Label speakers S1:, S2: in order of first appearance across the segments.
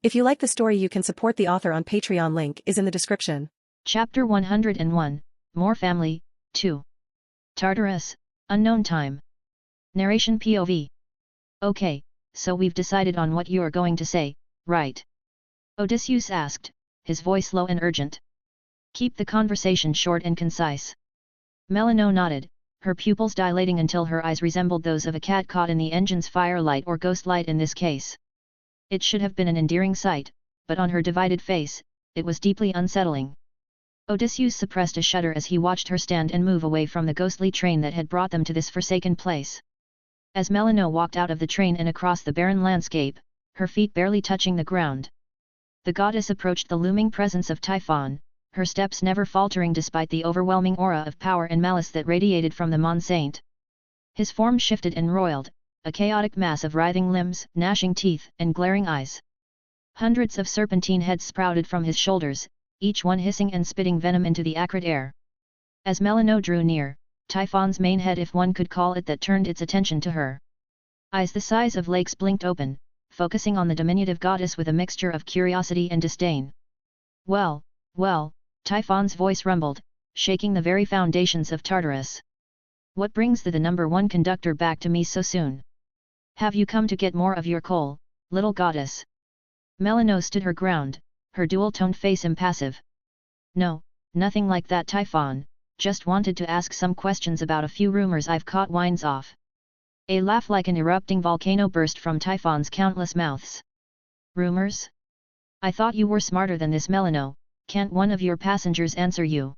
S1: If you like the story, you can support the author on Patreon. Link is in the description.
S2: Chapter 101, More Family, 2. Tartarus, Unknown Time. Narration POV. Okay, so we've decided on what you're going to say, right? Odysseus asked, his voice low and urgent. Keep the conversation short and concise. Melino nodded, her pupils dilating until her eyes resembled those of a cat caught in the engine's firelight or ghost light in this case. It should have been an endearing sight, but on her divided face, it was deeply unsettling. Odysseus suppressed a shudder as he watched her stand and move away from the ghostly train that had brought them to this forsaken place. As Melino walked out of the train and across the barren landscape, her feet barely touching the ground, the goddess approached the looming presence of Typhon, her steps never faltering despite the overwhelming aura of power and malice that radiated from the Mon Saint. His form shifted and roiled, a chaotic mass of writhing limbs, gnashing teeth, and glaring eyes. Hundreds of serpentine heads sprouted from his shoulders, each one hissing and spitting venom into the acrid air. As Melino drew near, Typhon's main head, if one could call it that, turned its attention to her. Eyes the size of lakes blinked open, focusing on the diminutive goddess with a mixture of curiosity and disdain. Well, Typhon's voice rumbled, shaking the very foundations of Tartarus. What brings the number one conductor back to me so soon? Have you come to get more of your coal, little goddess? Melino stood her ground, her dual-toned face impassive. No, nothing like that, Typhon, just wanted to ask some questions about a few rumors I've caught winds off. A laugh like an erupting volcano burst from Typhon's countless mouths. Rumors? I thought you were smarter than this, Melino. Can't one of your passengers answer you?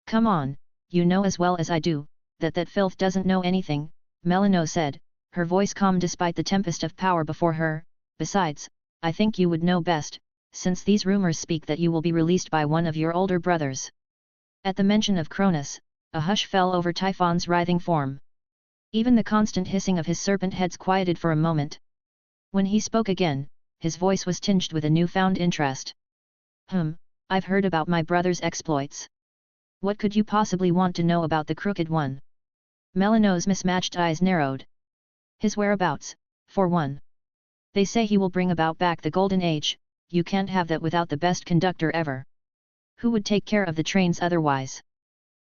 S2: Come on, you know as well as I do, that filth doesn't know anything, Melino said, her voice calm despite the tempest of power before her. Besides, I think you would know best, since these rumors speak that you will be released by one of your older brothers. At the mention of Cronis, a hush fell over Typhon's writhing form. Even the constant hissing of his serpent heads quieted for a moment. When he spoke again, his voice was tinged with a newfound interest. I've heard about my brother's exploits. What could you possibly want to know about the Crooked One? Melino's mismatched eyes narrowed. His whereabouts, for one. They say he will bring about back the Golden Age. You can't have that without the best conductor ever. Who would take care of the trains otherwise?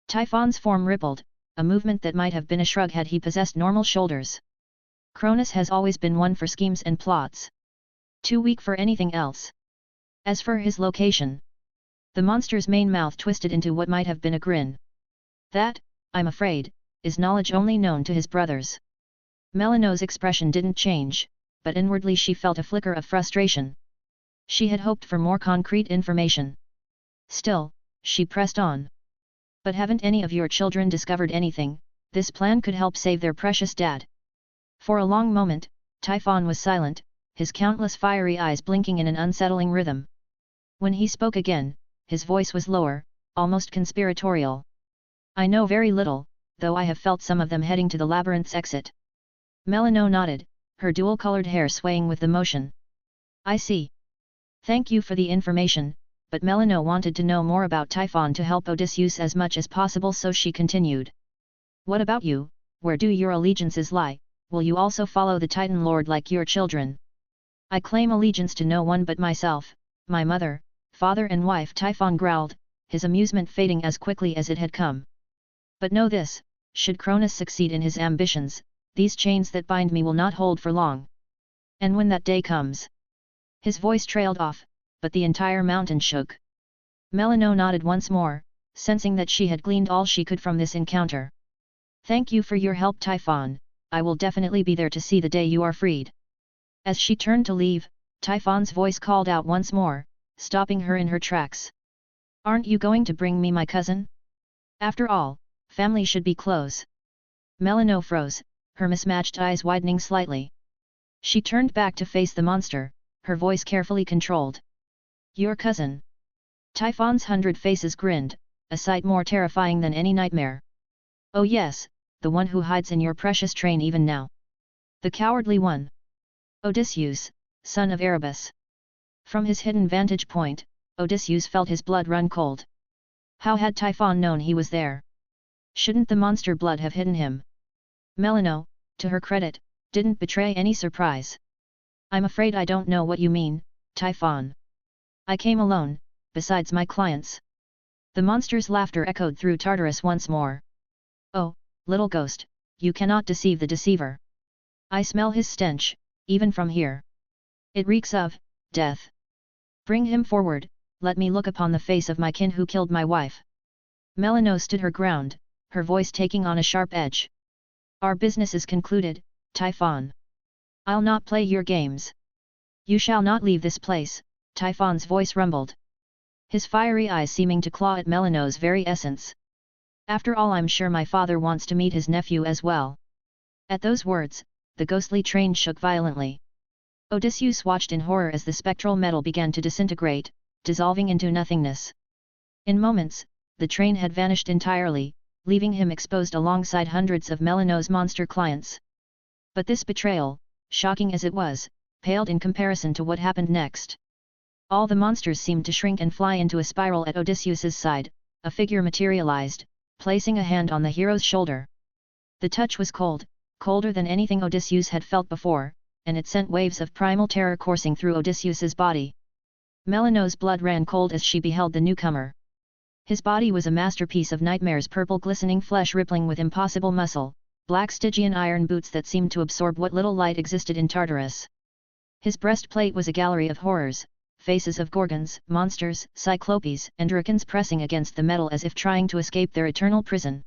S2: Typhon's form rippled, a movement that might have been a shrug had he possessed normal shoulders. Cronis has always been one for schemes and plots. Too weak for anything else. As for his location, the monster's main mouth twisted into what might have been a grin. That, I'm afraid, is knowledge only known to his brothers. Melino's expression didn't change, but inwardly she felt a flicker of frustration. She had hoped for more concrete information. Still, she pressed on. But haven't any of your children discovered anything? This plan could help save their precious dad. For a long moment, Typhon was silent, his countless fiery eyes blinking in an unsettling rhythm. When he spoke again, his voice was lower, almost conspiratorial. I know very little, though I have felt some of them heading to the labyrinth's exit. Melino nodded, her dual-colored hair swaying with the motion. I see. Thank you for the information, but Melino wanted to know more about Typhon to help Odysseus as much as possible, so she continued. What about you? Where do your allegiances lie? Will you also follow the Titan Lord like your children? I claim allegiance to no one but myself, my mother, father and wife, Typhon growled, his amusement fading as quickly as it had come. But know this, should Cronis succeed in his ambitions, these chains that bind me will not hold for long. And when that day comes... His voice trailed off, but the entire mountain shook. Melino nodded once more, sensing that she had gleaned all she could from this encounter. Thank you for your help, Typhon, I will definitely be there to see the day you are freed. As she turned to leave, Typhon's voice called out once more, stopping her in her tracks. Aren't you going to bring me my cousin? After all, family should be close. Melino froze, her mismatched eyes widening slightly. She turned back to face the monster, her voice carefully controlled. Your cousin? Typhon's 100 faces grinned, a sight more terrifying than any nightmare. Oh yes, the one who hides in your precious train even now. The cowardly one. Odysseus, son of Erebus. From his hidden vantage point, Odysseus felt his blood run cold. How had Typhon known he was there? Shouldn't the monster blood have hidden him? Melino, to her credit, didn't betray any surprise. I'm afraid I don't know what you mean, Typhon. I came alone, besides my clients. The monster's laughter echoed through Tartarus once more. Oh, little ghost, you cannot deceive the deceiver. I smell his stench, even from here. It reeks of death. Bring him forward, let me look upon the face of my kin who killed my wife. Melano stood her ground, her voice taking on a sharp edge. Our business is concluded, Typhon. I'll not play your games. You shall not leave this place, Typhon's voice rumbled. His fiery eyes seeming to claw at Melano's very essence. After all, I'm sure my father wants to meet his nephew as well. At those words, the ghostly train shook violently. Odysseus watched in horror as the spectral metal began to disintegrate, dissolving into nothingness. In moments, the train had vanished entirely, leaving him exposed alongside hundreds of Melano's monster clients. But this betrayal, shocking as it was, paled in comparison to what happened next. All the monsters seemed to shrink and fly into a spiral at Odysseus's side. A figure materialized, placing a hand on the hero's shoulder. The touch was cold, colder than anything Odysseus had felt before, and it sent waves of primal terror coursing through Odysseus's body. Melano's blood ran cold as she beheld the newcomer. His body was a masterpiece of nightmares, purple glistening flesh rippling with impossible muscle, black Stygian iron boots that seemed to absorb what little light existed in Tartarus. His breastplate was a gallery of horrors, faces of gorgons, monsters, cyclopes, and dragons pressing against the metal as if trying to escape their eternal prison.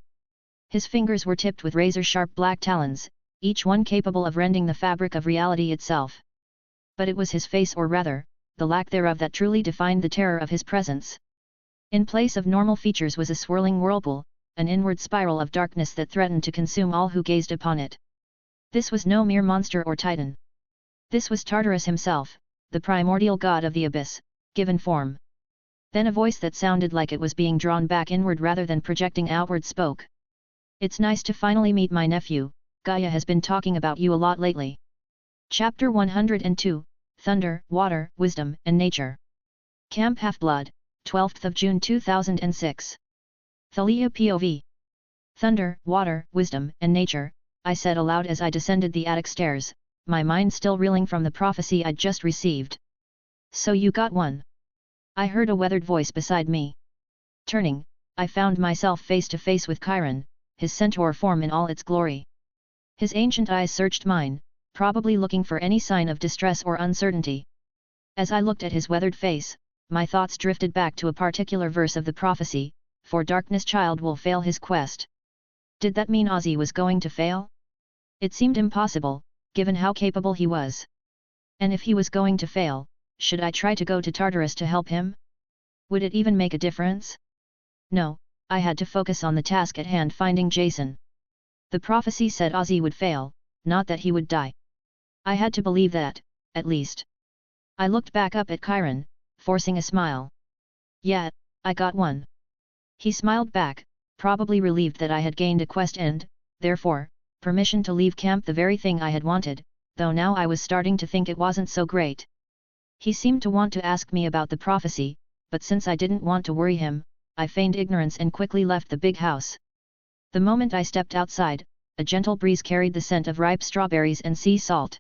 S2: His fingers were tipped with razor-sharp black talons, each one capable of rending the fabric of reality itself. But it was his face, or rather, the lack thereof, that truly defined the terror of his presence. In place of normal features was a swirling whirlpool, an inward spiral of darkness that threatened to consume all who gazed upon it. This was no mere monster or titan. This was Tartarus himself, the primordial god of the abyss, given form. Then a voice that sounded like it was being drawn back inward rather than projecting outward spoke. It's nice to finally meet my nephew. Gaia has been talking about you a lot lately. Chapter 102, Thunder, Water, Wisdom, and Nature. Camp Half-Blood, 12th of June 2006. Thalia POV. Thunder, water, wisdom, and nature, I said aloud as I descended the attic stairs, my mind still reeling from the prophecy I'd just received. So you got one? I heard a weathered voice beside me. Turning, I found myself face to face with Chiron, his centaur form in all its glory. His ancient eyes searched mine, probably looking for any sign of distress or uncertainty. As I looked at his weathered face, my thoughts drifted back to a particular verse of the prophecy, for darkness child will fail his quest. Did that mean Ozzy was going to fail? It seemed impossible, given how capable he was. And if he was going to fail, should I try to go to Tartarus to help him? Would it even make a difference? No, I had to focus on the task at hand, finding Jason. The prophecy said Ozzy would fail, not that he would die. I had to believe that, at least. I looked back up at Chiron, forcing a smile. Yeah, I got one. He smiled back, probably relieved that I had gained a quest and, therefore, permission to leave camp, the very thing I had wanted, though now I was starting to think it wasn't so great. He seemed to want to ask me about the prophecy, but since I didn't want to worry him, I feigned ignorance and quickly left the big house. The moment I stepped outside, a gentle breeze carried the scent of ripe strawberries and sea salt.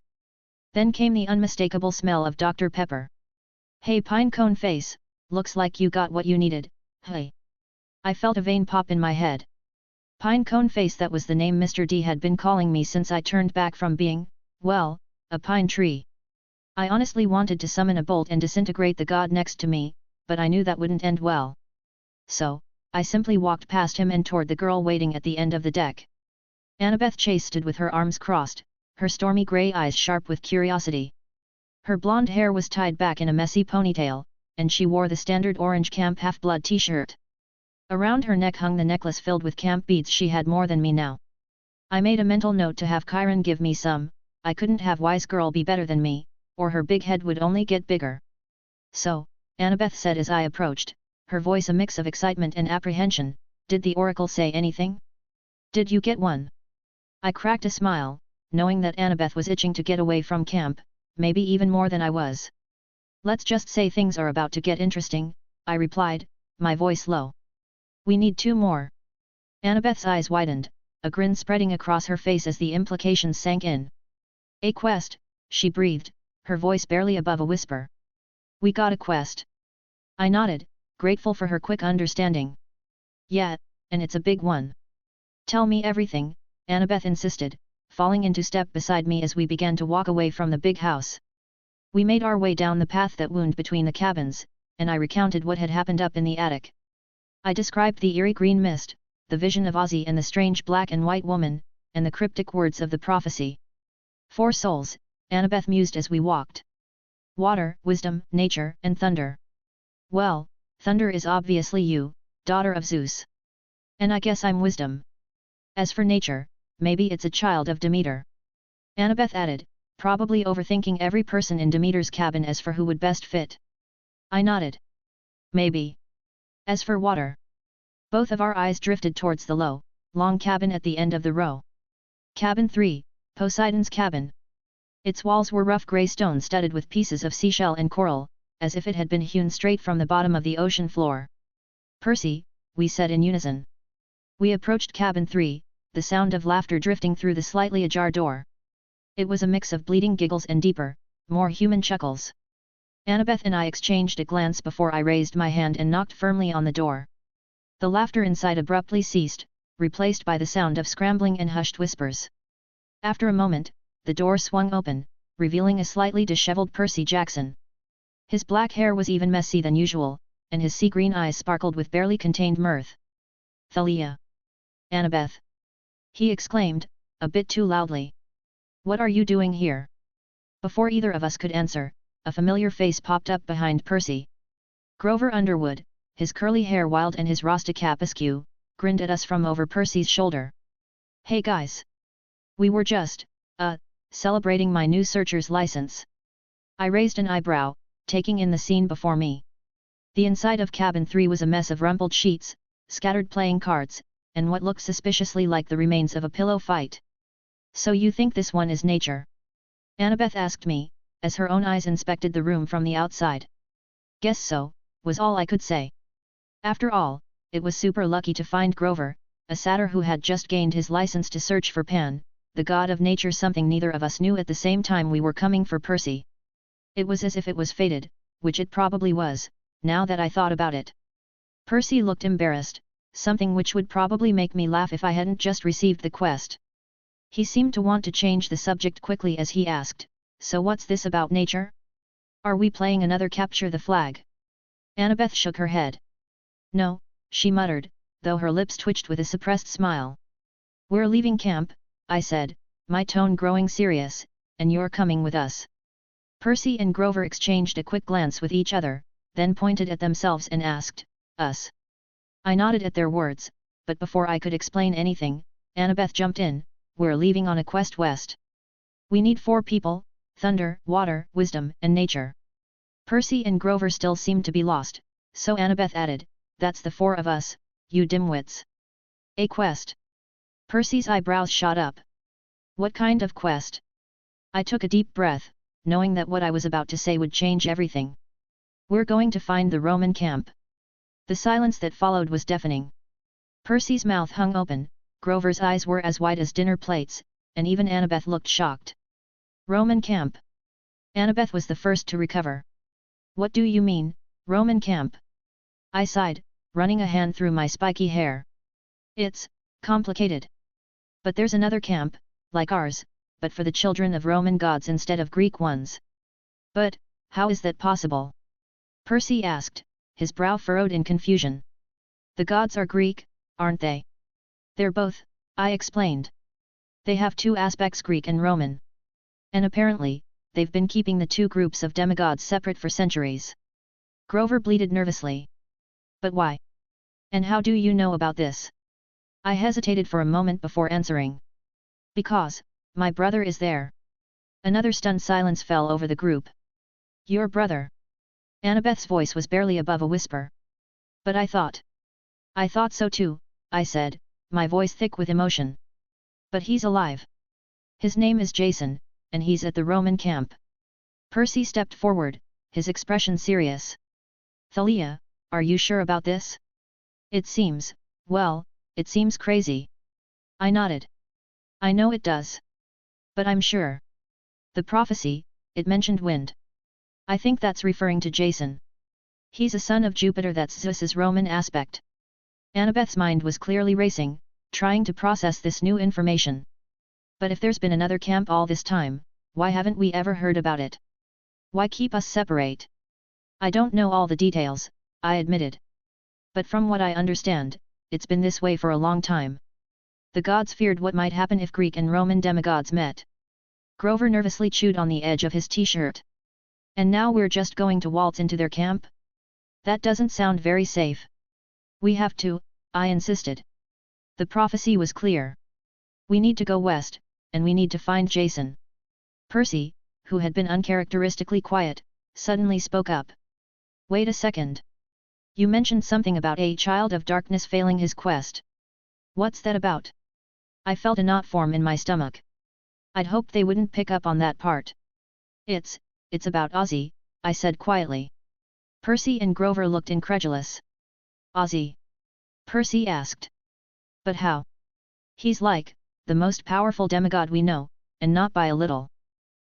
S2: Then came the unmistakable smell of Dr. Pepper. Hey Pinecone Face, looks like you got what you needed, hey. I felt a vein pop in my head. Pinecone Face, that was the name Mr. D had been calling me since I turned back from being, well, a pine tree. I honestly wanted to summon a bolt and disintegrate the god next to me, but I knew that wouldn't end well. So, I simply walked past him and toward the girl waiting at the end of the deck. Annabeth Chase stood with her arms crossed, her stormy grey eyes sharp with curiosity. Her blonde hair was tied back in a messy ponytail, and she wore the standard orange Camp Half-Blood t-shirt. Around her neck hung the necklace filled with camp beads. She had more than me now. I made a mental note to have Chiron give me some. I couldn't have wise girl be better than me, or her big head would only get bigger. So, Annabeth said as I approached, her voice a mix of excitement and apprehension, did the oracle say anything? Did you get one? I cracked a smile, knowing that Annabeth was itching to get away from camp, maybe even more than I was. Let's just say things are about to get interesting, I replied, my voice low. We need 2 more. Annabeth's eyes widened, a grin spreading across her face as the implications sank in. A quest, she breathed, her voice barely above a whisper. We got a quest. I nodded, grateful for her quick understanding. Yeah, and it's a big one. Tell me everything, Annabeth insisted, falling into step beside me as we began to walk away from the big house. We made our way down the path that wound between the cabins, and I recounted what had happened up in the attic. I described the eerie green mist, the vision of Ozzy and the strange black and white woman, and the cryptic words of the prophecy. 4 souls, Annabeth mused as we walked. Water, wisdom, nature, and thunder. Well, thunder is obviously you, daughter of Zeus. And I guess I'm wisdom. As for nature, maybe it's a child of Demeter. Annabeth added, probably overthinking every person in Demeter's cabin as for who would best fit. I nodded. Maybe. As for water. Both of our eyes drifted towards the low, long cabin at the end of the row. Cabin 3, Poseidon's cabin. Its walls were rough grey stone studded with pieces of seashell and coral, as if it had been hewn straight from the bottom of the ocean floor. Percy, we said in unison. We approached cabin 3, the sound of laughter drifting through the slightly ajar door. It was a mix of bleating giggles and deeper, more human chuckles. Annabeth and I exchanged a glance before I raised my hand and knocked firmly on the door. The laughter inside abruptly ceased, replaced by the sound of scrambling and hushed whispers. After a moment, the door swung open, revealing a slightly disheveled Percy Jackson. His black hair was even messy than usual, and his sea-green eyes sparkled with barely contained mirth. Thalia! Annabeth! He exclaimed, a bit too loudly. What are you doing here? Before either of us could answer, a familiar face popped up behind Percy. Grover Underwood, his curly hair wild and his rasta cap askew, grinned at us from over Percy's shoulder. Hey guys! We were just, celebrating my new searcher's license. I raised an eyebrow, taking in the scene before me. The inside of cabin 3 was a mess of rumpled sheets, scattered playing cards, and what looked suspiciously like the remains of a pillow fight. So you think this one is nature? Annabeth asked me, as her own eyes inspected the room from the outside. Guess so, was all I could say. After all, it was super lucky to find Grover, a satyr who had just gained his license to search for Pan, the god of nature, something neither of us knew at the same time we were coming for Percy. It was as if it was fated, which it probably was, now that I thought about it. Percy looked embarrassed, something which would probably make me laugh if I hadn't just received the quest. He seemed to want to change the subject quickly as he asked, so what's this about nature? Are we playing another capture the flag? Annabeth shook her head. No, she muttered, though her lips twitched with a suppressed smile. We're leaving camp, I said, my tone growing serious, and you're coming with us. Percy and Grover exchanged a quick glance with each other, then pointed at themselves and asked, us? I nodded at their words, but before I could explain anything, Annabeth jumped in, we're leaving on a quest west. We need 4 people, thunder, water, wisdom, and nature. Percy and Grover still seemed to be lost, so Annabeth added, that's the 4 of us, you dimwits. A quest. Percy's eyebrows shot up. What kind of quest? I took a deep breath, knowing that what I was about to say would change everything. We're going to find the Roman camp. The silence that followed was deafening. Percy's mouth hung open, Grover's eyes were as wide as dinner plates, and even Annabeth looked shocked. Roman camp. Annabeth was the first to recover. What do you mean, Roman camp? I sighed, running a hand through my spiky hair. It's complicated. But there's another camp, like ours, but for the children of Roman gods instead of Greek ones. But, how is that possible? Percy asked, his brow furrowed in confusion. The gods are Greek, aren't they? They're both, I explained. They have 2 aspects, Greek and Roman. And apparently, they've been keeping the 2 groups of demigods separate for centuries. Grover bleated nervously. But why? And how do you know about this? I hesitated for a moment before answering. Because, my brother is there. Another stunned silence fell over the group. Your brother? Annabeth's voice was barely above a whisper. But I thought so too, I said, my voice thick with emotion. But he's alive. His name is Jason, and he's at the Roman camp. Percy stepped forward, his expression serious. Thalia, are you sure about this? It seems crazy. I nodded. I know it does. But I'm sure. The prophecy, it mentioned wind. I think that's referring to Jason. He's a son of Jupiter, that's Zeus's Roman aspect. Annabeth's mind was clearly racing, trying to process this new information. But if there's been another camp all this time, why haven't we ever heard about it? Why keep us separate? I don't know all the details, I admitted. But from what I understand, it's been this way for a long time. The gods feared what might happen if Greek and Roman demigods met. Grover nervously chewed on the edge of his t-shirt. And now we're just going to waltz into their camp? That doesn't sound very safe. We have to, I insisted. The prophecy was clear. We need to go west, and we need to find Jason. Percy, who had been uncharacteristically quiet, suddenly spoke up. Wait a second. You mentioned something about a child of darkness failing his quest. What's that about? I felt a knot form in my stomach. I'd hoped they wouldn't pick up on that part. It's about Ozzy, I said quietly. Percy and Grover looked incredulous. Ozzy? Percy asked. But how? He's like, the most powerful demigod we know, and not by a little.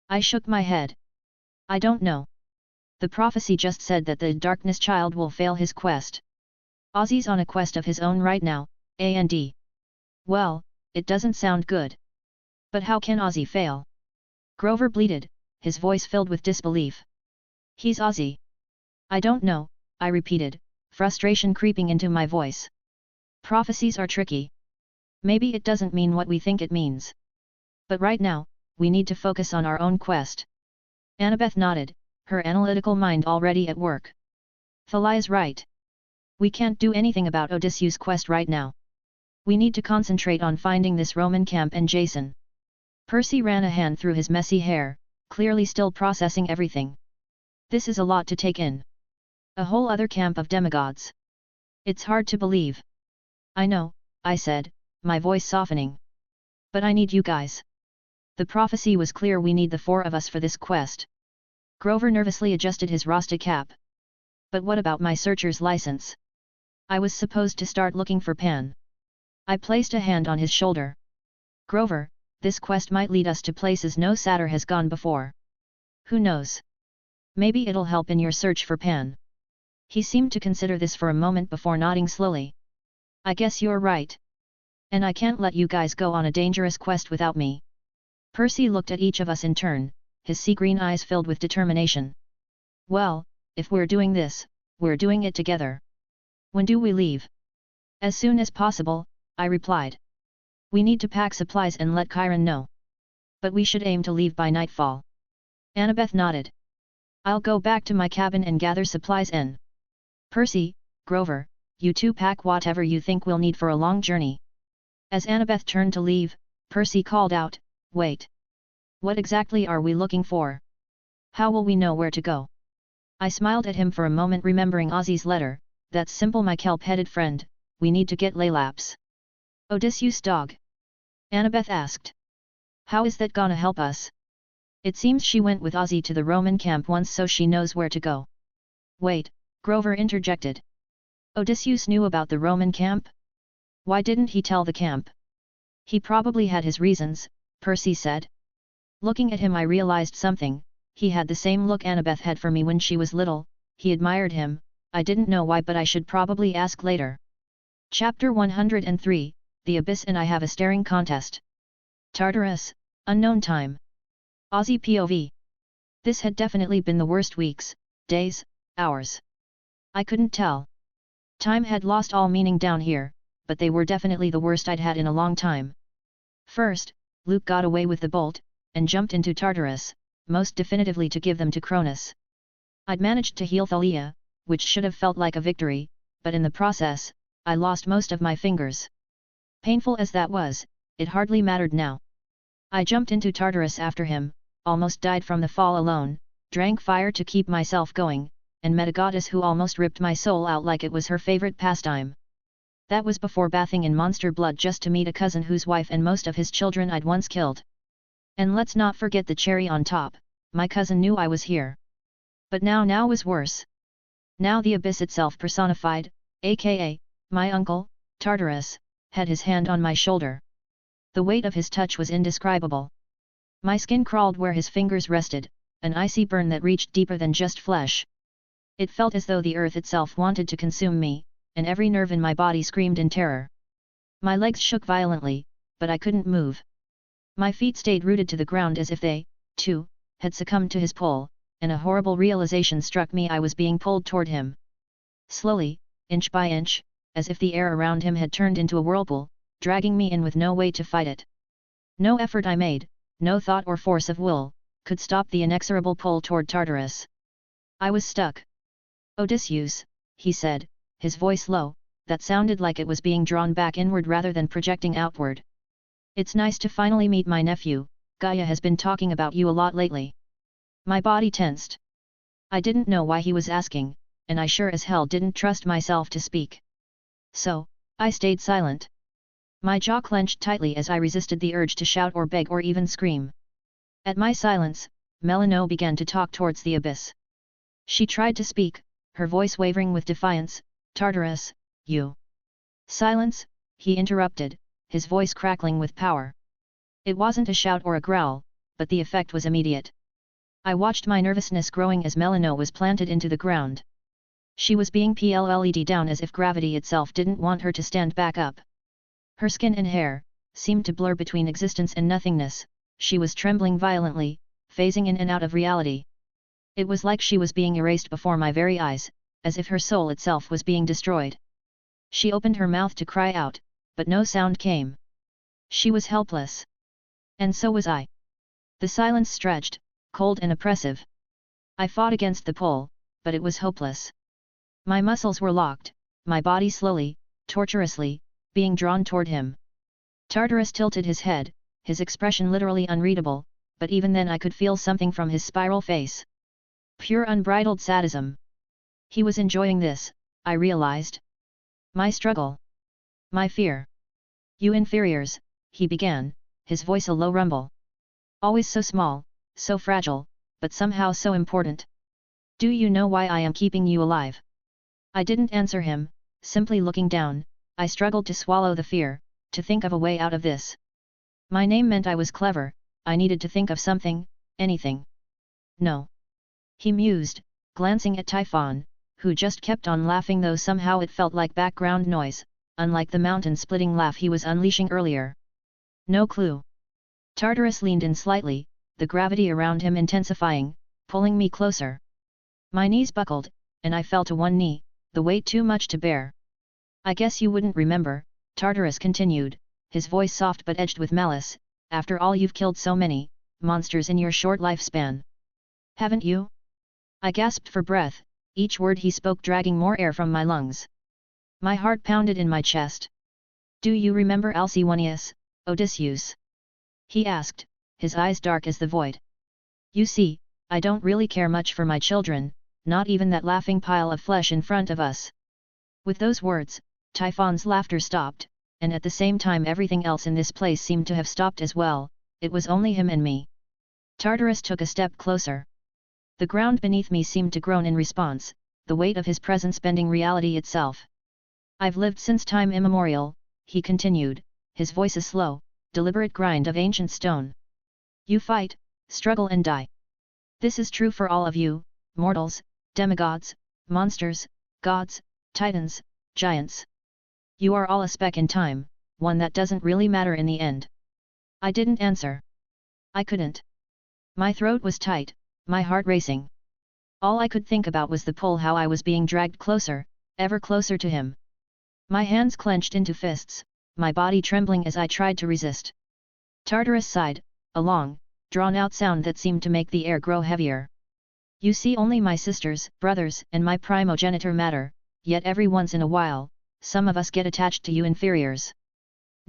S2: I shook my head. I don't know. The prophecy just said that the darkness child will fail his quest. Ozzy's on a quest of his own right now, and. Well, it doesn't sound good. But how can Ozzy fail? Grover bleated, his voice filled with disbelief. He's Ozzy. I don't know, I repeated, frustration creeping into my voice. Prophecies are tricky. Maybe it doesn't mean what we think it means. But right now, we need to focus on our own quest. Annabeth nodded, her analytical mind already at work. Thalia's right. We can't do anything about Odysseus' quest right now. We need to concentrate on finding this Roman camp and Jason. Percy ran a hand through his messy hair, clearly still processing everything. This is a lot to take in. A whole other camp of demigods. It's hard to believe. I know, I said, my voice softening. But I need you guys. The prophecy was clear, we need the four of us for this quest. Grover nervously adjusted his Rasta cap. But what about my searcher's license? I was supposed to start looking for Pan. I placed a hand on his shoulder. Grover, this quest might lead us to places no satyr has gone before. Who knows? Maybe it'll help in your search for Pan. He seemed to consider this for a moment before nodding slowly. I guess you're right. And I can't let you guys go on a dangerous quest without me. Percy looked at each of us in turn, his sea-green eyes filled with determination. Well, if we're doing this, we're doing it together. When do we leave? As soon as possible, I replied. We need to pack supplies and let Chiron know. But we should aim to leave by nightfall. Annabeth nodded. I'll go back to my cabin and gather supplies and. Percy, Grover, you two pack whatever you think we'll need for a long journey. As Annabeth turned to leave, Percy called out, wait. What exactly are we looking for? How will we know where to go? I smiled at him for a moment, remembering Ozzy's letter. That's simple, my kelp-headed friend, we need to get Laylaps. Odysseus' dog? Annabeth asked. How is that gonna help us? It seems she went with Ozzy to the Roman camp once, so she knows where to go. Wait, Grover interjected. Odysseus knew about the Roman camp? Why didn't he tell the camp? He probably had his reasons, Percy said. Looking at him I realized something. He had the same look Annabeth had for me when she was little. He admired him. I didn't know why, but I should probably ask later. Chapter 103, The Abyss and I have a staring contest. Tartarus, unknown time. Ozzy POV. This had definitely been the worst weeks, days, hours. I couldn't tell. Time had lost all meaning down here, but they were definitely the worst I'd had in a long time. First, Luke got away with the bolt, and jumped into Tartarus, most definitively to give them to Cronis. I'd managed to heal Thalia, which should have felt like a victory, but in the process, I lost most of my fingers. Painful as that was, it hardly mattered now. I jumped into Tartarus after him, almost died from the fall alone, drank fire to keep myself going, and met a goddess who almost ripped my soul out like it was her favorite pastime. That was before bathing in monster blood just to meet a cousin whose wife and most of his children I'd once killed. And let's not forget the cherry on top, my cousin knew I was here. But now was worse. Now the abyss itself personified, aka, my uncle, Tartarus, had his hand on my shoulder. The weight of his touch was indescribable. My skin crawled where his fingers rested, an icy burn that reached deeper than just flesh. It felt as though the earth itself wanted to consume me, and every nerve in my body screamed in terror. My legs shook violently, but I couldn't move. My feet stayed rooted to the ground as if they, too, had succumbed to his pull, and a horrible realization struck me: I was being pulled toward him. Slowly, inch by inch, as if the air around him had turned into a whirlpool, dragging me in with no way to fight it. No effort I made, no thought or force of will, could stop the inexorable pull toward Tartarus. I was stuck. Odysseus, he said, his voice low, that sounded like it was being drawn back inward rather than projecting outward. It's nice to finally meet my nephew. Gaia has been talking about you a lot lately. My body tensed. I didn't know why he was asking, and I sure as hell didn't trust myself to speak. So, I stayed silent. My jaw clenched tightly as I resisted the urge to shout or beg or even scream. At my silence, Melano began to talk towards the abyss. She tried to speak, her voice wavering with defiance. Tartarus, you. Silence, he interrupted, his voice crackling with power. It wasn't a shout or a growl, but the effect was immediate. I watched my nervousness growing as Melano was planted into the ground. She was being pulled down as if gravity itself didn't want her to stand back up. Her skin and hair seemed to blur between existence and nothingness. She was trembling violently, phasing in and out of reality. It was like she was being erased before my very eyes, as if her soul itself was being destroyed. She opened her mouth to cry out, but no sound came. She was helpless. And so was I. The silence stretched, cold and oppressive. I fought against the pull, but it was hopeless. My muscles were locked, my body slowly, torturously, being drawn toward him. Tartarus tilted his head, his expression literally unreadable, but even then I could feel something from his spiral face. Pure unbridled sadism. He was enjoying this, I realized. My struggle. My fear. You inferiors, he began, his voice a low rumble. Always so small, so fragile, but somehow so important. Do you know why I am keeping you alive? I didn't answer him, simply looking down. I struggled to swallow the fear, to think of a way out of this. My name meant I was clever, I needed to think of something, anything. No. He mused, glancing at Typhon, who just kept on laughing, though somehow it felt like background noise, unlike the mountain-splitting laugh he was unleashing earlier. No clue. Tartarus leaned in slightly, the gravity around him intensifying, pulling me closer. My knees buckled, and I fell to one knee, the weight too much to bear. I guess you wouldn't remember, Tartarus continued, his voice soft but edged with malice, after all you've killed so many monsters in your short lifespan. Haven't you? I gasped for breath, each word he spoke dragging more air from my lungs. My heart pounded in my chest. Do you remember Alcyoneus, Odysseus? He asked, his eyes dark as the void. You see, I don't really care much for my children, not even that laughing pile of flesh in front of us. With those words, Typhon's laughter stopped, and at the same time everything else in this place seemed to have stopped as well. It was only him and me. Tartarus took a step closer. The ground beneath me seemed to groan in response, the weight of his presence bending reality itself. I've lived since time immemorial, he continued, his voice a slow, deliberate grind of ancient stone. You fight, struggle and die. This is true for all of you, mortals, demigods, monsters, gods, titans, giants. You are all a speck in time, one that doesn't really matter in the end. I didn't answer. I couldn't. My throat was tight, my heart racing. All I could think about was the pull, how I was being dragged closer, ever closer to him. My hands clenched into fists, my body trembling as I tried to resist. Tartarus sighed, a long, drawn-out sound that seemed to make the air grow heavier. You see, only my sisters, brothers, and my primogenitor matter, yet every once in a while, some of us get attached to you inferiors.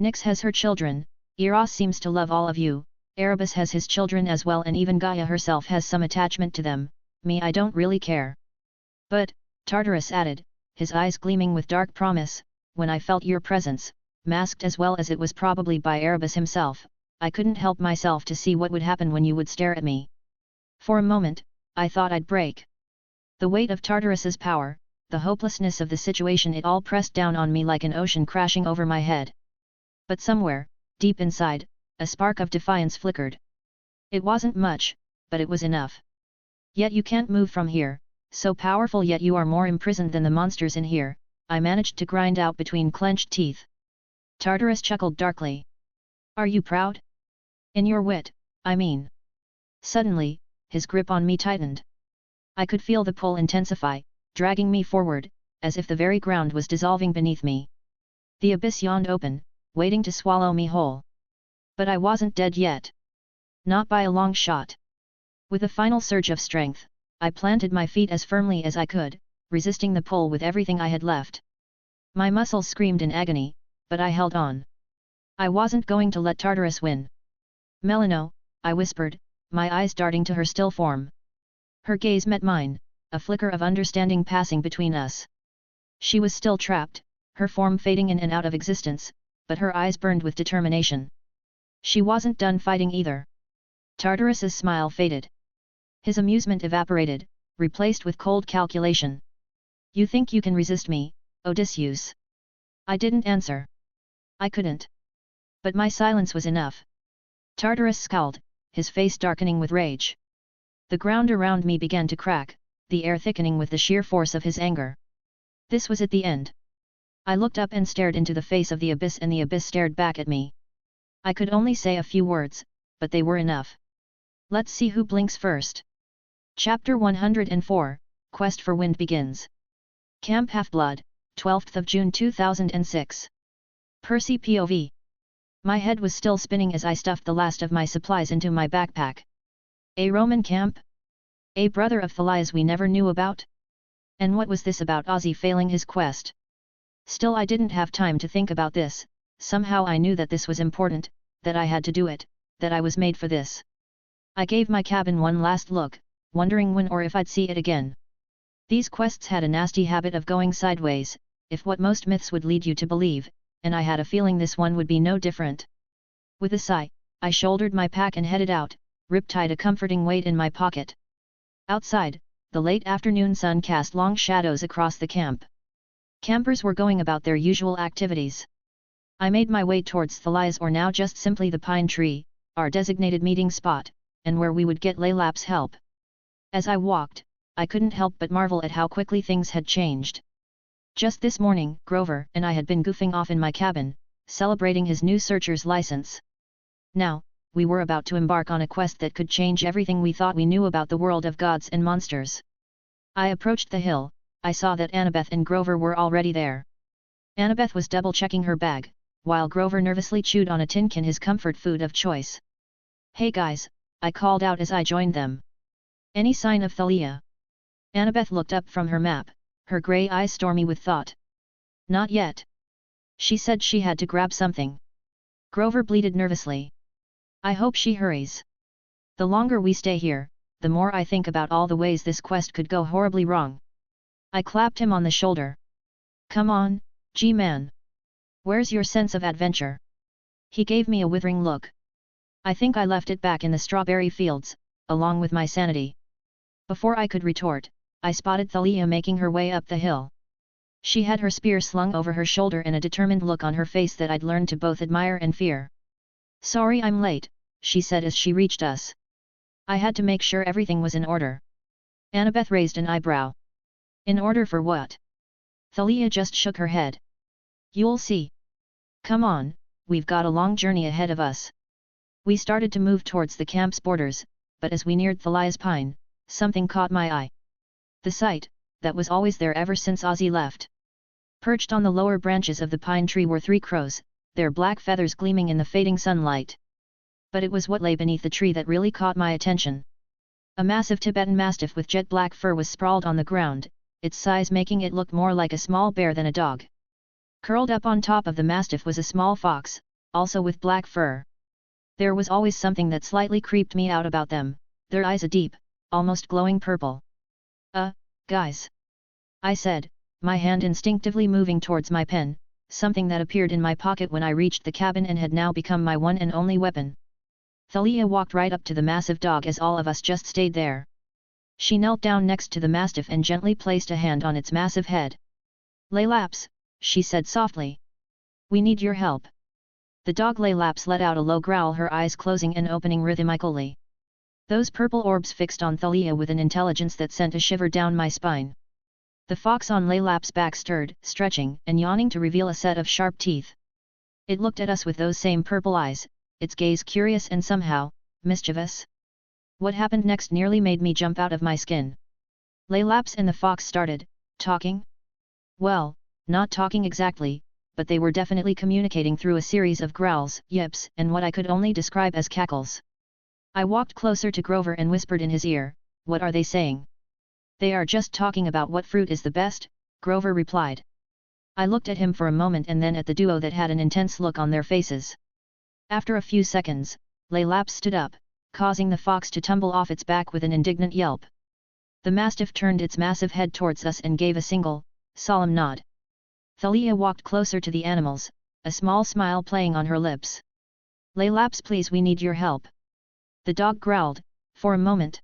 S2: Nyx has her children, Eros seems to love all of you, Erebus has his children as well, and even Gaia herself has some attachment to them. Me, I don't really care. But, Tartarus added, his eyes gleaming with dark promise, when I felt your presence, masked as well as it was probably by Erebus himself, I couldn't help myself to see what would happen when you would stare at me. For a moment, I thought I'd break. The weight of Tartarus's power, the hopelessness of the situation, it all pressed down on me like an ocean crashing over my head. But somewhere, deep inside, a spark of defiance flickered. It wasn't much, but it was enough. Yet you can't move from here, so powerful yet you are more imprisoned than the monsters in here, I managed to grind out between clenched teeth. Tartarus chuckled darkly. Are you proud? In your wit, I mean. Suddenly, his grip on me tightened. I could feel the pull intensify, dragging me forward, as if the very ground was dissolving beneath me. The abyss yawned open, waiting to swallow me whole. But I wasn't dead yet. Not by a long shot. With a final surge of strength, I planted my feet as firmly as I could, resisting the pull with everything I had left. My muscles screamed in agony, but I held on. I wasn't going to let Tartarus win. Melano, I whispered, my eyes darting to her still form. Her gaze met mine, a flicker of understanding passing between us. She was still trapped, her form fading in and out of existence, but her eyes burned with determination. She wasn't done fighting either. Tartarus's smile faded. His amusement evaporated, replaced with cold calculation. You think you can resist me, Odysseus? I didn't answer. I couldn't. But my silence was enough. Tartarus scowled, his face darkening with rage. The ground around me began to crack, the air thickening with the sheer force of his anger. This was at the end. I looked up and stared into the face of the abyss, and the abyss stared back at me. I could only say a few words, but they were enough. Let's see who blinks first. Chapter 104, Quest for Wind begins. Camp Half-Blood, 12th of June 2006. Percy POV. My head was still spinning as I stuffed the last of my supplies into my backpack. A Roman camp? A brother of Thalia's we never knew about? And what was this about Ozzy failing his quest? Still, I didn't have time to think about this. Somehow I knew that this was important, that I had to do it, that I was made for this. I gave my cabin one last look, wondering when or if I'd see it again. These quests had a nasty habit of going sideways, if what most myths would lead you to believe, and I had a feeling this one would be no different. With a sigh, I shouldered my pack and headed out, riptide a comforting weight in my pocket. Outside, the late afternoon sun cast long shadows across the camp. Campers were going about their usual activities. I made my way towards Thalia's, or now just simply the pine tree, our designated meeting spot, and where we would get Laylap's help. As I walked, I couldn't help but marvel at how quickly things had changed. Just this morning, Grover and I had been goofing off in my cabin, celebrating his new searcher's license. Now, we were about to embark on a quest that could change everything we thought we knew about the world of gods and monsters. I approached the hill. I saw that Annabeth and Grover were already there. Annabeth was double-checking her bag, while Grover nervously chewed on a tin can, his comfort food of choice. Hey guys, I called out as I joined them. Any sign of Thalia? Annabeth looked up from her map, her grey eyes stormy with thought. Not yet. She said she had to grab something. Grover bleated nervously. I hope she hurries. The longer we stay here, the more I think about all the ways this quest could go horribly wrong. I clapped him on the shoulder. Come on, G-Man. Where's your sense of adventure? He gave me a withering look. I think I left it back in the strawberry fields, along with my sanity. Before I could retort, I spotted Thalia making her way up the hill. She had her spear slung over her shoulder and a determined look on her face that I'd learned to both admire and fear. Sorry I'm late, she said as she reached us. I had to make sure everything was in order. Annabeth raised an eyebrow. In order for what? Thalia just shook her head. You'll see. Come on, we've got a long journey ahead of us. We started to move towards the camp's borders, but as we neared Thalia's pine, something caught my eye. The sight, that was always there ever since Ozzy left. Perched on the lower branches of the pine tree were 3 crows, their black feathers gleaming in the fading sunlight. But it was what lay beneath the tree that really caught my attention. A massive Tibetan Mastiff with jet black fur was sprawled on the ground, its size making it look more like a small bear than a dog. Curled up on top of the Mastiff was a small fox, also with black fur. There was always something that slightly creeped me out about them, their eyes a deep, almost glowing purple. Guys. I said, my hand instinctively moving towards my pen, something that appeared in my pocket when I reached the cabin and had now become my one and only weapon. Thalia walked right up to the massive dog as all of us just stayed there. She knelt down next to the Mastiff and gently placed a hand on its massive head. Laylaps, she said softly. We need your help. The dog Laylaps let out a low growl, her eyes closing and opening rhythmically. Those purple orbs fixed on Thalia with an intelligence that sent a shiver down my spine. The fox on Laylap's back stirred, stretching and yawning to reveal a set of sharp teeth. It looked at us with those same purple eyes, its gaze curious and somehow mischievous. What happened next nearly made me jump out of my skin. Laylaps and the fox started talking? Well, not talking exactly, but they were definitely communicating through a series of growls, yips, and what I could only describe as cackles. I walked closer to Grover and whispered in his ear, "What are they saying?" "They are just talking about what fruit is the best," Grover replied. I looked at him for a moment and then at the duo that had an intense look on their faces. After a few seconds, Laylaps stood up, causing the fox to tumble off its back with an indignant yelp. The mastiff turned its massive head towards us and gave a single, solemn nod. Thalia walked closer to the animals, a small smile playing on her lips. "Laylaps, please, we need your help." The dog growled, for a moment.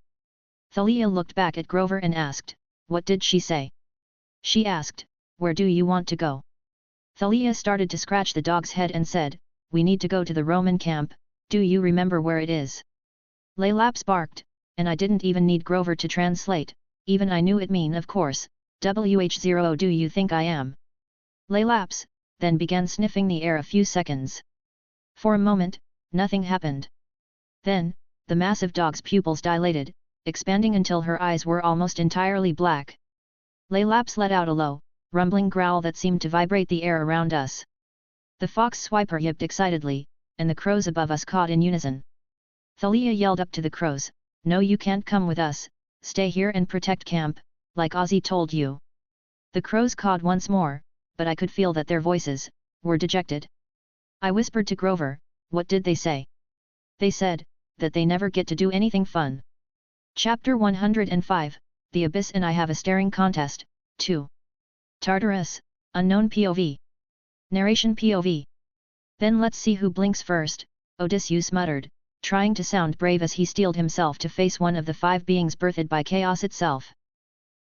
S2: Thalia looked back at Grover and asked, "What did she say?" She asked, "Where do you want to go?" Thalia started to scratch the dog's head and said, "We need to go to the Roman camp, do you remember where it is?" Laylaps barked, and I didn't even need Grover to translate, even I knew it mean of course, "WH0 do you think I am?" Laylaps, then began sniffing the air a few seconds. For a moment, nothing happened. Then, the massive dog's pupils dilated, expanding until her eyes were almost entirely black. Laylaps let out a low, rumbling growl that seemed to vibrate the air around us. The fox swiper yipped excitedly, and the crows above us cawed in unison. Thalia yelled up to the crows, "No, you can't come with us, stay here and protect camp, like Ozzy told you." The crows cawed once more, but I could feel that their voices were dejected. I whispered to Grover, "What did they say?" "They said that they never get to do anything fun." Chapter 105, The Abyss and I Have a Staring Contest, 2. Tartarus, Unknown POV. Narration POV. "Then let's see who blinks first," Odysseus muttered, trying to sound brave as he steeled himself to face one of the 5 beings birthed by chaos itself.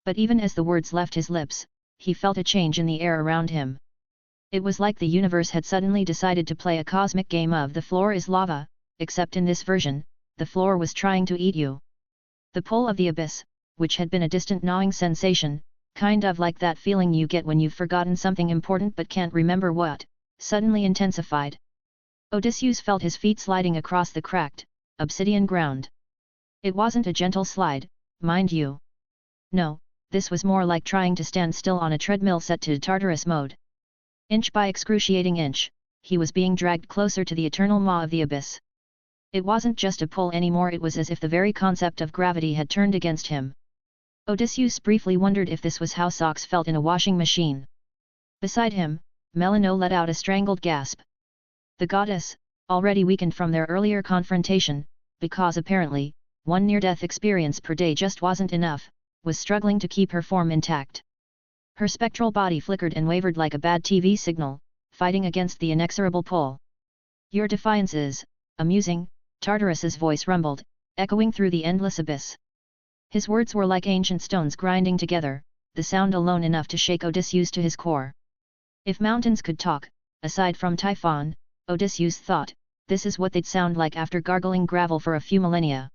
S2: But even as the words left his lips, he felt a change in the air around him. It was like the universe had suddenly decided to play a cosmic game of the floor is lava, except in this version, the floor was trying to eat you. The pull of the abyss, which had been a distant gnawing sensation, kind of like that feeling you get when you've forgotten something important but can't remember what, suddenly intensified. Odysseus felt his feet sliding across the cracked, obsidian ground. It wasn't a gentle slide, mind you. No, this was more like trying to stand still on a treadmill set to Tartarus mode. Inch by excruciating inch, he was being dragged closer to the eternal maw of the abyss. It wasn't just a pull anymore, it was as if the very concept of gravity had turned against him. Odysseus briefly wondered if this was how socks felt in a washing machine. Beside him, Melano let out a strangled gasp. The goddess, already weakened from their earlier confrontation, because apparently, one near-death experience per day just wasn't enough, was struggling to keep her form intact. Her spectral body flickered and wavered like a bad TV signal, fighting against the inexorable pull. "Your defiance is amusing," Tartarus's voice rumbled, echoing through the endless abyss. His words were like ancient stones grinding together, the sound alone enough to shake Odysseus to his core. If mountains could talk, aside from Typhon, Odysseus thought, this is what they'd sound like after gargling gravel for a few millennia.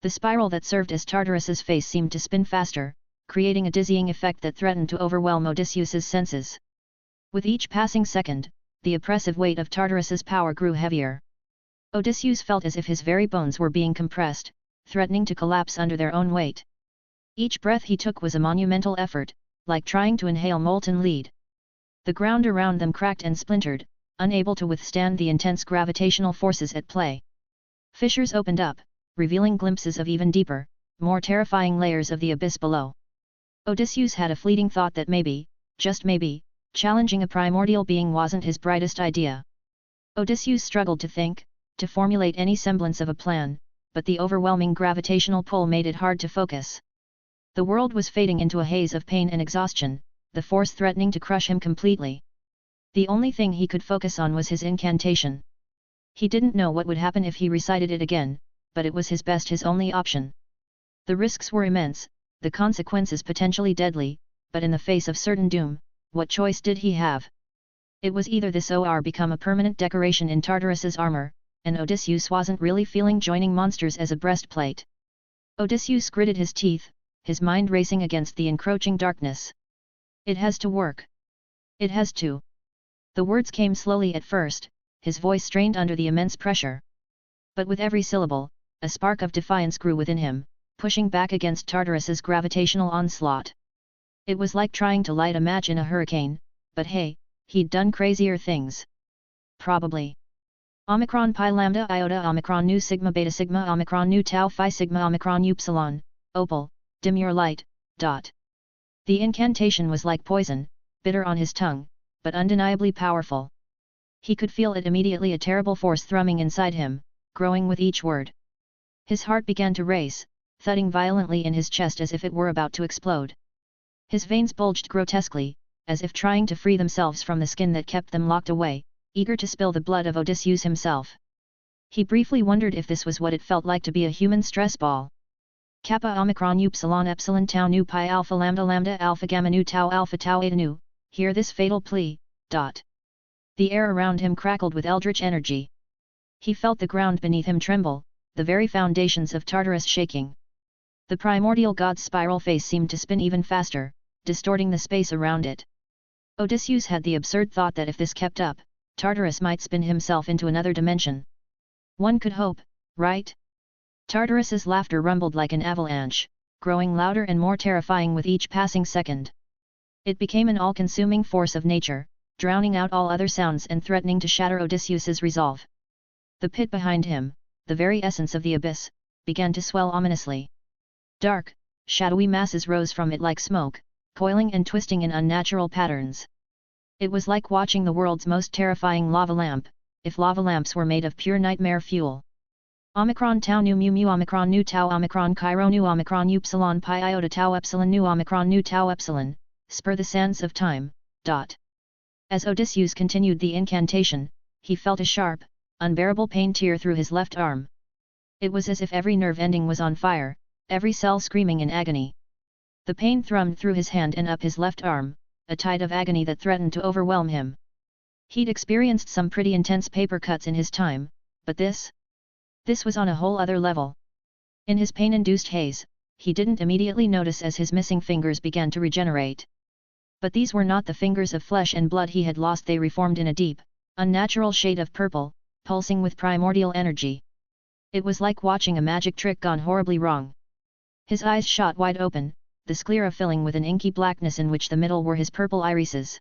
S2: The spiral that served as Tartarus's face seemed to spin faster, creating a dizzying effect that threatened to overwhelm Odysseus's senses. With each passing second, the oppressive weight of Tartarus's power grew heavier. Odysseus felt as if his very bones were being compressed, threatening to collapse under their own weight. Each breath he took was a monumental effort, like trying to inhale molten lead. The ground around them cracked and splintered, unable to withstand the intense gravitational forces at play. Fissures opened up, revealing glimpses of even deeper, more terrifying layers of the abyss below. Odysseus had a fleeting thought that maybe, just maybe, challenging a primordial being wasn't his brightest idea. Odysseus struggled to think, to formulate any semblance of a plan, but the overwhelming gravitational pull made it hard to focus. The world was fading into a haze of pain and exhaustion, the force threatening to crush him completely. The only thing he could focus on was his incantation. He didn't know what would happen if he recited it again, but it was his only option. The risks were immense, the consequences potentially deadly, but in the face of certain doom, what choice did he have? It was either this or become a permanent decoration in Tartarus's armor, and Odysseus wasn't really feeling joining monsters as a breastplate. Odysseus gritted his teeth, his mind racing against the encroaching darkness. It has to work. It has to. The words came slowly at first, his voice strained under the immense pressure. But with every syllable, a spark of defiance grew within him, pushing back against Tartarus's gravitational onslaught. It was like trying to light a match in a hurricane, but hey, he'd done crazier things. Probably. Omicron pi lambda iota omicron nu sigma beta sigma omicron nu tau phi sigma omicron upsilon, opal, dim your light, dot. The incantation was like poison, bitter on his tongue, but undeniably powerful. He could feel it immediately, a terrible force thrumming inside him, growing with each word. His heart began to race, thudding violently in his chest as if it were about to explode. His veins bulged grotesquely, as if trying to free themselves from the skin that kept them locked away, eager to spill the blood of Odysseus himself. He briefly wondered if this was what it felt like to be a human stress ball. Kappa omicron upsilon epsilon tau nu pi alpha lambda alpha gamma nu tau alpha tau eta nu, hear this fatal plea, dot. The air around him crackled with eldritch energy. He felt the ground beneath him tremble, the very foundations of Tartarus shaking. The primordial god's spiral face seemed to spin even faster, distorting the space around it. Odysseus had the absurd thought that if this kept up, Tartarus might spin himself into another dimension. One could hope, right? Tartarus's laughter rumbled like an avalanche, growing louder and more terrifying with each passing second. It became an all-consuming force of nature, drowning out all other sounds and threatening to shatter Odysseus's resolve. The pit behind him, the very essence of the abyss, began to swell ominously. Dark, shadowy masses rose from it like smoke, coiling and twisting in unnatural patterns. It was like watching the world's most terrifying lava lamp, if lava lamps were made of pure nightmare fuel. Omicron tau nu mu mu omicron nu tau omicron Cairo nu omicron upsilon pi iota tau epsilon nu omicron nu tau epsilon, spur the sands of time, dot. As Odysseus continued the incantation, he felt a sharp, unbearable pain tear through his left arm. It was as if every nerve ending was on fire, every cell screaming in agony. The pain thrummed through his hand and up his left arm, a tide of agony that threatened to overwhelm him. He'd experienced some pretty intense paper cuts in his time, but this was on a whole other level. In his pain-induced haze, he didn't immediately notice as his missing fingers began to regenerate. But these were not the fingers of flesh and blood he had lost. They reformed in a deep, unnatural shade of purple, pulsing with primordial energy. It was like watching a magic trick gone horribly wrong. His eyes shot wide open, the sclera filling with an inky blackness in which the middle were his purple irises.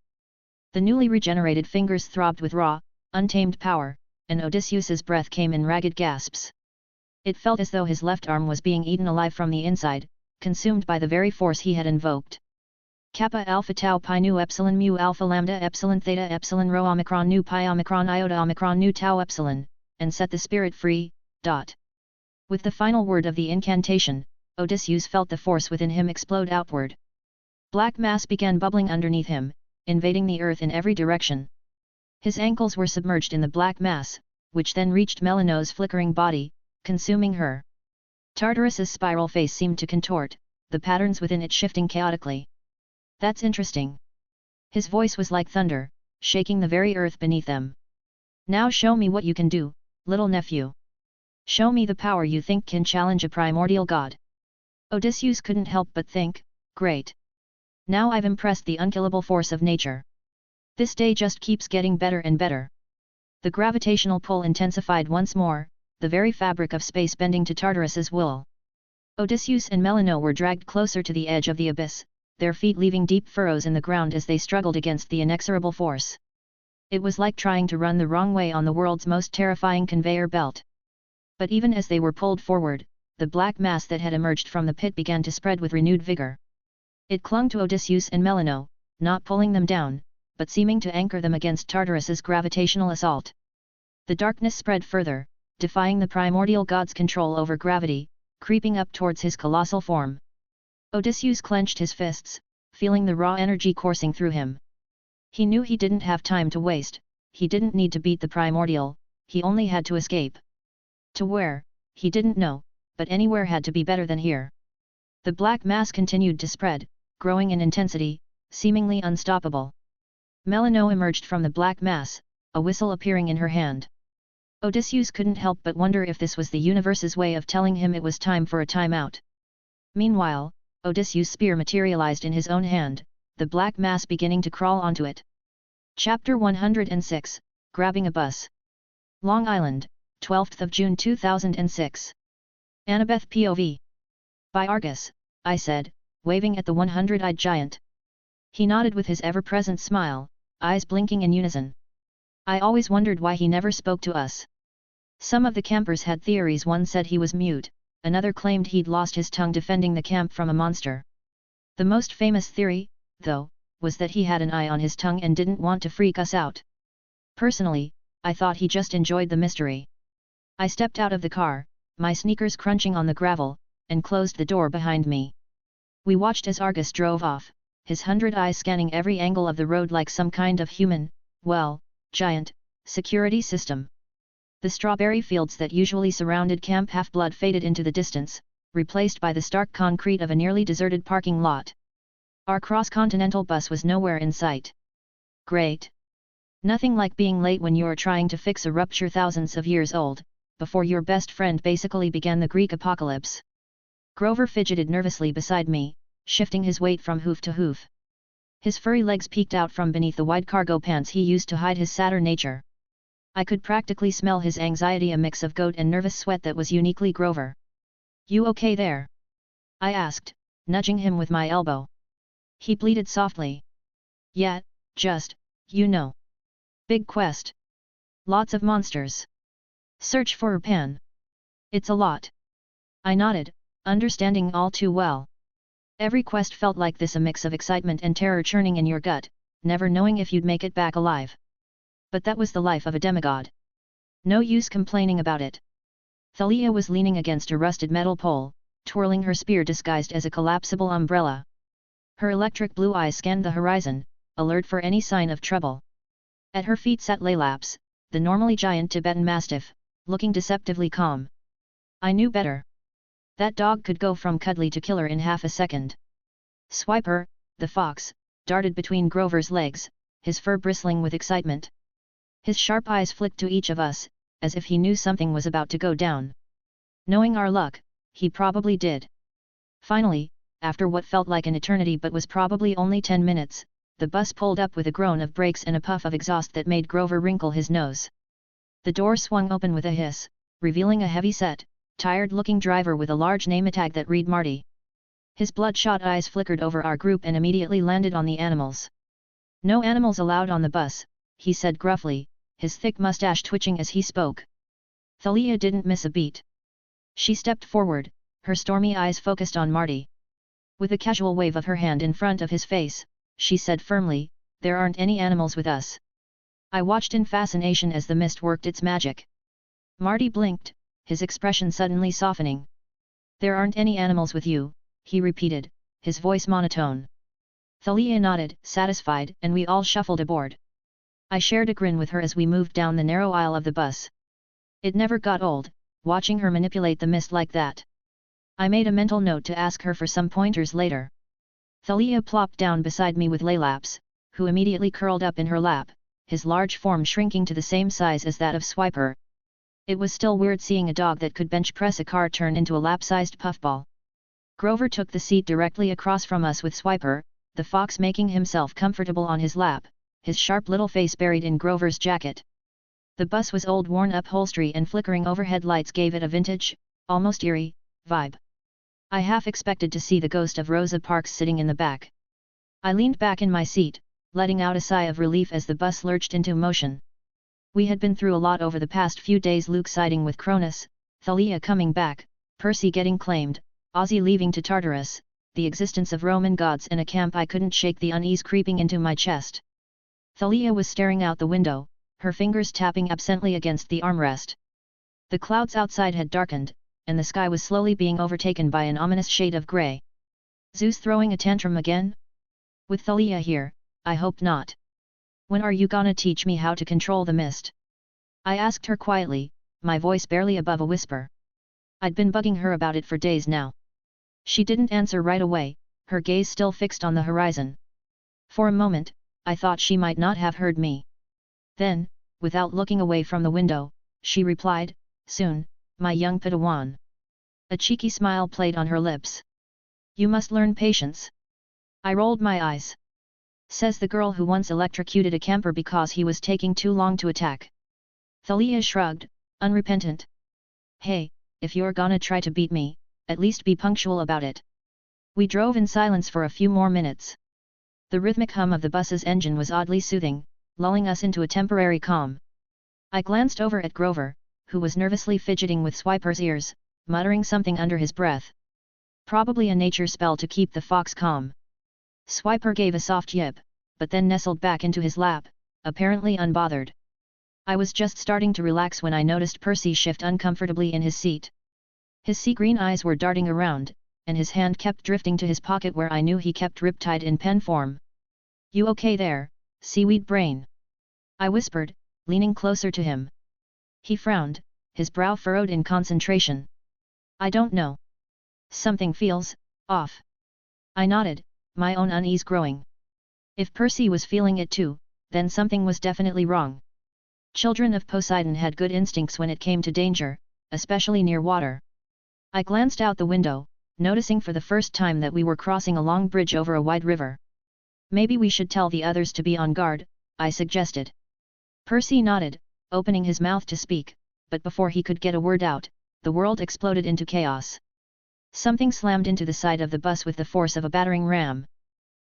S2: The newly regenerated fingers throbbed with raw, untamed power, and Odysseus's breath came in ragged gasps. It felt as though his left arm was being eaten alive from the inside, consumed by the very force he had invoked. Kappa alpha tau pi nu epsilon mu alpha lambda epsilon theta epsilon rho omicron nu pi omicron iota omicron nu tau epsilon, and set the spirit free, dot. With the final word of the incantation, Odysseus felt the force within him explode outward. Black mass began bubbling underneath him, invading the earth in every direction. His ankles were submerged in the black mass, which then reached Melino's flickering body, consuming her. Tartarus's spiral face seemed to contort, the patterns within it shifting chaotically. That's interesting. His voice was like thunder, shaking the very earth beneath them. Now show me what you can do, little nephew. Show me the power you think can challenge a primordial god. Odysseus couldn't help but think, great. Now I've impressed the unkillable force of nature. This day just keeps getting better and better. The gravitational pull intensified once more, the very fabric of space bending to Tartarus's will. Odysseus and Melino were dragged closer to the edge of the abyss, their feet leaving deep furrows in the ground as they struggled against the inexorable force. It was like trying to run the wrong way on the world's most terrifying conveyor belt. But even as they were pulled forward, the black mass that had emerged from the pit began to spread with renewed vigor. It clung to Odysseus and Melino, not pulling them down, but seeming to anchor them against Tartarus's gravitational assault. The darkness spread further, defying the primordial god's control over gravity, creeping up towards his colossal form. Odysseus clenched his fists, feeling the raw energy coursing through him. He knew he didn't have time to waste, he didn't need to beat the primordial, he only had to escape. To where, he didn't know, but anywhere had to be better than here. The black mass continued to spread, growing in intensity, seemingly unstoppable. Melino emerged from the black mass, a whistle appearing in her hand. Odysseus couldn't help but wonder if this was the universe's way of telling him it was time for a timeout. Meanwhile, Odysseus' spear materialized in his own hand, the black mass beginning to crawl onto it. Chapter 106, Grabbing a Bus. Long Island, 12th of June 2006. Annabeth POV. By Argus, I said, waving at the 100-eyed giant. He nodded with his ever-present smile, eyes blinking in unison. I always wondered why he never spoke to us. Some of the campers had theories. One said he was mute, another claimed he'd lost his tongue defending the camp from a monster. The most famous theory, though, was that he had an eye on his tongue and didn't want to freak us out. Personally, I thought he just enjoyed the mystery. I stepped out of the car, my sneakers crunching on the gravel, and closed the door behind me. We watched as Argus drove off, his 100 eyes scanning every angle of the road like some kind of human, well, giant, security system. The strawberry fields that usually surrounded Camp Half-Blood faded into the distance, replaced by the stark concrete of a nearly deserted parking lot. Our cross-continental bus was nowhere in sight. Great. Nothing like being late when you're trying to fix a rupture thousands of years old, before your best friend basically began the Greek apocalypse. Grover fidgeted nervously beside me, shifting his weight from hoof to hoof. His furry legs peeked out from beneath the wide cargo pants he used to hide his sadder nature. I could practically smell his anxiety, a mix of goat and nervous sweat that was uniquely Grover. "You okay there?" I asked, nudging him with my elbow. He bleated softly. "Yeah, just, you know. Big quest. Lots of monsters. Search for Pan. It's a lot." I nodded, understanding all too well. Every quest felt like this, a mix of excitement and terror churning in your gut, never knowing if you'd make it back alive. But that was the life of a demigod. No use complaining about it. Thalia was leaning against a rusted metal pole, twirling her spear disguised as a collapsible umbrella. Her electric blue eyes scanned the horizon, alert for any sign of trouble. At her feet sat Lelaps, the normally giant Tibetan Mastiff, looking deceptively calm. I knew better. That dog could go from cuddly to killer in half a second. Swiper, the fox, darted between Grover's legs, his fur bristling with excitement. His sharp eyes flicked to each of us, as if he knew something was about to go down. Knowing our luck, he probably did. Finally, after what felt like an eternity but was probably only 10 minutes, the bus pulled up with a groan of brakes and a puff of exhaust that made Grover wrinkle his nose. The door swung open with a hiss, revealing a heavy-set, tired-looking driver with a large name tag that read Marty. His bloodshot eyes flickered over our group and immediately landed on the animals. "No animals allowed on the bus," he said gruffly, his thick mustache twitching as he spoke. Thalia didn't miss a beat. She stepped forward, her stormy eyes focused on Marty. With a casual wave of her hand in front of his face, she said firmly, "There aren't any animals with us." I watched in fascination as the mist worked its magic. Marty blinked, his expression suddenly softening. "There aren't any animals with you," he repeated, his voice monotone. Thalia nodded, satisfied, and we all shuffled aboard. I shared a grin with her as we moved down the narrow aisle of the bus. It never got old, watching her manipulate the mist like that. I made a mental note to ask her for some pointers later. Thalia plopped down beside me with Lelaps, who immediately curled up in her lap, his large form shrinking to the same size as that of Swiper. It was still weird seeing a dog that could bench press a car turn into a lap-sized puffball. Grover took the seat directly across from us with Swiper, the fox making himself comfortable on his lap, his sharp little face buried in Grover's jacket. The bus was old, worn upholstery and flickering overhead lights gave it a vintage, almost eerie, vibe. I half expected to see the ghost of Rosa Parks sitting in the back. I leaned back in my seat, letting out a sigh of relief as the bus lurched into motion. We had been through a lot over the past few days, Luke siding with Cronis, Thalia coming back, Percy getting claimed, Ozzy leaving to Tartarus, the existence of Roman gods and a camp. I couldn't shake the unease creeping into my chest. Thalia was staring out the window, her fingers tapping absently against the armrest. The clouds outside had darkened, and the sky was slowly being overtaken by an ominous shade of grey. Zeus throwing a tantrum again? With Thalia here, I hoped not. "When are you gonna teach me how to control the mist?" I asked her quietly, my voice barely above a whisper. I'd been bugging her about it for days now. She didn't answer right away, her gaze still fixed on the horizon. For a moment, I thought she might not have heard me. Then, without looking away from the window, she replied, "Soon, my young Padawan." A cheeky smile played on her lips. You must learn patience. I rolled my eyes. Says the girl who once electrocuted a camper because he was taking too long to attack. Thalia shrugged, unrepentant. Hey, if you're gonna try to beat me, at least be punctual about it. We drove in silence for a few more minutes. The rhythmic hum of the bus's engine was oddly soothing, lulling us into a temporary calm. I glanced over at Grover, who was nervously fidgeting with Swiper's ears, muttering something under his breath. Probably a nature spell to keep the fox calm. Swiper gave a soft yip, but then nestled back into his lap, apparently unbothered. I was just starting to relax when I noticed Percy shift uncomfortably in his seat. His sea-green eyes were darting around, and his hand kept drifting to his pocket where I knew he kept riptide in pen form. You okay there, seaweed brain? I whispered, leaning closer to him. He frowned, his brow furrowed in concentration. I don't know. Something feels off. I nodded, my own unease growing. If Percy was feeling it too, then something was definitely wrong. Children of Poseidon had good instincts when it came to danger, especially near water. I glanced out the window, noticing for the first time that we were crossing a long bridge over a wide river. Maybe we should tell the others to be on guard, I suggested. Percy nodded, opening his mouth to speak, but before he could get a word out, the world exploded into chaos. Something slammed into the side of the bus with the force of a battering ram.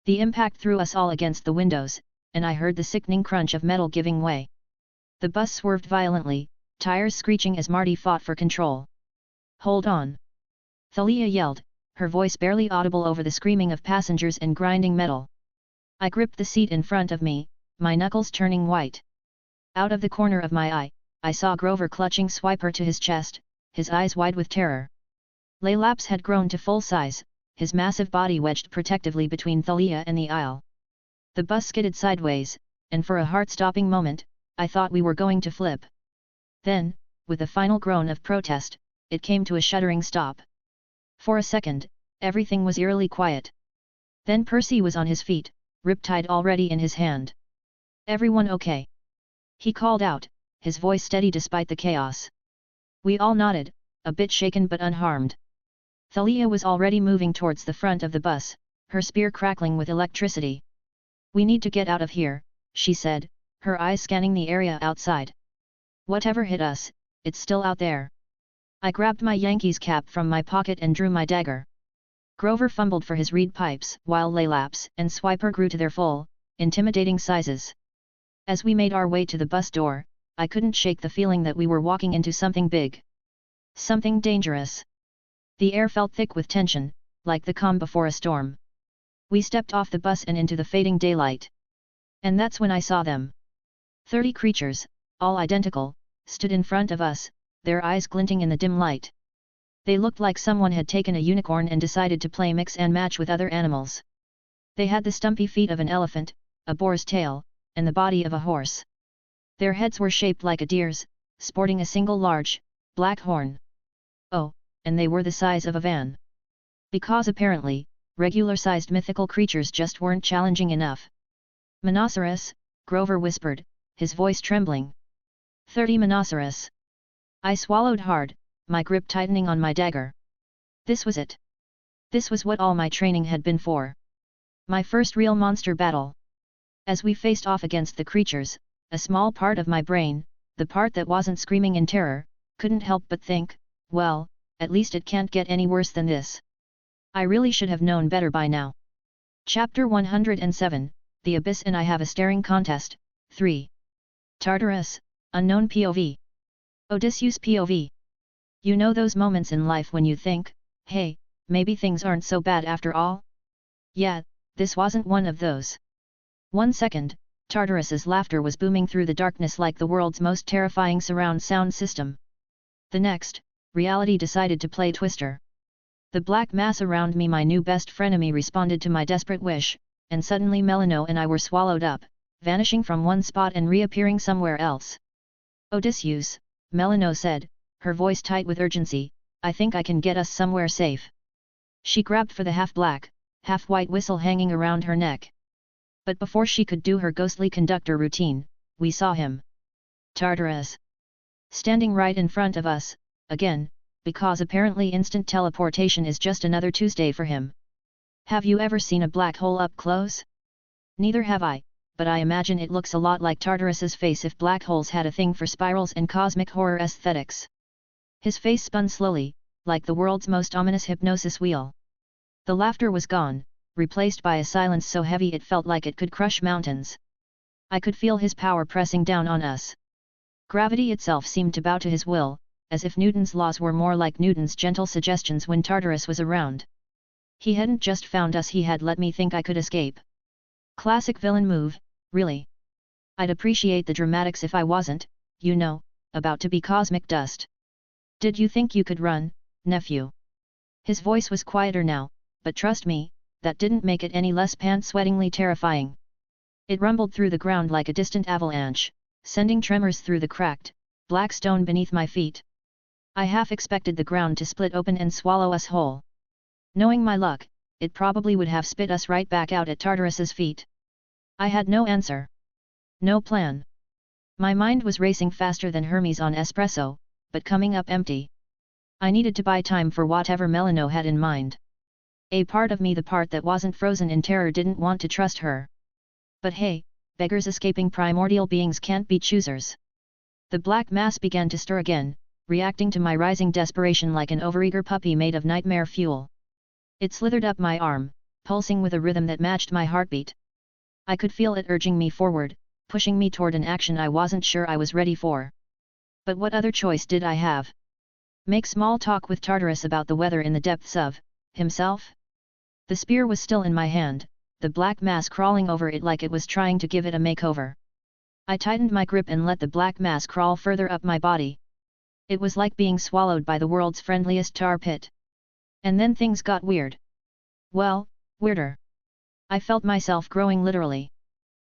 S2: The impact threw us all against the windows, and I heard the sickening crunch of metal giving way. The bus swerved violently, tires screeching as Marty fought for control. Hold on! Thalia yelled, her voice barely audible over the screaming of passengers and grinding metal. I gripped the seat in front of me, my knuckles turning white. Out of the corner of my eye, I saw Grover clutching Swiper to his chest, his eyes wide with terror. Laylaps had grown to full size, his massive body wedged protectively between Thalia and the aisle. The bus skidded sideways, and for a heart-stopping moment, I thought we were going to flip. Then, with a final groan of protest, it came to a shuddering stop. For a second, everything was eerily quiet. Then Percy was on his feet, riptide already in his hand. Everyone okay? He called out, his voice steady despite the chaos. We all nodded, a bit shaken but unharmed. Thalia was already moving towards the front of the bus, her spear crackling with electricity. We need to get out of here, she said, her eyes scanning the area outside. Whatever hit us, it's still out there. I grabbed my Yankees cap from my pocket and drew my dagger. Grover fumbled for his reed pipes, while Laylaps and Swiper grew to their full, intimidating sizes. As we made our way to the bus door, I couldn't shake the feeling that we were walking into something big. Something dangerous. The air felt thick with tension, like the calm before a storm. We stepped off the bus and into the fading daylight. And that's when I saw them. 30 creatures, all identical, stood in front of us, their eyes glinting in the dim light. They looked like someone had taken a unicorn and decided to play mix and match with other animals. They had the stumpy feet of an elephant, a boar's tail, and the body of a horse. Their heads were shaped like a deer's, sporting a single large, black horn. Oh, and they were the size of a van. Because apparently, regular-sized mythical creatures just weren't challenging enough. Monoceros, Grover whispered, his voice trembling. 30 Monoceros. I swallowed hard, my grip tightening on my dagger. This was it. This was what all my training had been for. My first real monster battle. As we faced off against the creatures, a small part of my brain, the part that wasn't screaming in terror, couldn't help but think, well, at least it can't get any worse than this. I really should have known better by now. Chapter 107, The Abyss and I Have a Staring Contest, 3. Tartarus, Unknown POV. Odysseus POV. You know those moments in life when you think, hey, maybe things aren't so bad after all? Yeah, this wasn't one of those. 1 second, Tartarus's laughter was booming through the darkness like the world's most terrifying surround sound system. The next, reality decided to play Twister. The black mass around me, my new best frenemy, responded to my desperate wish, and suddenly Melano and I were swallowed up, vanishing from one spot and reappearing somewhere else. Odysseus, Melano said, her voice tight with urgency, I think I can get us somewhere safe. She grabbed for the half-black, half-white whistle hanging around her neck. But before she could do her ghostly conductor routine, we saw him. Tartarus. Standing right in front of us, again, because apparently instant teleportation is just another Tuesday for him, Have you ever seen a black hole up close? Neither have I, but I imagine it looks a lot like Tartarus's face if black holes had a thing for spirals and cosmic horror aesthetics. His face spun slowly, like the world's most ominous hypnosis wheel. The laughter was gone, replaced by a silence so heavy it felt like it could crush mountains. I could feel his power pressing down on us. Gravity itself seemed to bow to his will, as if Newton's laws were more like Newton's gentle suggestions when Tartarus was around. He hadn't just found us, he had let me think I could escape. Classic villain move, really. I'd appreciate the dramatics if I wasn't, you know, about to be cosmic dust. Did you think you could run, nephew? His voice was quieter now, but trust me, that didn't make it any less pant-sweatingly terrifying. It rumbled through the ground like a distant avalanche, sending tremors through the cracked, black stone beneath my feet. I half expected the ground to split open and swallow us whole. Knowing my luck, it probably would have spit us right back out at Tartarus's feet. I had no answer. No plan. My mind was racing faster than Hermes on espresso, but coming up empty. I needed to buy time for whatever Melano had in mind. A part of me, the part that wasn't frozen in terror, didn't want to trust her. But hey, beggars escaping primordial beings can't be choosers. The black mass began to stir again, reacting to my rising desperation like an overeager puppy made of nightmare fuel. It slithered up my arm, pulsing with a rhythm that matched my heartbeat. I could feel it urging me forward, pushing me toward an action I wasn't sure I was ready for. But what other choice did I have? Make small talk with Tartarus about the weather in the depths of himself? The spear was still in my hand, the black mass crawling over it like it was trying to give it a makeover. I tightened my grip and let the black mass crawl further up my body. It was like being swallowed by the world's friendliest tar pit. And then things got weird. Well, weirder. I felt myself growing literally.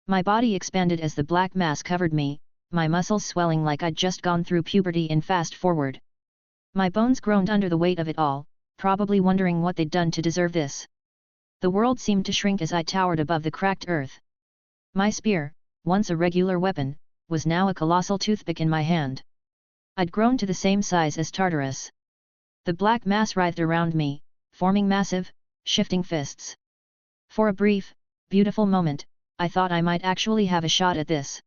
S2: My body expanded as the black mass covered me, my muscles swelling like I'd just gone through puberty in fast forward. My bones groaned under the weight of it all, probably wondering what they'd done to deserve this. The world seemed to shrink as I towered above the cracked earth. My spear, once a regular weapon, was now a colossal toothpick in my hand. I'd grown to the same size as Tartarus. The black mass writhed around me, forming massive, shifting fists. For a brief, beautiful moment, I thought I might actually have a shot at this.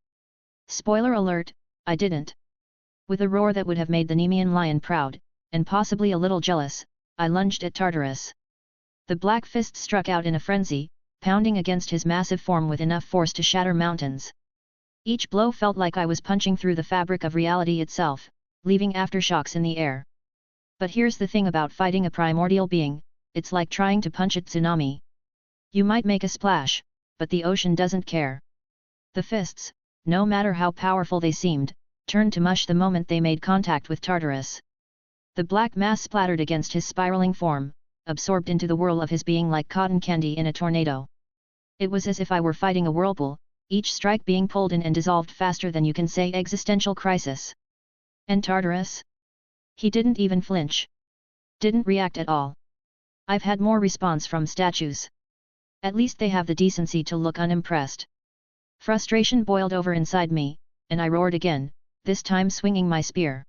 S2: Spoiler alert, I didn't. With a roar that would have made the Nemean lion proud, and possibly a little jealous, I lunged at Tartarus. The black fist struck out in a frenzy, pounding against his massive form with enough force to shatter mountains. Each blow felt like I was punching through the fabric of reality itself, leaving aftershocks in the air. But here's the thing about fighting a primordial being, it's like trying to punch a tsunami. You might make a splash, but the ocean doesn't care. The fists, no matter how powerful they seemed, turned to mush the moment they made contact with Tartarus. The black mass splattered against his spiraling form, absorbed into the whirl of his being like cotton candy in a tornado. It was as if I were fighting a whirlpool, each strike being pulled in and dissolved faster than you can say existential crisis. And Tartarus? He didn't even flinch. Didn't react at all. I've had more response from statues. At least they have the decency to look unimpressed. Frustration boiled over inside me, and I roared again, this time swinging my spear.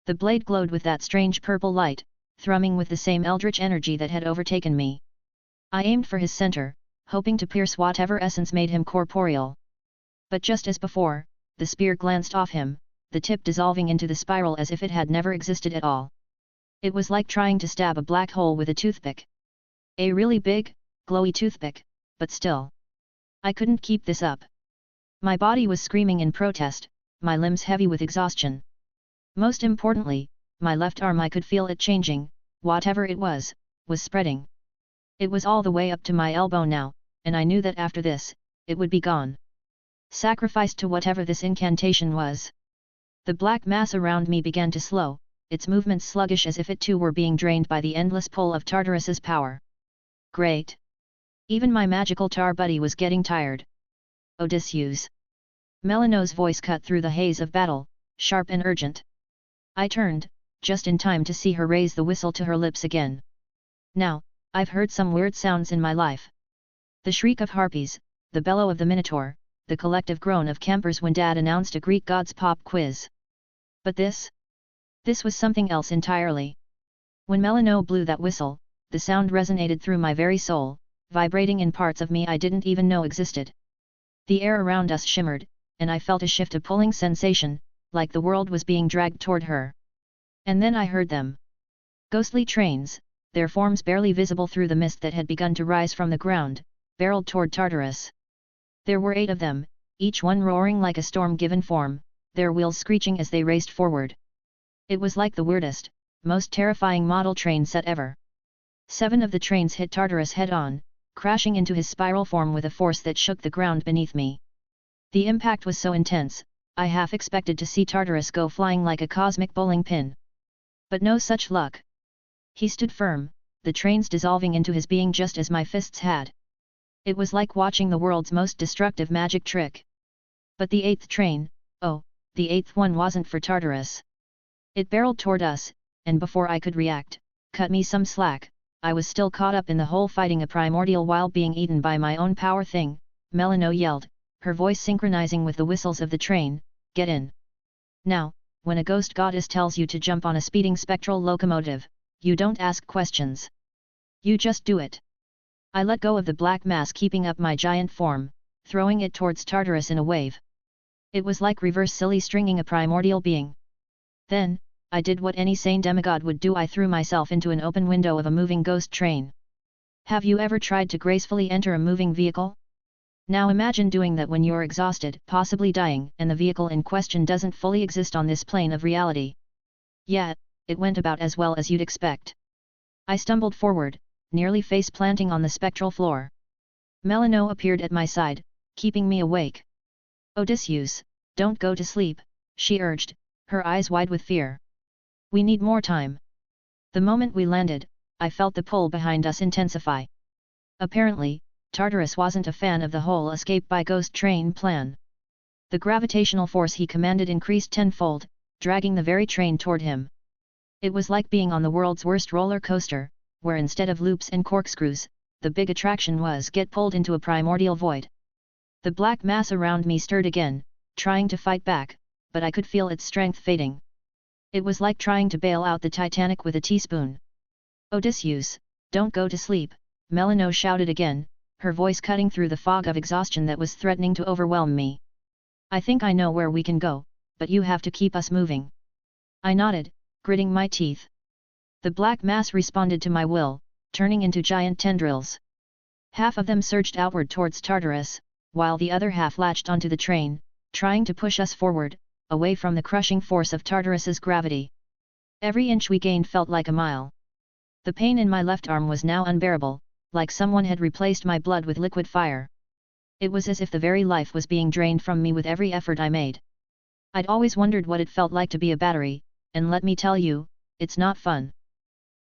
S2: The blade glowed with that strange purple light, thrumming with the same eldritch energy that had overtaken me. I aimed for his center, hoping to pierce whatever essence made him corporeal. But just as before, the spear glanced off him, the tip dissolving into the spiral as if it had never existed at all. It was like trying to stab a black hole with a toothpick. A really big, glowy toothpick, but still. I couldn't keep this up. My body was screaming in protest, my limbs heavy with exhaustion. Most importantly, my left arm, I could feel it changing, whatever it was spreading. It was all the way up to my elbow now, and I knew that after this, it would be gone. Sacrificed to whatever this incantation was. The black mass around me began to slow, its movements sluggish as if it too were being drained by the endless pull of Tartarus's power. Great! Even my magical tar buddy was getting tired. Odysseus. Melano's voice cut through the haze of battle, sharp and urgent. I turned, just in time to see her raise the whistle to her lips again. Now, I've heard some weird sounds in my life. The shriek of harpies, the bellow of the minotaur, the collective groan of campers when Dad announced a Greek god's pop quiz. But this? This was something else entirely. When Melano blew that whistle, the sound resonated through my very soul, vibrating in parts of me I didn't even know existed. The air around us shimmered, and I felt a shift, a pulling sensation, like the world was being dragged toward her. And then I heard them. Ghostly trains, their forms barely visible through the mist that had begun to rise from the ground, barreled toward Tartarus. There were 8 of them, each one roaring like a storm given form, their wheels screeching as they raced forward. It was like the weirdest, most terrifying model train set ever. 7 of the trains hit Tartarus head-on, crashing into his spiral form with a force that shook the ground beneath me. The impact was so intense, I half expected to see Tartarus go flying like a cosmic bowling pin. But no such luck. He stood firm, the trains dissolving into his being just as my fists had. It was like watching the world's most destructive magic trick. But the 8th train, oh, the 8th one wasn't for Tartarus. It barreled toward us, and before I could react, cut me some slack. I was still caught up in the whole fighting a primordial while being eaten by my own power thing, Melano yelled, her voice synchronizing with the whistles of the train, get in. Now, when a ghost goddess tells you to jump on a speeding spectral locomotive, you don't ask questions. You just do it. I let go of the black mass keeping up my giant form, throwing it towards Tartarus in a wave. It was like reverse silly stringing a primordial being. Then, I did what any sane demigod would do. I threw myself into an open window of a moving ghost train. Have you ever tried to gracefully enter a moving vehicle? Now imagine doing that when you're exhausted, possibly dying, and the vehicle in question doesn't fully exist on this plane of reality. Yeah, it went about as well as you'd expect. I stumbled forward, nearly face-planting on the spectral floor. Melano appeared at my side, keeping me awake. Odysseus, don't go to sleep, she urged, her eyes wide with fear. We need more time. The moment we landed, I felt the pull behind us intensify. Apparently, Tartarus wasn't a fan of the whole escape by ghost train plan. The gravitational force he commanded increased tenfold, dragging the very train toward him. It was like being on the world's worst roller coaster, where instead of loops and corkscrews, the big attraction was get pulled into a primordial void. The black mass around me stirred again, trying to fight back, but I could feel its strength fading. It was like trying to bail out the Titanic with a teaspoon. Odysseus, don't go to sleep, Melano shouted again, her voice cutting through the fog of exhaustion that was threatening to overwhelm me. I think I know where we can go, but you have to keep us moving. I nodded, gritting my teeth. The black mass responded to my will, turning into giant tendrils. Half of them surged outward towards Tartarus, while the other half latched onto the train, trying to push us forward, away from the crushing force of Tartarus's gravity. Every inch we gained felt like a mile. The pain in my left arm was now unbearable, like someone had replaced my blood with liquid fire. It was as if the very life was being drained from me with every effort I made. I'd always wondered what it felt like to be a battery, and let me tell you, it's not fun.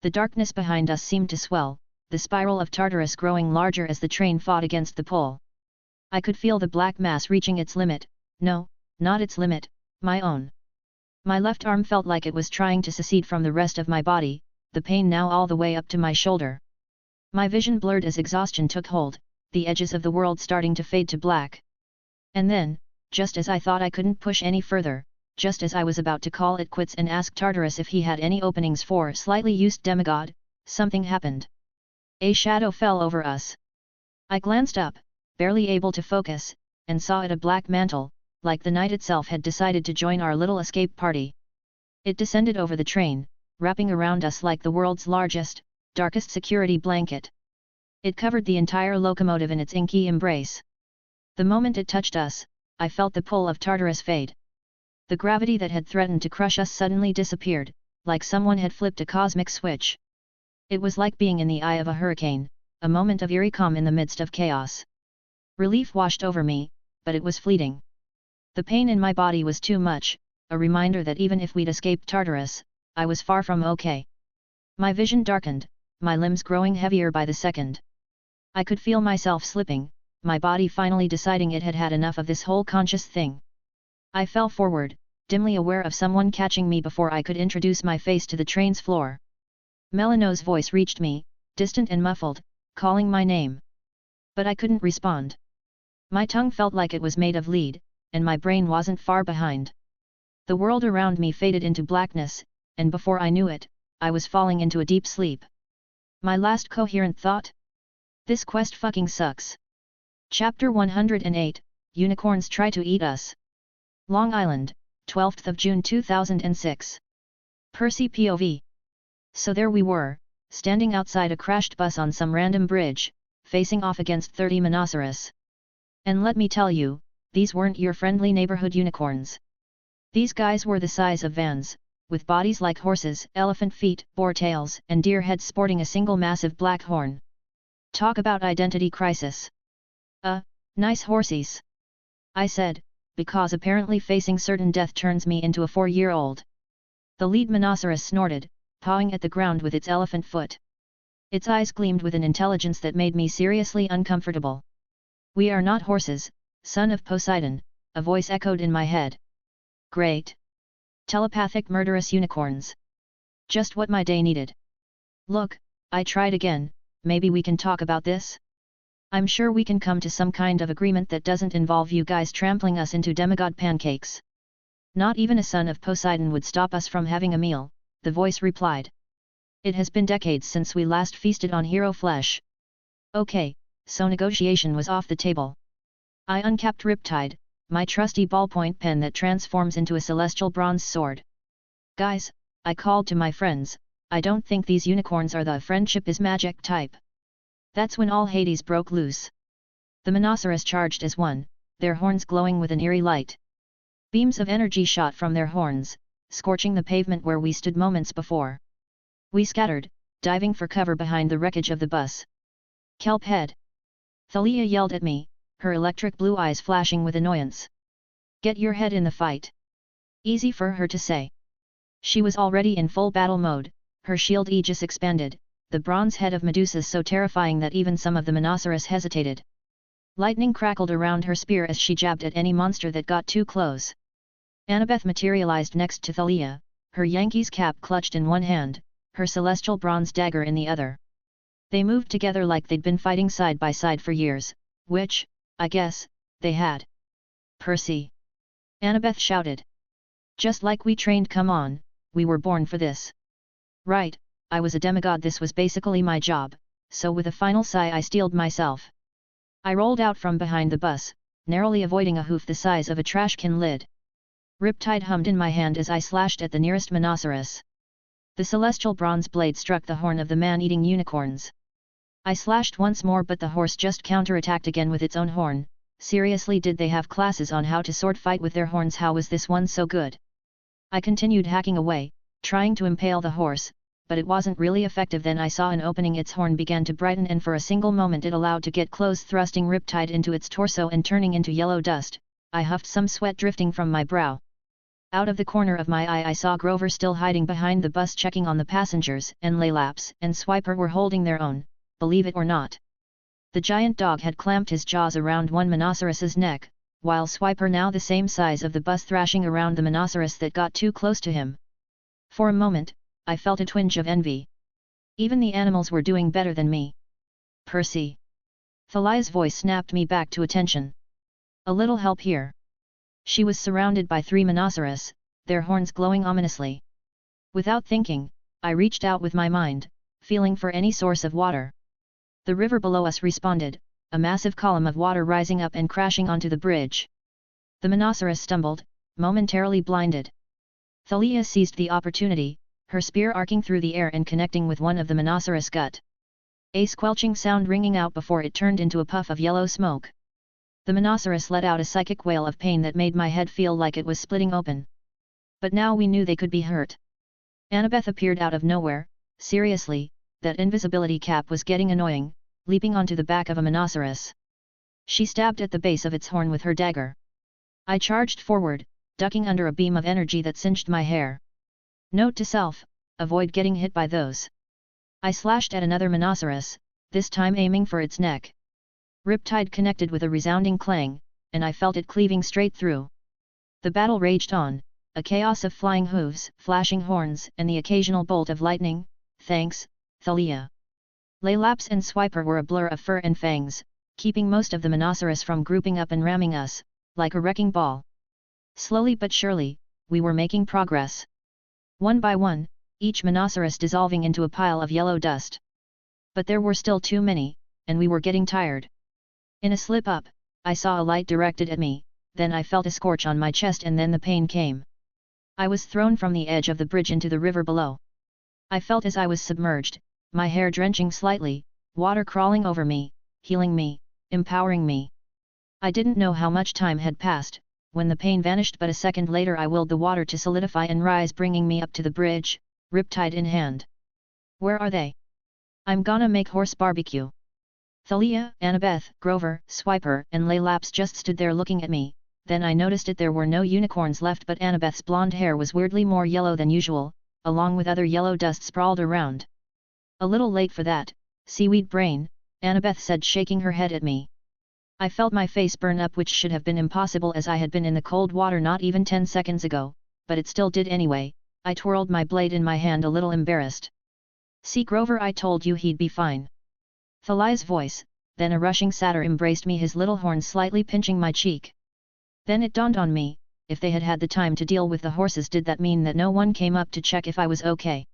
S2: The darkness behind us seemed to swell, the spiral of Tartarus growing larger as the train fought against the pull. I could feel the black mass reaching its limit, no, not its limit, my own. My left arm felt like it was trying to secede from the rest of my body, the pain now all the way up to my shoulder. My vision blurred as exhaustion took hold, the edges of the world starting to fade to black. And then, just as I thought I couldn't push any further, just as I was about to call it quits and ask Tartarus if he had any openings for slightly used demigod, something happened. A shadow fell over us. I glanced up, barely able to focus, and saw it a black mantle, like the night itself had decided to join our little escape party. It descended over the train, wrapping around us like the world's largest, darkest security blanket. It covered the entire locomotive in its inky embrace. The moment it touched us, I felt the pull of Tartarus fade. The gravity that had threatened to crush us suddenly disappeared, like someone had flipped a cosmic switch. It was like being in the eye of a hurricane, a moment of eerie calm in the midst of chaos. Relief washed over me, but it was fleeting. The pain in my body was too much, a reminder that even if we'd escaped Tartarus, I was far from okay. My vision darkened, my limbs growing heavier by the second. I could feel myself slipping, my body finally deciding it had had enough of this whole conscious thing. I fell forward, dimly aware of someone catching me before I could introduce my face to the train's floor. Melano's voice reached me, distant and muffled, calling my name. But I couldn't respond. My tongue felt like it was made of lead, and my brain wasn't far behind. The world around me faded into blackness, and before I knew it, I was falling into a deep sleep. My last coherent thought? This quest fucking sucks. Chapter 108, Unicorns Try to Eat Us. Long Island, 12th of June 2006. Percy POV. So there we were, standing outside a crashed bus on some random bridge, facing off against 30 Monoceros. And let me tell you, these weren't your friendly neighborhood unicorns. These guys were the size of vans, with bodies like horses, elephant feet, boar tails, and deer heads sporting a single massive black horn. Talk about identity crisis. Nice horsies. I said, because apparently facing certain death turns me into a 4-year-old. The lead Monoceros snorted, pawing at the ground with its elephant foot. Its eyes gleamed with an intelligence that made me seriously uncomfortable. We are not horses, son of Poseidon, a voice echoed in my head. Great. Telepathic murderous unicorns. Just what my day needed. Look, I tried again, maybe we can talk about this? I'm sure we can come to some kind of agreement that doesn't involve you guys trampling us into demigod pancakes. Not even a son of Poseidon would stop us from having a meal, the voice replied. It has been decades since we last feasted on hero flesh. Okay, so negotiation was off the table. I uncapped Riptide, my trusty ballpoint pen that transforms into a celestial bronze sword. Guys, I called to my friends, I don't think these unicorns are the friendship is magic type. That's when all Hades broke loose. The Monoceros charged as one, their horns glowing with an eerie light. Beams of energy shot from their horns, scorching the pavement where we stood moments before. We scattered, diving for cover behind the wreckage of the bus. Kelp head! Thalia yelled at me, her electric blue eyes flashing with annoyance. Get your head in the fight. Easy for her to say. She was already in full battle mode, her shield aegis expanded, the bronze head of Medusa so terrifying that even some of the Monoceros hesitated. Lightning crackled around her spear as she jabbed at any monster that got too close. Annabeth materialized next to Thalia, her Yankees cap clutched in one hand, her celestial bronze dagger in the other. They moved together like they'd been fighting side by side for years, which, I guess, they had. Percy! Annabeth shouted. Just like we trained, come on, we were born for this. Right, I was a demigod, this was basically my job, so with a final sigh I steeled myself. I rolled out from behind the bus, narrowly avoiding a hoof the size of a trash can lid. Riptide hummed in my hand as I slashed at the nearest Monoceros. The celestial bronze blade struck the horn of the man-eating unicorns. I slashed once more, but the horse just counterattacked again with its own horn. Seriously, did they have classes on how to sword fight with their horns? How was this one so good? I continued hacking away, trying to impale the horse, but it wasn't really effective. Then I saw an opening, its horn began to brighten, and for a single moment it allowed to get close, thrusting Riptide into its torso and turning into yellow dust. I huffed, some sweat drifting from my brow. Out of the corner of my eye I saw Grover still hiding behind the bus, checking on the passengers, and Laylaps and Swiper were holding their own, believe it or not. The giant dog had clamped his jaws around one Monoceros's neck, while Swiper, now the same size of the bus, thrashing around the Monoceros that got too close to him. For a moment, I felt a twinge of envy. Even the animals were doing better than me. Percy! Thalia's voice snapped me back to attention. A little help here. She was surrounded by 3 Monoceros, their horns glowing ominously. Without thinking, I reached out with my mind, feeling for any source of water. The river below us responded, a massive column of water rising up and crashing onto the bridge. The Monoceros stumbled, momentarily blinded. Thalia seized the opportunity, her spear arcing through the air and connecting with one of the Monoceros' gut. A squelching sound ringing out before it turned into a puff of yellow smoke. The Monoceros let out a psychic wail of pain that made my head feel like it was splitting open. But now we knew they could be hurt. Annabeth appeared out of nowhere. Seriously, that invisibility cap was getting annoying, leaping onto the back of a Monoceros. She stabbed at the base of its horn with her dagger. I charged forward, ducking under a beam of energy that singed my hair. Note to self, avoid getting hit by those. I slashed at another Monoceros, this time aiming for its neck. Riptide connected with a resounding clang, and I felt it cleaving straight through. The battle raged on, a chaos of flying hooves, flashing horns, and the occasional bolt of lightning. Thanks, Thalia. Laylaps and Swiper were a blur of fur and fangs, keeping most of the Monoceros from grouping up and ramming us, like a wrecking ball. Slowly but surely, we were making progress. One by one, each Monoceros dissolving into a pile of yellow dust. But there were still too many, and we were getting tired. In a slip-up, I saw a light directed at me, then I felt a scorch on my chest and then the pain came. I was thrown from the edge of the bridge into the river below. I felt as I was submerged, my hair drenching slightly, water crawling over me, healing me, empowering me. I didn't know how much time had passed, when the pain vanished, but a second later I willed the water to solidify and rise, bringing me up to the bridge, riptide in hand. Where are they? I'm gonna make horse barbecue. Thalia, Annabeth, Grover, Swiper and Laylaps just stood there looking at me. Then I noticed there were no unicorns left, but Annabeth's blonde hair was weirdly more yellow than usual, along with other yellow dust sprawled around. A little late for that, seaweed brain, Annabeth said, shaking her head at me. I felt my face burn up, which should have been impossible as I had been in the cold water not even 10 seconds ago, but it still did anyway. I twirled my blade in my hand, a little embarrassed. See, Grover, I told you he'd be fine. Thalia's voice, then a rushing satyr embraced me, his little horns slightly pinching my cheek. Then it dawned on me, if they had had the time to deal with the horses, did that mean that no one came up to check if I was okay?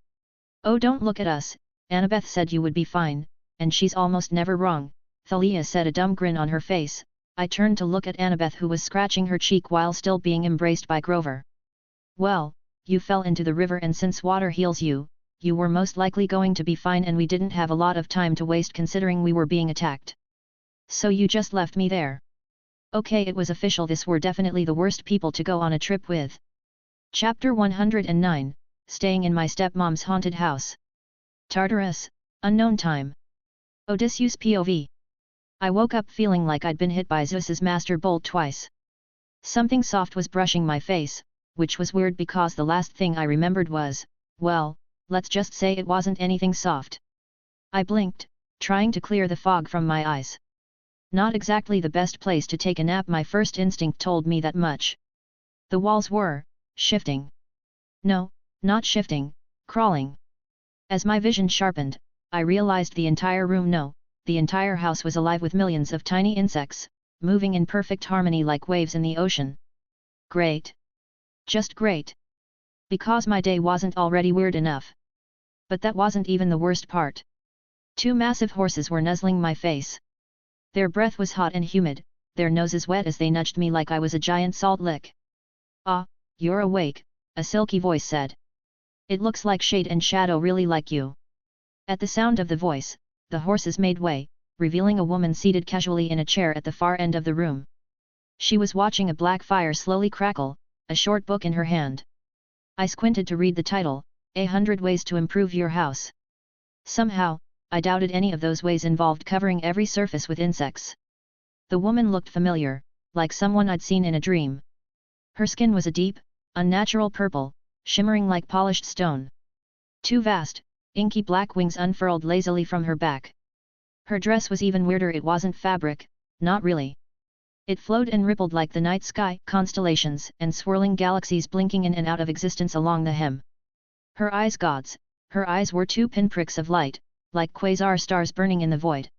S2: Oh, don't look at us, Annabeth said you would be fine, and she's almost never wrong, Thalia said, a dumb grin on her face. I turned to look at Annabeth, who was scratching her cheek while still being embraced by Grover. Well, you fell into the river, and since water heals you, you were most likely going to be fine, and we didn't have a lot of time to waste considering we were being attacked. So you just left me there. Okay, it was official, this were definitely the worst people to go on a trip with. Chapter 109, Staying in my stepmom's haunted house. Tartarus, unknown time. Odysseus POV. I woke up feeling like I'd been hit by Zeus's master bolt twice. Something soft was brushing my face, which was weird because the last thing I remembered was, well, let's just say it wasn't anything soft. I blinked, trying to clear the fog from my eyes. Not exactly the best place to take a nap, my first instinct told me that much. The walls were shifting. No, not shifting, crawling. As my vision sharpened, I realized the entire room, no, the entire house was alive with millions of tiny insects, moving in perfect harmony like waves in the ocean. Great. Just great. Because my day wasn't already weird enough. But that wasn't even the worst part. 2 massive horses were nuzzling my face. Their breath was hot and humid, their noses wet as they nudged me like I was a giant salt lick. Ah, you're awake, a silky voice said. It looks like Shade and Shadow really like you. At the sound of the voice, the horses made way, revealing a woman seated casually in a chair at the far end of the room. She was watching a black fire slowly crackle, a short book in her hand. I squinted to read the title, 100 Ways to Improve Your House. Somehow, I doubted any of those ways involved covering every surface with insects. The woman looked familiar, like someone I'd seen in a dream. Her skin was a deep, unnatural purple, shimmering like polished stone. 2 vast, inky black wings unfurled lazily from her back. Her dress was even weirder, it wasn't fabric, not really. It flowed and rippled like the night sky, constellations and swirling galaxies blinking in and out of existence along the hem. Her eyes, gods, her eyes were 2 pinpricks of light, like quasar stars burning in the void.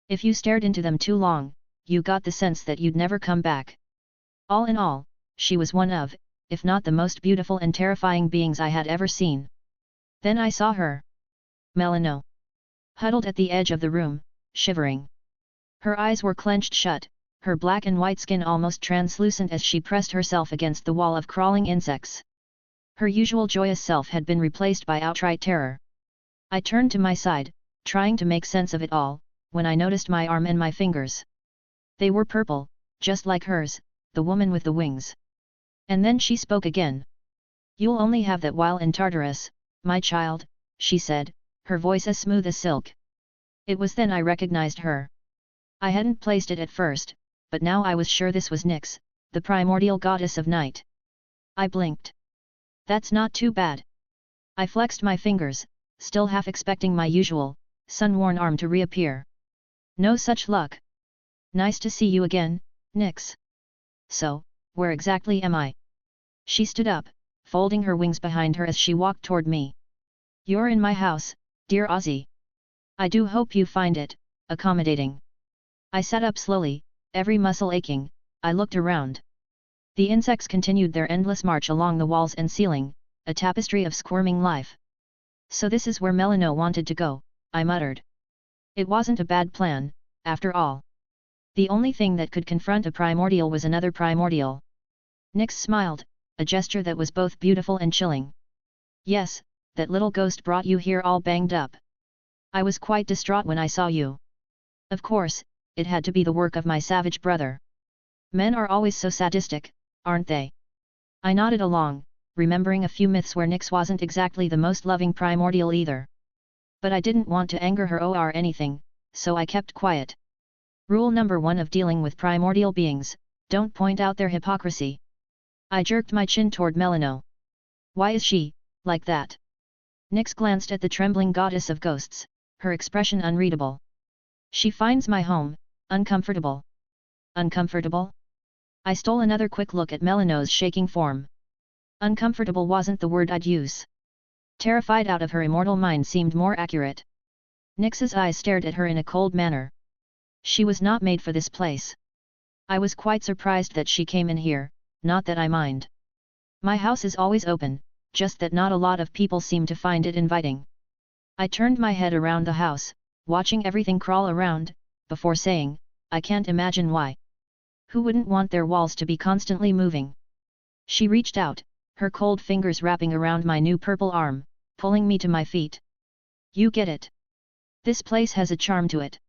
S2: If you stared into them too long, you got the sense that you'd never come back. All in all, she was one of, if not the most beautiful and terrifying beings I had ever seen. Then I saw her. Melano. Huddled at the edge of the room, shivering. Her eyes were clenched shut, her black and white skin almost translucent as she pressed herself against the wall of crawling insects. Her usual joyous self had been replaced by outright terror. I turned to my side, trying to make sense of it all, when I noticed my arm and my fingers. They were purple, just like hers, the woman with the wings. And then she spoke again. You'll only have that while in Tartarus, my child, she said, her voice as smooth as silk. It was then I recognized her. I hadn't placed it at first, but now I was sure this was Nyx, the primordial goddess of night. I blinked. That's not too bad. I flexed my fingers, still half expecting my usual, sun-worn arm to reappear. No such luck. Nice to see you again, Nyx. So, where exactly am I? She stood up, folding her wings behind her as she walked toward me. You're in my house, dear Ozzy. I do hope you find it accommodating. I sat up slowly, every muscle aching. I looked around. The insects continued their endless march along the walls and ceiling, a tapestry of squirming life. So this is where Melano wanted to go, I muttered. It wasn't a bad plan, after all. The only thing that could confront a primordial was another primordial. Nyx smiled, a gesture that was both beautiful and chilling. Yes, that little ghost brought you here all banged up. I was quite distraught when I saw you. Of course, it had to be the work of my savage brother. Men are always so sadistic, aren't they? I nodded along, remembering a few myths where Nyx wasn't exactly the most loving primordial either. But I didn't want to anger her or anything, so I kept quiet. Rule number 1 of dealing with primordial beings, don't point out their hypocrisy. I jerked my chin toward Melano. Why is she, like that? Nyx glanced at the trembling goddess of ghosts, her expression unreadable. She finds my home uncomfortable. Uncomfortable? I stole another quick look at Melano's shaking form. Uncomfortable wasn't the word I'd use. Terrified out of her immortal mind seemed more accurate. Nyx's eyes stared at her in a cold manner. She was not made for this place. I was quite surprised that she came in here, not that I mind. My house is always open, just that not a lot of people seem to find it inviting. I turned my head around the house, watching everything crawl around, before saying, I can't imagine why. Who wouldn't want their walls to be constantly moving? She reached out, her cold fingers wrapping around my new purple arm, pulling me to my feet. You get it. This place has a charm to it.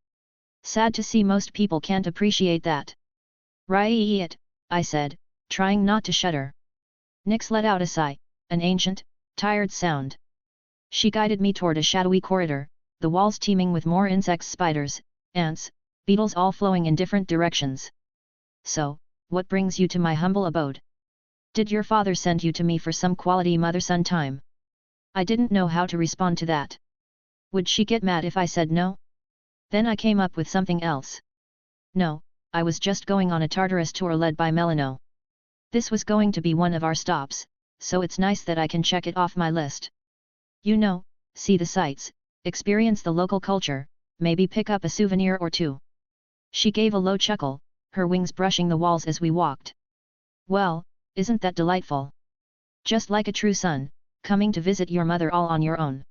S2: Sad to see most people can't appreciate that. Right, I said, trying not to shudder. Nyx let out a sigh, an ancient, tired sound. She guided me toward a shadowy corridor, the walls teeming with more insects, spiders, ants, beetles all flowing in different directions. So, what brings you to my humble abode? Did your father send you to me for some quality mother-son time? I didn't know how to respond to that. Would she get mad if I said no? Then I came up with something else. No, I was just going on a Tartarus tour led by Melano. This was going to be one of our stops, so it's nice that I can check it off my list. You know, see the sights, experience the local culture, maybe pick up a souvenir or two. She gave a low chuckle, her wings brushing the walls as we walked. Well, isn't that delightful? Just like a true son, coming to visit your mother all on your own.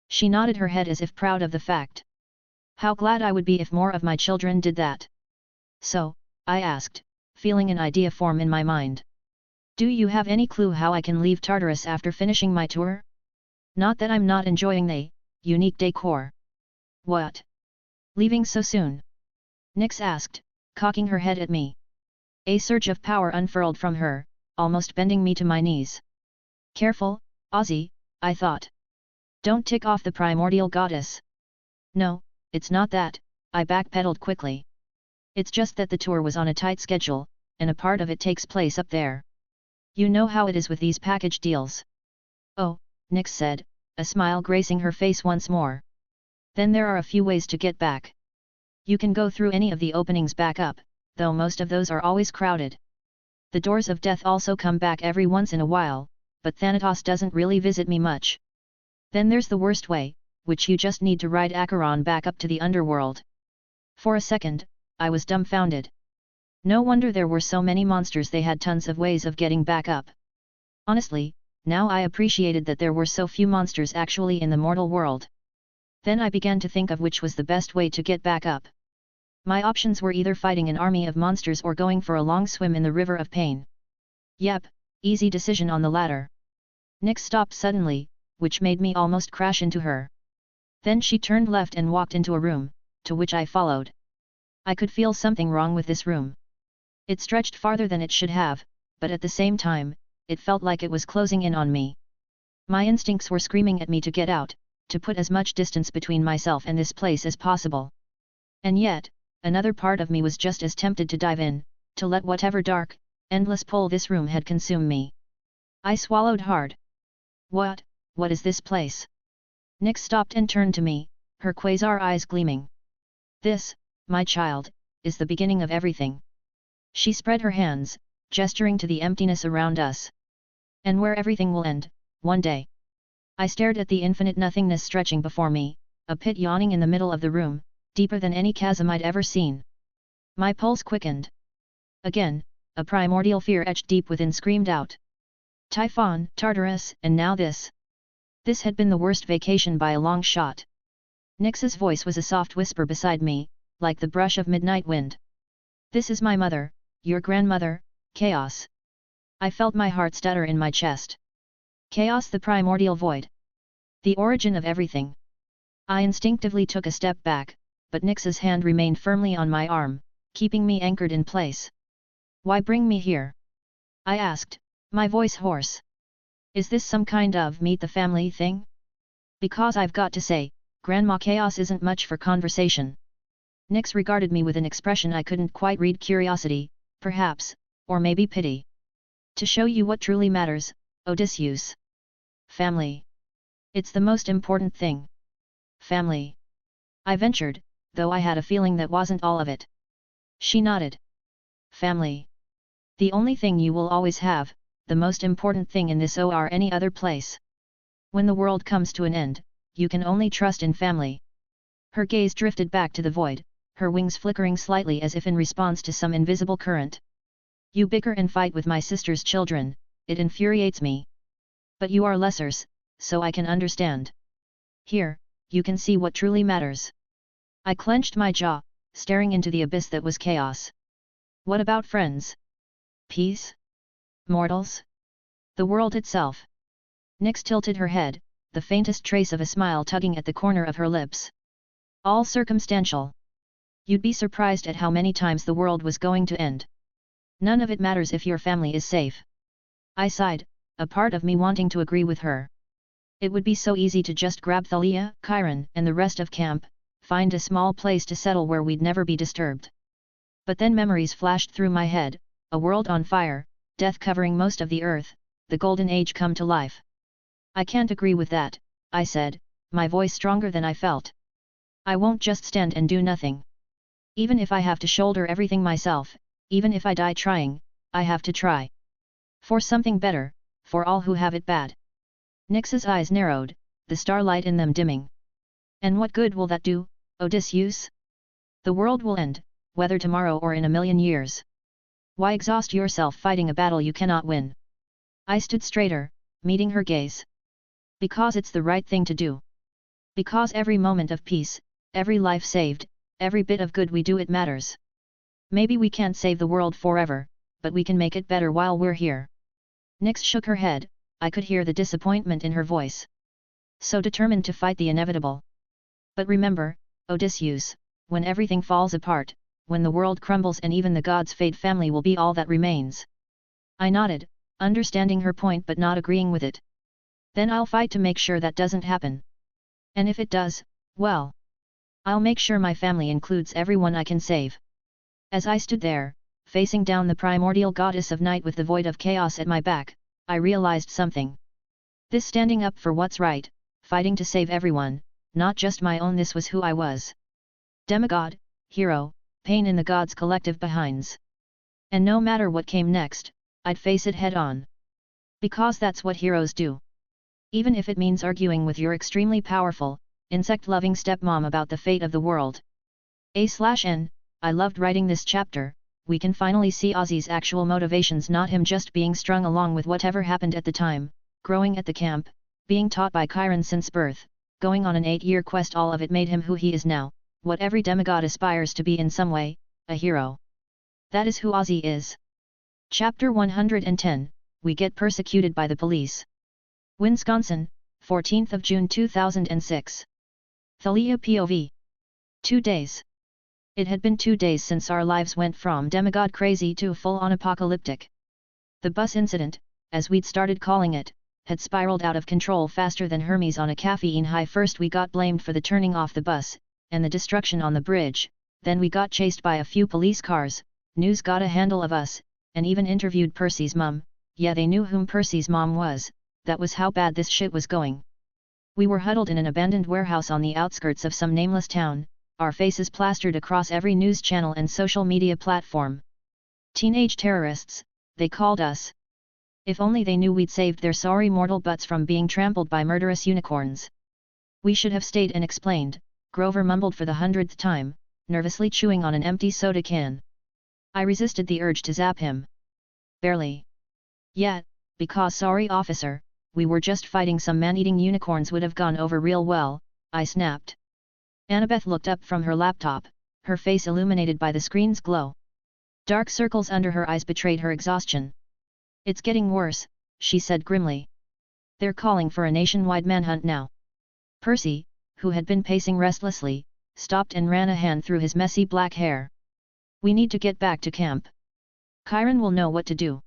S2: She nodded her head as if proud of the fact. How glad I would be if more of my children did that. So, I asked, feeling an idea form in my mind. Do you have any clue how I can leave Tartarus after finishing my tour? Not that I'm not enjoying the unique decor. What? Leaving so soon? Nyx asked, cocking her head at me. A surge of power unfurled from her, almost bending me to my knees. Careful, Ozzy, I thought. Don't tick off the primordial goddess. No, it's not that, I backpedaled quickly. It's just that the tour was on a tight schedule, and a part of it takes place up there. You know how it is with these package deals. Oh, Nyx said, a smile gracing her face once more. Then there are a few ways to get back. You can go through any of the openings back up, though most of those are always crowded. The doors of death also come back every once in a while, but Thanatos doesn't really visit me much. Then there's the worst way, which you just need to ride Acheron back up to the underworld. For a second, I was dumbfounded. No wonder there were so many monsters, they had tons of ways of getting back up. Honestly, now I appreciated that there were so few monsters actually in the mortal world. Then I began to think of which was the best way to get back up. My options were either fighting an army of monsters or going for a long swim in the river of pain. Yep, easy decision on the latter. Nyx stopped suddenly, which made me almost crash into her. Then she turned left and walked into a room, to which I followed. I could feel something wrong with this room. It stretched farther than it should have, but at the same time, it felt like it was closing in on me. My instincts were screaming at me to get out, to put as much distance between myself and this place as possible. And yet, another part of me was just as tempted to dive in, to let whatever dark, endless pull this room had consume me. I swallowed hard. What is this place? Nyx stopped and turned to me, her quasar eyes gleaming. This, my child, is the beginning of everything. She spread her hands, gesturing to the emptiness around us. And where everything will end, one day. I stared at the infinite nothingness stretching before me, a pit yawning in the middle of the room, deeper than any chasm I'd ever seen. My pulse quickened. Again, a primordial fear etched deep within screamed out. Typhon, Tartarus, and now this. This had been the worst vacation by a long shot. Nyx's voice was a soft whisper beside me, like the brush of midnight wind. This is my mother, your grandmother, Khaos. I felt my heart stutter in my chest. Khaos, the primordial void. The origin of everything. I instinctively took a step back, but Nyx's hand remained firmly on my arm, keeping me anchored in place. Why bring me here? I asked, my voice hoarse. Is this some kind of meet the family thing? Because I've got to say, Grandma Khaos isn't much for conversation. Nyx regarded me with an expression I couldn't quite read: curiosity, perhaps, or maybe pity. To show you what truly matters, Odysseus. Family. It's the most important thing. Family. I ventured, though I had a feeling that wasn't all of it. She nodded. Family. The only thing you will always have, the most important thing in this or any other place. When the world comes to an end, you can only trust in family. Her gaze drifted back to the void, her wings flickering slightly as if in response to some invisible current. You bicker and fight with my sister's children, it infuriates me. But you are lessers, so I can understand. Here, you can see what truly matters. I clenched my jaw, staring into the abyss that was chaos. What about friends? Peace? Mortals? The world itself? Nyx tilted her head, the faintest trace of a smile tugging at the corner of her lips. All circumstantial. You'd be surprised at how many times the world was going to end. None of it matters if your family is safe. I sighed, a part of me wanting to agree with her. It would be so easy to just grab Thalia, Chiron, and the rest of camp, find a small place to settle where we'd never be disturbed. But then memories flashed through my head, a world on fire, death covering most of the earth, the golden age come to life. I can't agree with that, I said, my voice stronger than I felt. I won't just stand and do nothing. Even if I have to shoulder everything myself, even if I die trying, I have to try. For something better, for all who have it bad. Nyx's eyes narrowed, the starlight in them dimming. And what good will that do, Odysseus? The world will end, whether tomorrow or in a million years. Why exhaust yourself fighting a battle you cannot win? I stood straighter, meeting her gaze. Because it's the right thing to do. Because every moment of peace, every life saved, every bit of good we do, it matters. Maybe we can't save the world forever, but we can make it better while we're here. Nyx shook her head, I could hear the disappointment in her voice. So determined to fight the inevitable. But remember, Odysseus, when everything falls apart, when the world crumbles and even the gods fade, family will be all that remains. I nodded, understanding her point but not agreeing with it. Then I'll fight to make sure that doesn't happen. And if it does, well, I'll make sure my family includes everyone I can save. As I stood there, facing down the primordial goddess of night with the void of chaos at my back, I realized something. This standing up for what's right, fighting to save everyone, not just my own, this was who I was. Demigod, hero, pain in the gods' collective behinds. And no matter what came next, I'd face it head on. Because that's what heroes do. Even if it means arguing with your extremely powerful, insect-loving stepmom about the fate of the world. A/N, I loved writing this chapter. We can finally see Ozzy's actual motivations, not him just being strung along with whatever happened at the time, growing at the camp, being taught by Chiron since birth, going on an 8-year quest. All of it made him who he is now, what every demigod aspires to be in some way, a hero. That is who Ozzy is. Chapter 110, We Get Persecuted by the Police. Wisconsin, 14th of June 2006. Thalia POV. 2 days. It had been 2 days since our lives went from demigod crazy to full-on apocalyptic. The bus incident, as we'd started calling it, had spiraled out of control faster than Hermes on a caffeine high. First we got blamed for the turning off the bus, and the destruction on the bridge, then we got chased by a few police cars, news got a handle of us, and even interviewed Percy's mum. Yeah, they knew whom Percy's mom was, that was how bad this shit was going. We were huddled in an abandoned warehouse on the outskirts of some nameless town, our faces plastered across every news channel and social media platform. Teenage terrorists, they called us. If only they knew we'd saved their sorry mortal butts from being trampled by murderous unicorns. We should have stayed and explained, Grover mumbled for the 100th time, nervously chewing on an empty soda can. I resisted the urge to zap him. Barely. Yet, because sorry officer, we were just fighting some man-eating unicorns, would have gone over real well, I snapped. Annabeth looked up from her laptop, her face illuminated by the screen's glow. Dark circles under her eyes betrayed her exhaustion. It's getting worse, she said grimly. They're calling for a nationwide manhunt now. Percy, who had been pacing restlessly, stopped and ran a hand through his messy black hair. We need to get back to camp. Chiron will know what to do.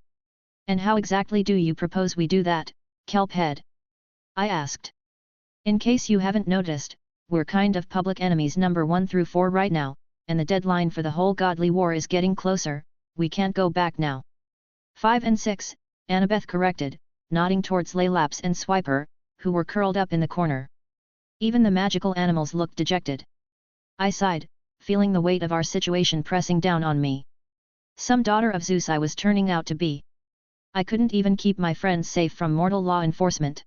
S2: And how exactly do you propose we do that, Kelphead? I asked. In case you haven't noticed, we're kind of public enemies number 1 through 4 right now, and the deadline for the whole godly war is getting closer, we can't go back now. 5 and 6, Annabeth corrected, nodding towards Laylaps and Swiper, who were curled up in the corner. Even the magical animals looked dejected. I sighed, feeling the weight of our situation pressing down on me. Some daughter of Zeus I was turning out to be. I couldn't even keep my friends safe from mortal law enforcement.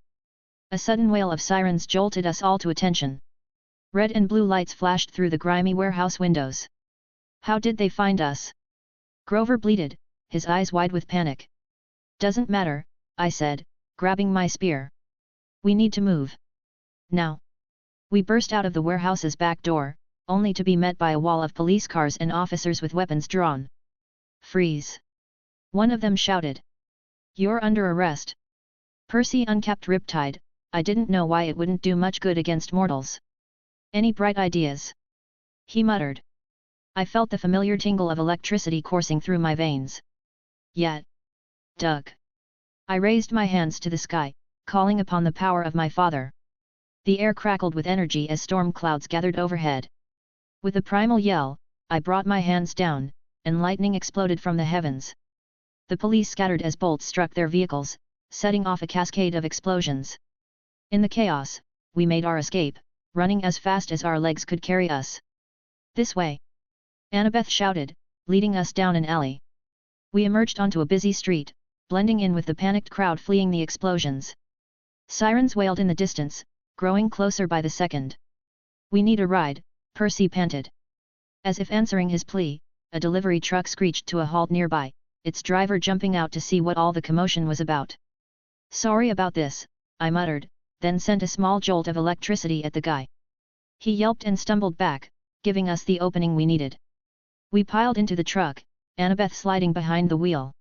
S2: A sudden wail of sirens jolted us all to attention. Red and blue lights flashed through the grimy warehouse windows. How did they find us? Grover bleated, his eyes wide with panic. Doesn't matter, I said, grabbing my spear. We need to move. Now. We burst out of the warehouse's back door, only to be met by a wall of police cars and officers with weapons drawn. Freeze! One of them shouted. You're under arrest. Percy uncapped Riptide, I didn't know why it wouldn't do much good against mortals. Any bright ideas? He muttered. I felt the familiar tingle of electricity coursing through my veins. Yet. Doug. I raised my hands to the sky, calling upon the power of my father. The air crackled with energy as storm clouds gathered overhead. With a primal yell, I brought my hands down, and lightning exploded from the heavens. The police scattered as bolts struck their vehicles, setting off a cascade of explosions. In the chaos, we made our escape, running as fast as our legs could carry us. This way! Annabeth shouted, leading us down an alley. We emerged onto a busy street, blending in with the panicked crowd fleeing the explosions. Sirens wailed in the distance, growing closer by the second. We need a ride, Percy panted. As if answering his plea, a delivery truck screeched to a halt nearby, its driver jumping out to see what all the commotion was about. Sorry about this, I muttered, then sent a small jolt of electricity at the guy. He yelped and stumbled back, giving us the opening we needed. We piled into the truck, Annabeth sliding behind the wheel.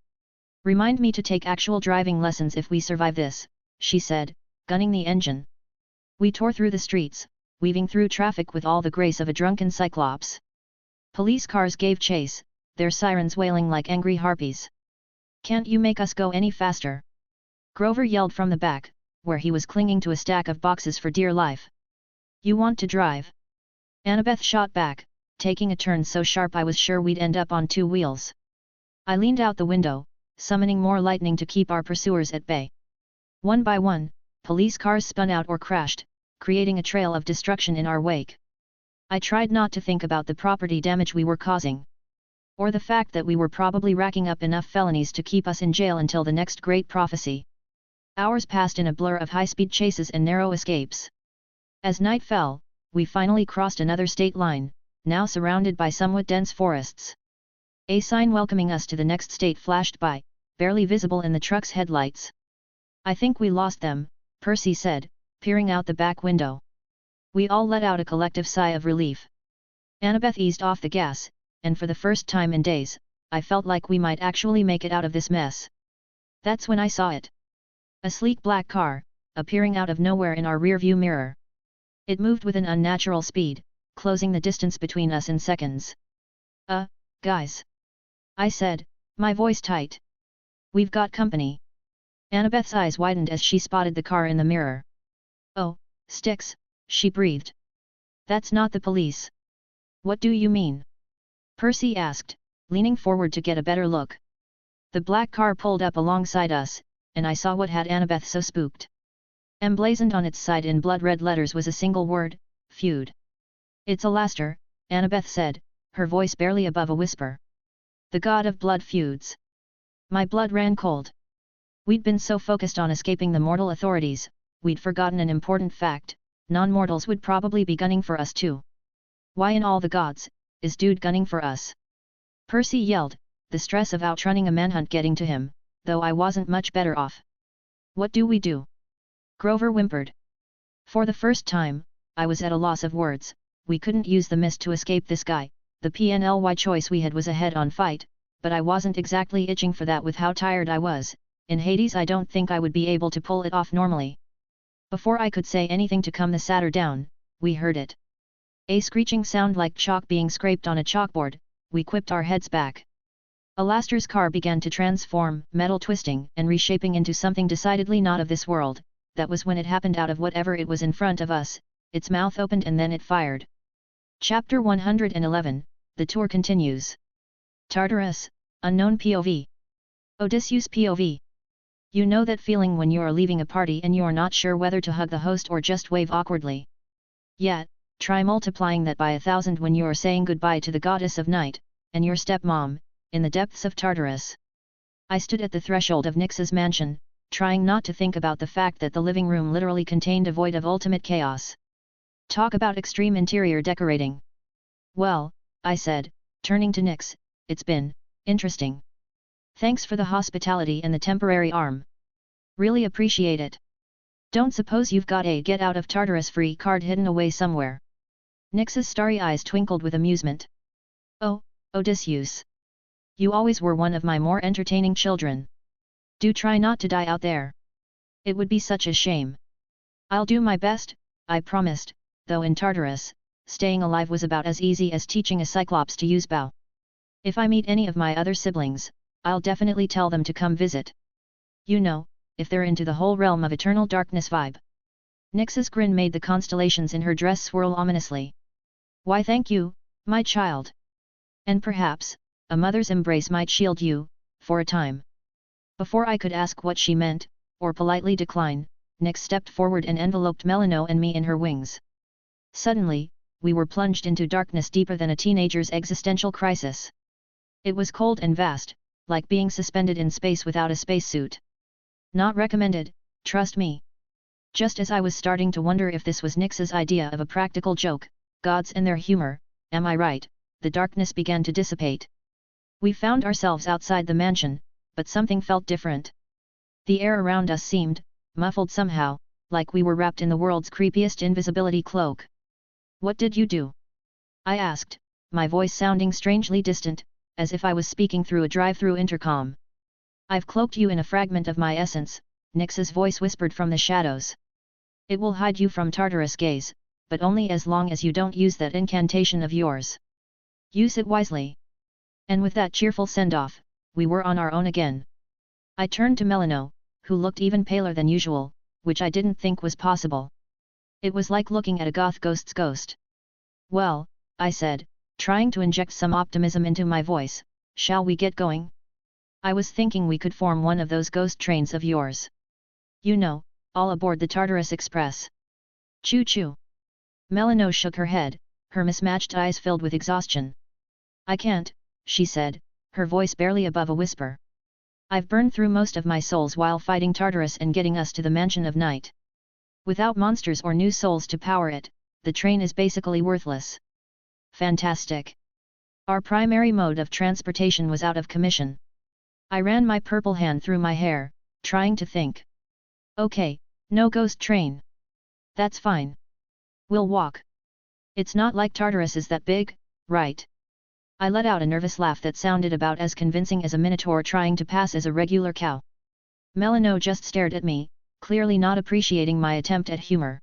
S2: Remind me to take actual driving lessons if we survive this, she said, gunning the engine. We tore through the streets, weaving through traffic with all the grace of a drunken cyclops. Police cars gave chase, their sirens wailing like angry harpies. Can't you make us go any faster? Grover yelled from the back, where he was clinging to a stack of boxes for dear life. You want to drive? Annabeth shot back, taking a turn so sharp I was sure we'd end up on 2 wheels. I leaned out the window, summoning more lightning to keep our pursuers at bay. One by one, police cars spun out or crashed, creating a trail of destruction in our wake. I tried not to think about the property damage we were causing. Or the fact that we were probably racking up enough felonies to keep us in jail until the next great prophecy. Hours passed in a blur of high-speed chases and narrow escapes. As night fell, we finally crossed another state line, now surrounded by somewhat dense forests. A sign welcoming us to the next state flashed by, barely visible in the truck's headlights. I think we lost them, Percy said, peering out the back window. We all let out a collective sigh of relief. Annabeth eased off the gas, and for the first time in days, I felt like we might actually make it out of this mess. That's when I saw it. A sleek black car, appearing out of nowhere in our rearview mirror. It moved with an unnatural speed, closing the distance between us in seconds. Guys! I said, my voice tight. We've got company. Annabeth's eyes widened as she spotted the car in the mirror. Oh, sticks, she breathed. That's not the police. What do you mean? Percy asked, leaning forward to get a better look. The black car pulled up alongside us, and I saw what had Annabeth so spooked. Emblazoned on its side in blood-red letters was a single word, feud. It's Alaster, Annabeth said, her voice barely above a whisper. The god of blood feuds. My blood ran cold. We'd been so focused on escaping the mortal authorities, we'd forgotten an important fact: non-mortals would probably be gunning for us too. Why in all the gods is dude gunning for us? Percy yelled, the stress of outrunning a manhunt getting to him, though I wasn't much better off. What do we do? Grover whimpered. For the first time, I was at a loss of words, we couldn't use the mist to escape this guy. The PNLY choice we had was a head-on fight, but I wasn't exactly itching for that with how tired I was. In Hades I don't think I would be able to pull it off normally. Before I could say anything to calm the satyr down, we heard it. A screeching sound like chalk being scraped on a chalkboard. We quipped our heads back. Alaster's car began to transform, metal twisting and reshaping into something decidedly not of this world. That was when it happened. Out of whatever it was in front of us, its mouth opened and then it fired. Chapter 111, the tour continues. Tartarus, unknown POV. Odysseus POV. You know that feeling when you're leaving a party and you're not sure whether to hug the host or just wave awkwardly? Yet, try multiplying that by 1,000 when you're saying goodbye to the goddess of night, and your stepmom, in the depths of Tartarus. I stood at the threshold of Nyx's mansion, trying not to think about the fact that the living room literally contained a void of ultimate chaos. Talk about extreme interior decorating. Well, I said, turning to Nyx, it's been interesting. Thanks for the hospitality and the temporary arm. Really appreciate it. Don't suppose you've got a get out of Tartarus free card hidden away somewhere? Nyx's starry eyes twinkled with amusement. Oh, Odysseus. You always were one of my more entertaining children. Do try not to die out there. It would be such a shame. I'll do my best, I promised, though in Tartarus, staying alive was about as easy as teaching a cyclops to use bow. If I meet any of my other siblings, I'll definitely tell them to come visit. You know, if they're into the whole realm of eternal darkness vibe. Nyx's grin made the constellations in her dress swirl ominously. Why thank you, my child. And perhaps, a mother's embrace might shield you, for a time. Before I could ask what she meant, or politely decline, Nyx stepped forward and enveloped Melano and me in her wings. Suddenly, we were plunged into darkness deeper than a teenager's existential crisis. It was cold and vast, like being suspended in space without a spacesuit. Not recommended, trust me. Just as I was starting to wonder if this was Nyx's idea of a practical joke, gods and their humor, am I right, the darkness began to dissipate. We found ourselves outside the mansion, but something felt different. The air around us seemed, muffled somehow, like we were wrapped in the world's creepiest invisibility cloak. What did you do? I asked, my voice sounding strangely distant, as if I was speaking through a drive-through intercom. I've cloaked you in a fragment of my essence, Nyx's voice whispered from the shadows. It will hide you from Tartarus' gaze, but only as long as you don't use that incantation of yours. Use it wisely. And with that cheerful send-off, we were on our own again. I turned to Melano, who looked even paler than usual, which I didn't think was possible. It was like looking at a goth ghost's ghost. Well, I said, trying to inject some optimism into my voice, shall we get going? I was thinking we could form one of those ghost trains of yours. You know, all aboard the Tartarus Express. Choo-choo. Melano shook her head, her mismatched eyes filled with exhaustion. I can't, she said, her voice barely above a whisper. I've burned through most of my souls while fighting Tartarus and getting us to the Mansion of Night. Without monsters or new souls to power it, the train is basically worthless. Fantastic. Our primary mode of transportation was out of commission. I ran my purple hand through my hair, trying to think. Okay, no ghost train. That's fine. We'll walk. It's not like Tartarus is that big, right? I let out a nervous laugh that sounded about as convincing as a minotaur trying to pass as a regular cow. Melano just stared at me, clearly not appreciating my attempt at humor.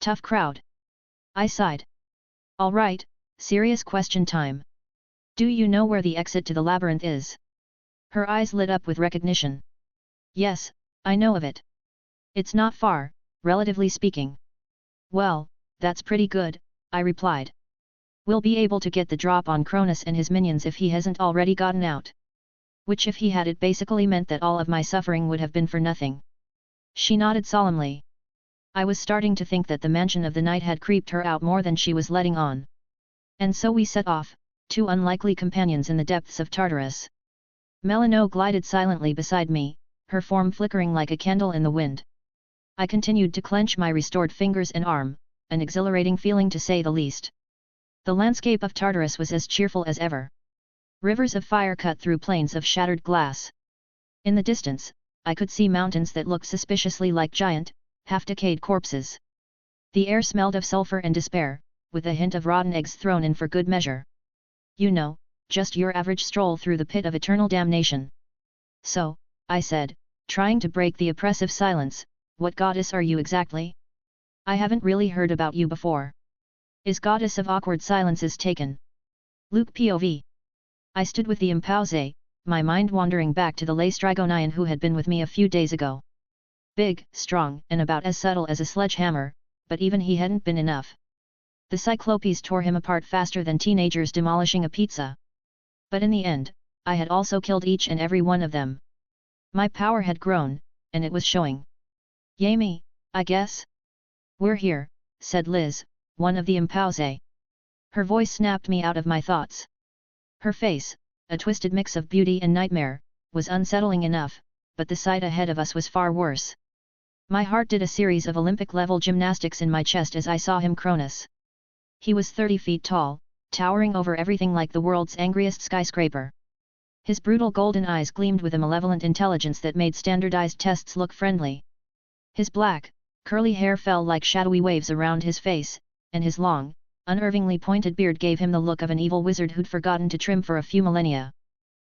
S2: Tough crowd. I sighed. All right, serious question time. Do you know where the exit to the labyrinth is? Her eyes lit up with recognition. Yes, I know of it. It's not far, relatively speaking. Well, that's pretty good, I replied. We'll be able to get the drop on Cronis and his minions if he hasn't already gotten out. Which if he had, it basically meant that all of my suffering would have been for nothing. She nodded solemnly. I was starting to think that the Mansion of the Night had creeped her out more than she was letting on. And so we set off, two unlikely companions in the depths of Tartarus. Melano glided silently beside me, her form flickering like a candle in the wind. I continued to clench my restored fingers and arm, an exhilarating feeling to say the least. The landscape of Tartarus was as cheerful as ever. Rivers of fire cut through plains of shattered glass. In the distance, I could see mountains that looked suspiciously like giant, half-decayed corpses. The air smelled of sulfur and despair, with a hint of rotten eggs thrown in for good measure. You know, just your average stroll through the pit of eternal damnation. So, I said, trying to break the oppressive silence, what goddess are you exactly? I haven't really heard about you before. Is goddess of awkward silences taken? Luke POV. I stood with the impause, my mind wandering back to the Laestrygonian who had been with me a few days ago. Big, strong, and about as subtle as a sledgehammer, but even he hadn't been enough. The Cyclopes tore him apart faster than teenagers demolishing a pizza. But in the end, I had also killed each and every one of them. My power had grown, and it was showing. Yay me, I guess? We're here, said Liz, one of the impause. Her voice snapped me out of my thoughts. Her face, a twisted mix of beauty and nightmare, was unsettling enough, but the sight ahead of us was far worse. My heart did a series of Olympic-level gymnastics in my chest as I saw him. Cronis. He was 30 feet tall, towering over everything like the world's angriest skyscraper. His brutal golden eyes gleamed with a malevolent intelligence that made standardized tests look friendly. His black, curly hair fell like shadowy waves around his face, and his long, unnervingly pointed beard gave him the look of an evil wizard who'd forgotten to trim for a few millennia.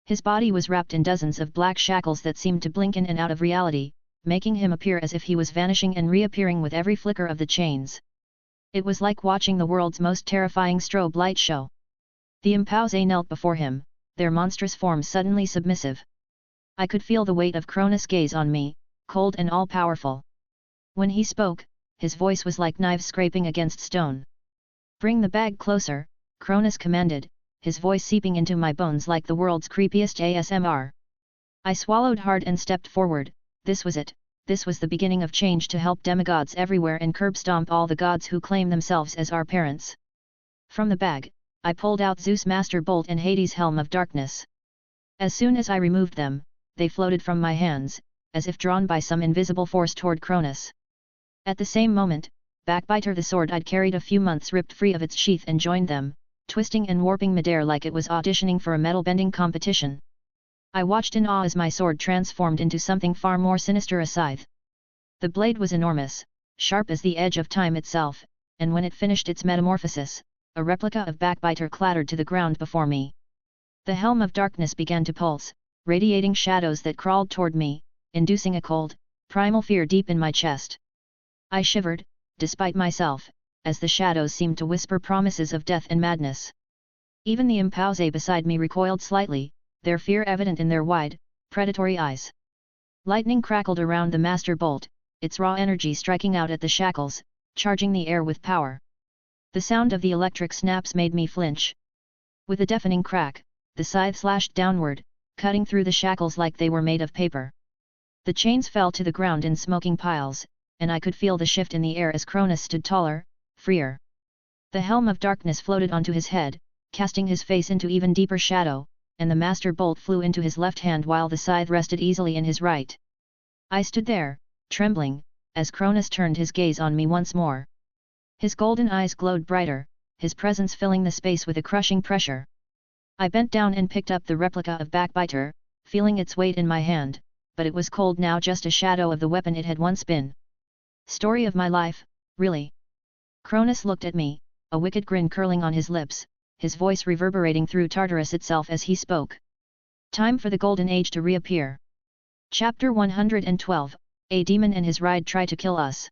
S2: His body was wrapped in dozens of black shackles that seemed to blink in and out of reality, making him appear as if he was vanishing and reappearing with every flicker of the chains. It was like watching the world's most terrifying strobe light show. The impause knelt before him, their monstrous forms suddenly submissive. I could feel the weight of Cronos' gaze on me, cold and all-powerful. When he spoke, his voice was like knives scraping against stone. Bring the bag closer, Cronos commanded, his voice seeping into my bones like the world's creepiest ASMR. I swallowed hard and stepped forward. This was it, this was the beginning of change to help demigods everywhere and curb stomp all the gods who claim themselves as our parents. From the bag, I pulled out Zeus Master Bolt and Hades Helm of Darkness. As soon as I removed them, they floated from my hands, as if drawn by some invisible force toward Cronos. At the same moment, Backbiter the sword I'd carried a few months ripped free of its sheath and joined them, twisting and warping midair like it was auditioning for a metal-bending competition. I watched in awe as my sword transformed into something far more sinister, a scythe. The blade was enormous, sharp as the edge of time itself, and when it finished its metamorphosis, a replica of Backbiter clattered to the ground before me. The Helm of Darkness began to pulse, radiating shadows that crawled toward me, inducing a cold, primal fear deep in my chest. I shivered, despite myself, as the shadows seemed to whisper promises of death and madness. Even the impause beside me recoiled slightly, their fear evident in their wide, predatory eyes. Lightning crackled around the Master Bolt, its raw energy striking out at the shackles, charging the air with power. The sound of the electric snaps made me flinch. With a deafening crack, the scythe slashed downward, cutting through the shackles like they were made of paper. The chains fell to the ground in smoking piles, and I could feel the shift in the air as Cronos stood taller, freer. The Helm of Darkness floated onto his head, casting his face into even deeper shadow, and the Master Bolt flew into his left hand while the scythe rested easily in his right. I stood there, trembling, as Cronos turned his gaze on me once more. His golden eyes glowed brighter, his presence filling the space with a crushing pressure. I bent down and picked up the replica of Backbiter, feeling its weight in my hand, but it was cold now, just a shadow of the weapon it had once been. Story of my life, really? Cronos looked at me, a wicked grin curling on his lips, his voice reverberating through Tartarus itself as he spoke. Time for the Golden Age to reappear. Chapter 112, A Demon and His Ride Try to Kill Us.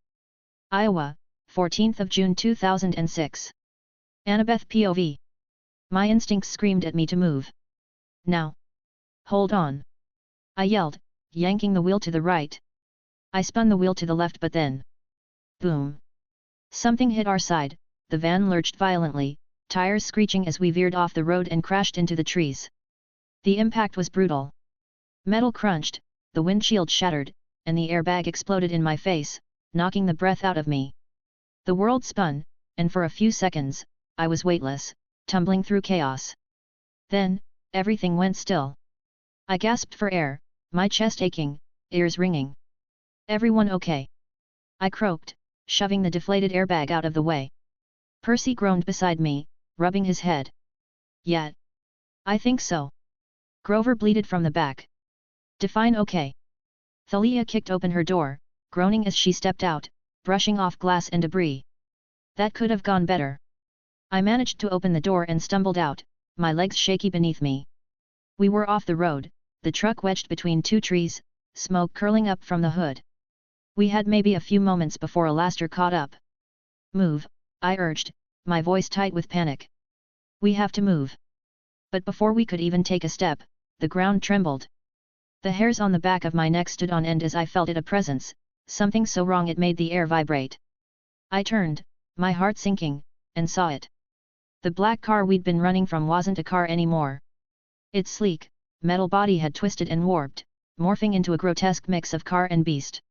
S2: Iowa, 14th of June 2006. Annabeth POV. My instincts screamed at me to move. Now. Hold on. I yelled, yanking the wheel to the right. I spun the wheel to the left, but then... boom! Something hit our side, the van lurched violently, tires screeching as we veered off the road and crashed into the trees. The impact was brutal. Metal crunched, the windshield shattered, and the airbag exploded in my face, knocking the breath out of me. The world spun, and for a few seconds, I was weightless, tumbling through chaos. Then, everything went still. I gasped for air, my chest aching, ears ringing. Everyone okay? I croaked, shoving the deflated airbag out of the way. Percy groaned beside me, rubbing his head. Yeah. I think so. Grover bleated from the back. Define okay. Thalia kicked open her door, groaning as she stepped out, brushing off glass and debris. That could have gone better. I managed to open the door and stumbled out, my legs shaky beneath me. We were off the road, the truck wedged between two trees, smoke curling up from the hood. We had maybe a few moments before Alaster caught up. Move, I urged, my voice tight with panic. We have to move. But before we could even take a step, the ground trembled. The hairs on the back of my neck stood on end as I felt it a presence, something so wrong it made the air vibrate. I turned, my heart sinking, and saw it. The black car we'd been running from wasn't a car anymore. Its sleek, metal body had twisted and warped, morphing into a grotesque mix of car and beast.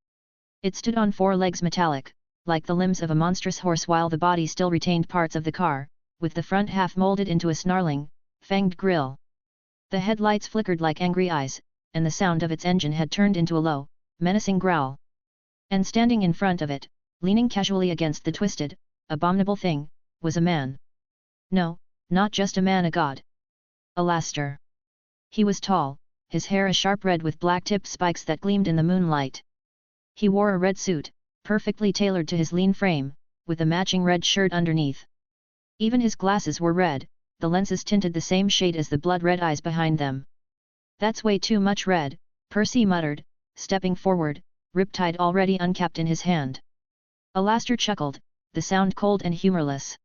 S2: It stood on four legs metallic, like the limbs of a monstrous horse while the body still retained parts of the car, with the front half molded into a snarling, fanged grille. The headlights flickered like angry eyes, and the sound of its engine had turned into a low, menacing growl. And standing in front of it, leaning casually against the twisted, abominable thing, was a man. No, not just a man, a god. Alaster. He was tall, his hair a sharp red with black-tipped spikes that gleamed in the moonlight. He wore a red suit, perfectly tailored to his lean frame, with a matching red shirt underneath. Even his glasses were red, the lenses tinted the same shade as the blood-red eyes behind them. That's way too much red, Percy muttered, stepping forward, riptide already uncapped in his hand. Alaster chuckled, the sound cold and humorless.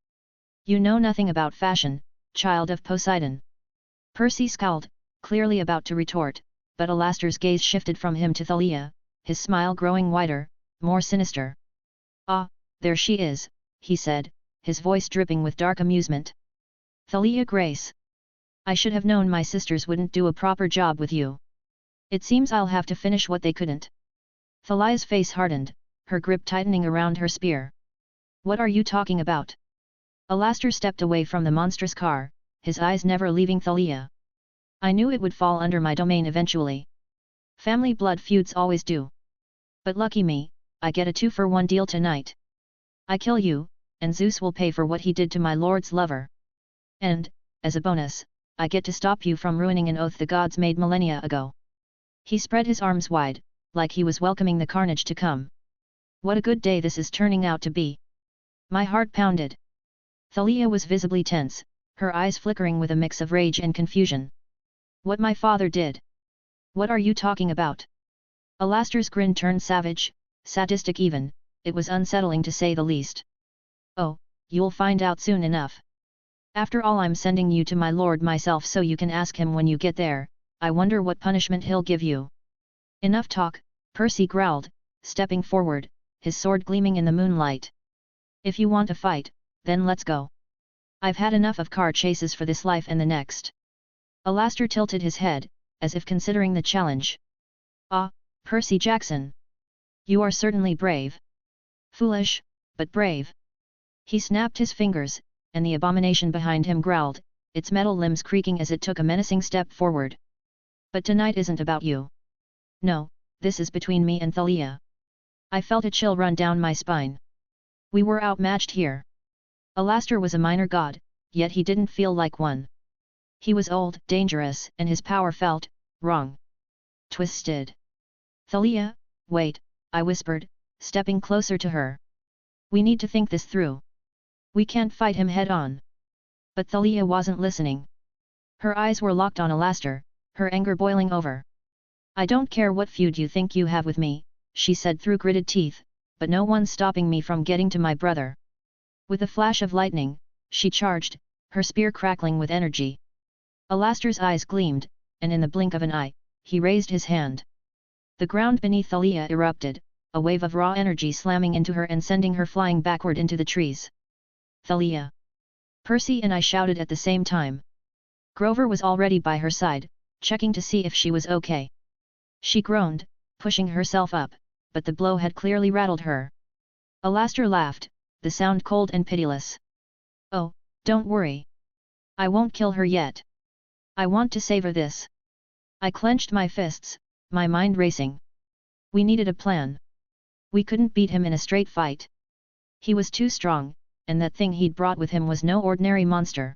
S2: You know nothing about fashion, child of Poseidon. Percy scowled, clearly about to retort, but Alaster's gaze shifted from him to Thalia, his smile growing wider, more sinister. Ah, there she is, he said, his voice dripping with dark amusement. Thalia Grace. I should have known my sisters wouldn't do a proper job with you. It seems I'll have to finish what they couldn't. Thalia's face hardened, her grip tightening around her spear. What are you talking about? Alaster stepped away from the monstrous car, his eyes never leaving Thalia. I knew it would fall under my domain eventually. Family blood feuds always do. But lucky me, I get a 2-for-1 deal tonight. I kill you, and Zeus will pay for what he did to my lord's lover. And, as a bonus, I get to stop you from ruining an oath the gods made millennia ago. He spread his arms wide, like he was welcoming the carnage to come. What a good day this is turning out to be. My heart pounded. Thalia was visibly tense, her eyes flickering with a mix of rage and confusion. What my father did? What are you talking about? Alaster's grin turned savage, sadistic even, it was unsettling to say the least. Oh, you'll find out soon enough. After all, I'm sending you to my lord myself so you can ask him when you get there. I wonder what punishment he'll give you. Enough talk, Percy growled, stepping forward, his sword gleaming in the moonlight. If you want a fight, then let's go. I've had enough of car chases for this life and the next. Alaster tilted his head, as if considering the challenge. Ah, Percy Jackson. You are certainly brave. Foolish, but brave. He snapped his fingers, and the abomination behind him growled, its metal limbs creaking as it took a menacing step forward. But tonight isn't about you. No, this is between me and Thalia. I felt a chill run down my spine. We were outmatched here. Alaster was a minor god, yet he didn't feel like one. He was old, dangerous, and his power felt wrong. Twisted. Thalia, wait, I whispered, stepping closer to her. We need to think this through. We can't fight him head-on. But Thalia wasn't listening. Her eyes were locked on Alaster, her anger boiling over. I don't care what feud you think you have with me, she said through gritted teeth, but no one's stopping me from getting to my brother. With a flash of lightning, she charged, her spear crackling with energy. Alaster's eyes gleamed, and in the blink of an eye, he raised his hand. The ground beneath Thalia erupted, a wave of raw energy slamming into her and sending her flying backward into the trees. Thalia! Percy and I shouted at the same time. Grover was already by her side, checking to see if she was okay. She groaned, pushing herself up, but the blow had clearly rattled her. Alaster laughed, the sound cold and pitiless. Oh, don't worry. I won't kill her yet. I want to savor this. I clenched my fists, my mind racing. We needed a plan. We couldn't beat him in a straight fight. He was too strong, and that thing he'd brought with him was no ordinary monster.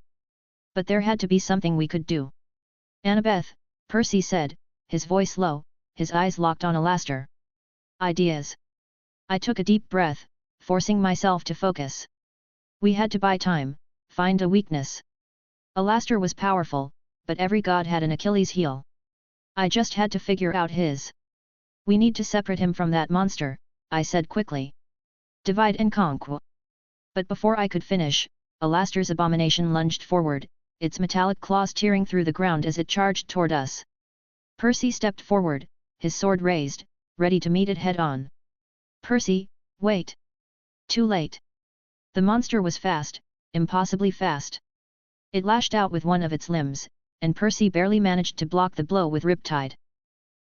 S2: But there had to be something we could do. Annabeth, Percy said, his voice low, his eyes locked on Alaster. Ideas. I took a deep breath, forcing myself to focus. We had to buy time, Find a weakness. Alaster was powerful, but every god had an Achilles heel. I just had to figure out his. We need to separate him from that monster, I said quickly. Divide and conquer. But before I could finish, Alaster's abomination lunged forward, its metallic claws tearing through the ground as it charged toward us. Percy stepped forward, his sword raised, ready to meet it head-on. Percy, wait! Too late. The monster was fast, impossibly fast. It lashed out with one of its limbs, and Percy barely managed to block the blow with Riptide.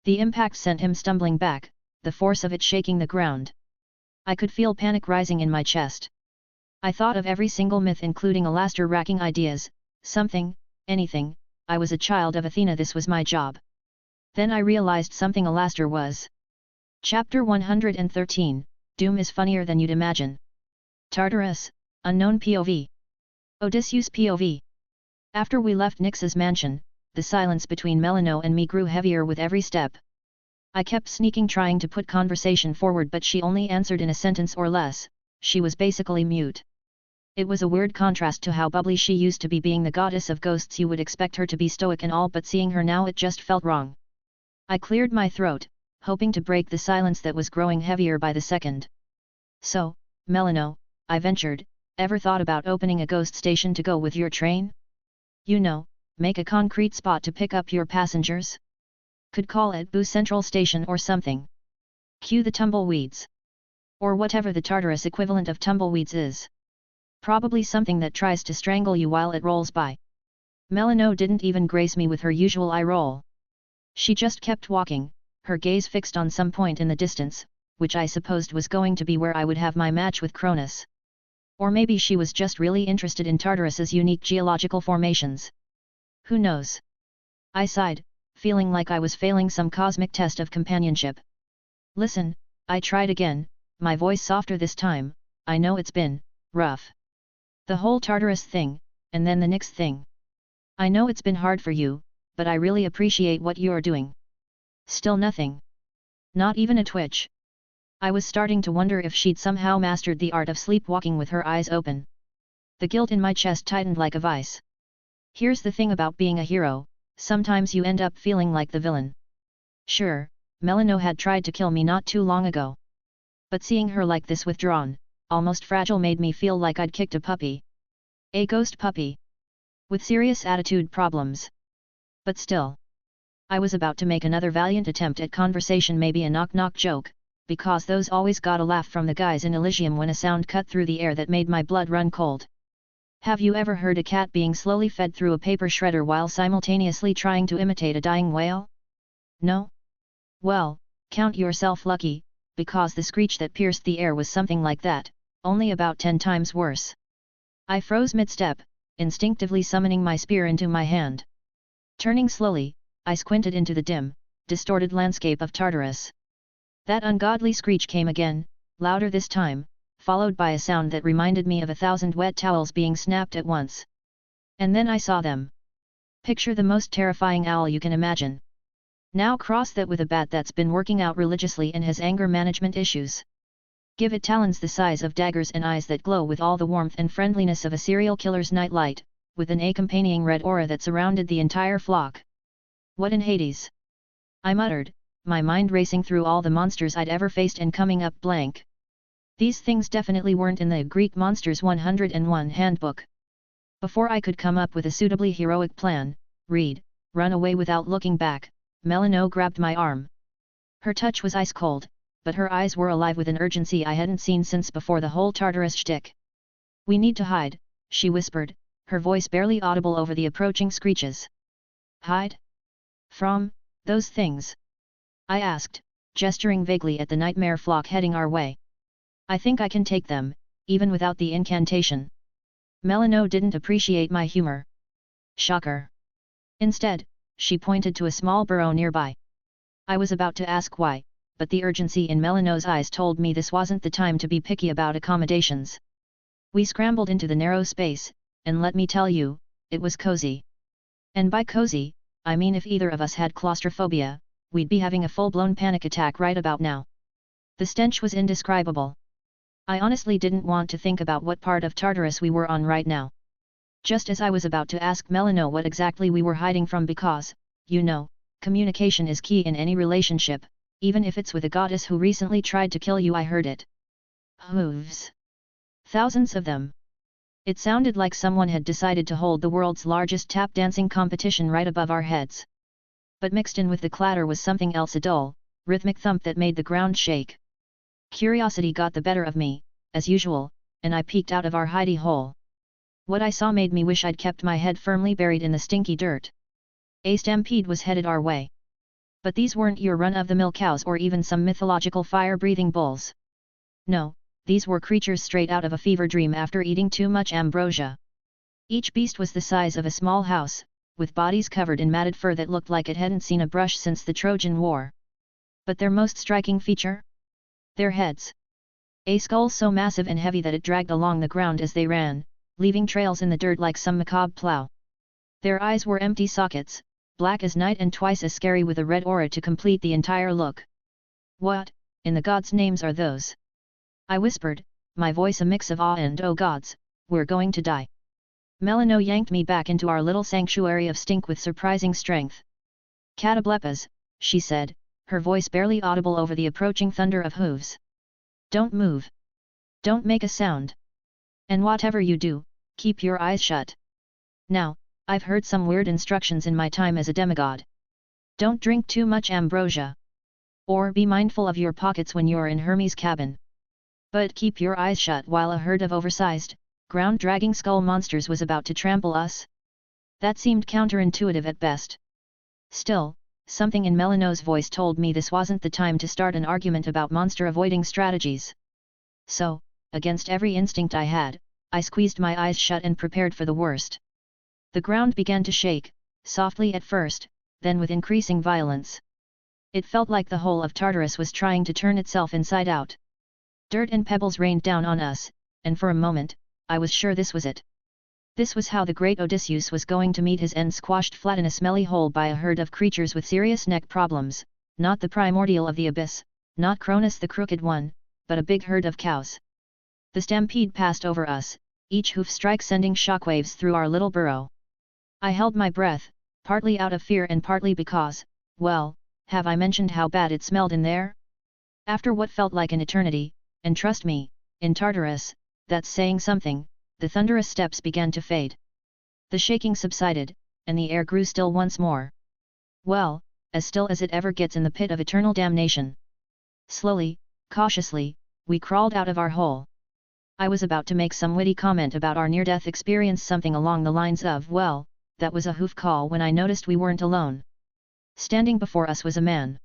S2: The impact sent him stumbling back, the force of it shaking the ground. I could feel panic rising in my chest. I thought of every single myth including Alaster racking ideas, something, anything, I was a child of Athena, this was my job. Then I realized something Alaster was. Chapter 113, Doom is funnier than you'd imagine. Tartarus, unknown POV. Odysseus POV. After we left Nyx's mansion, the silence between Melano and me grew heavier with every step. I kept sneaking trying to put conversation forward, but she only answered in a sentence or less. She was basically mute. It was a weird contrast to how bubbly she used to be. Being the goddess of ghosts, you would expect her to be stoic and all, but seeing her now it just felt wrong. I cleared my throat, hoping to break the silence that was growing heavier by the second. So, Melano, I ventured, ever thought about opening a ghost station to go with your train? You know, make a concrete spot to pick up your passengers? Could call it Boo Central Station or something. Cue the tumbleweeds. Or whatever the Tartarus equivalent of tumbleweeds is. Probably something that tries to strangle you while it rolls by. Melano didn't even grace me with her usual eye roll. She just kept walking, her gaze fixed on some point in the distance, which I supposed was going to be where I would have my match with Cronis. Or maybe she was just really interested in Tartarus's unique geological formations. Who knows? I sighed, feeling like I was failing some cosmic test of companionship. Listen, I tried again, my voice softer this time. I know it's been rough. The whole Tartarus thing, and then the Nyx thing. I know it's been hard for you, but I really appreciate what you're doing. Still nothing. Not even a twitch. I was starting to wonder if she'd somehow mastered the art of sleepwalking with her eyes open. The guilt in my chest tightened like a vice. Here's the thing about being a hero, sometimes you end up feeling like the villain. Sure, Melano had tried to kill me not too long ago. But seeing her like this withdrawn, almost fragile, made me feel like I'd kicked a puppy. A ghost puppy. With serious attitude problems. But still. I was about to make another valiant attempt at conversation, maybe a knock-knock joke, because those always got a laugh from the guys in Elysium when a sound cut through the air that made my blood run cold. Have you ever heard a cat being slowly fed through a paper shredder while simultaneously trying to imitate a dying whale? No? Well, count yourself lucky, because the screech that pierced the air was something like that, only about 10 times worse. I froze mid-step, instinctively summoning my spear into my hand. Turning slowly, I squinted into the dim, distorted landscape of Tartarus. That ungodly screech came again, louder this time, followed by a sound that reminded me of 1,000 wet towels being snapped at once. And then I saw them. Picture the most terrifying owl you can imagine. Now cross that with a bat that's been working out religiously and has anger management issues. Give it talons the size of daggers and eyes that glow with all the warmth and friendliness of a serial killer's nightlight, with an accompanying red aura that surrounded the entire flock. What in Hades? I muttered, my mind racing through all the monsters I'd ever faced and coming up blank. These things definitely weren't in the Greek Monsters 101 handbook. Before I could come up with a suitably heroic plan, run away without looking back, Melano grabbed my arm. Her touch was ice cold, but her eyes were alive with an urgency I hadn't seen since before the whole Tartarus shtick. We need to hide, she whispered, her voice barely audible over the approaching screeches. Hide? From those things? I asked, gesturing vaguely at the nightmare flock heading our way. I think I can take them, even without the incantation. Melano didn't appreciate my humor. Shocker. Instead, she pointed to a small burrow nearby. I was about to ask why, but the urgency in Melano's eyes told me this wasn't the time to be picky about accommodations. We scrambled into the narrow space, and let me tell you, it was cozy. And by cozy, I mean if either of us had claustrophobia, we'd be having a full-blown panic attack right about now. The stench was indescribable. I honestly didn't want to think about what part of Tartarus we were on right now. Just as I was about to ask Melano what exactly we were hiding from because, you know, communication is key in any relationship, even if it's with a goddess who recently tried to kill you, I heard it. Hooves. Thousands of them. It sounded like someone had decided to hold the world's largest tap dancing competition right above our heads. But mixed in with the clatter was something else, a dull, rhythmic thump that made the ground shake. Curiosity got the better of me, as usual, and I peeked out of our hidey hole. What I saw made me wish I'd kept my head firmly buried in the stinky dirt. A stampede was headed our way. But these weren't your run-of-the-mill cows or even some mythological fire-breathing bulls. No, these were creatures straight out of a fever dream after eating too much ambrosia. Each beast was the size of a small house, with bodies covered in matted fur that looked like it hadn't seen a brush since the Trojan War. But their most striking feature? Their heads. A skull so massive and heavy that it dragged along the ground as they ran, leaving trails in the dirt like some macabre plough. Their eyes were empty sockets, black as night and twice as scary with a red aura to complete the entire look. What, in the gods' names are those? I whispered, my voice a mix of awe and oh gods, we're going to die. Melano yanked me back into our little sanctuary of stink with surprising strength. Catoblepas, she said, her voice barely audible over the approaching thunder of hooves. Don't move. Don't make a sound. And whatever you do, keep your eyes shut. Now, I've heard some weird instructions in my time as a demigod. Don't drink too much ambrosia. Or be mindful of your pockets when you're in Hermes' cabin. But keep your eyes shut while a herd of oversized, ground-dragging skull monsters was about to trample us. That seemed counterintuitive at best. Still, something in Melano's voice told me this wasn't the time to start an argument about monster-avoiding strategies. So, against every instinct I had, I squeezed my eyes shut and prepared for the worst. The ground began to shake, softly at first, then with increasing violence. It felt like the whole of Tartarus was trying to turn itself inside out. Dirt and pebbles rained down on us, and for a moment, I was sure this was it. This was how the great Odysseus was going to meet his end, squashed flat in a smelly hole by a herd of creatures with serious neck problems, not the Primordial of the abyss, not Cronis the crooked one, but a big herd of cows. The stampede passed over us, each hoof strike sending shockwaves through our little burrow. I held my breath, partly out of fear and partly because, well, have I mentioned how bad it smelled in there? After what felt like an eternity, and trust me, in Tartarus, that's saying something, the thunderous steps began to fade. The shaking subsided, and the air grew still once more. Well, as still as it ever gets in the pit of eternal damnation. Slowly, cautiously, we crawled out of our hole. I was about to make some witty comment about our near-death experience, something along the lines of, well, that was a hoof call, when I noticed we weren't alone. Standing before us was a man.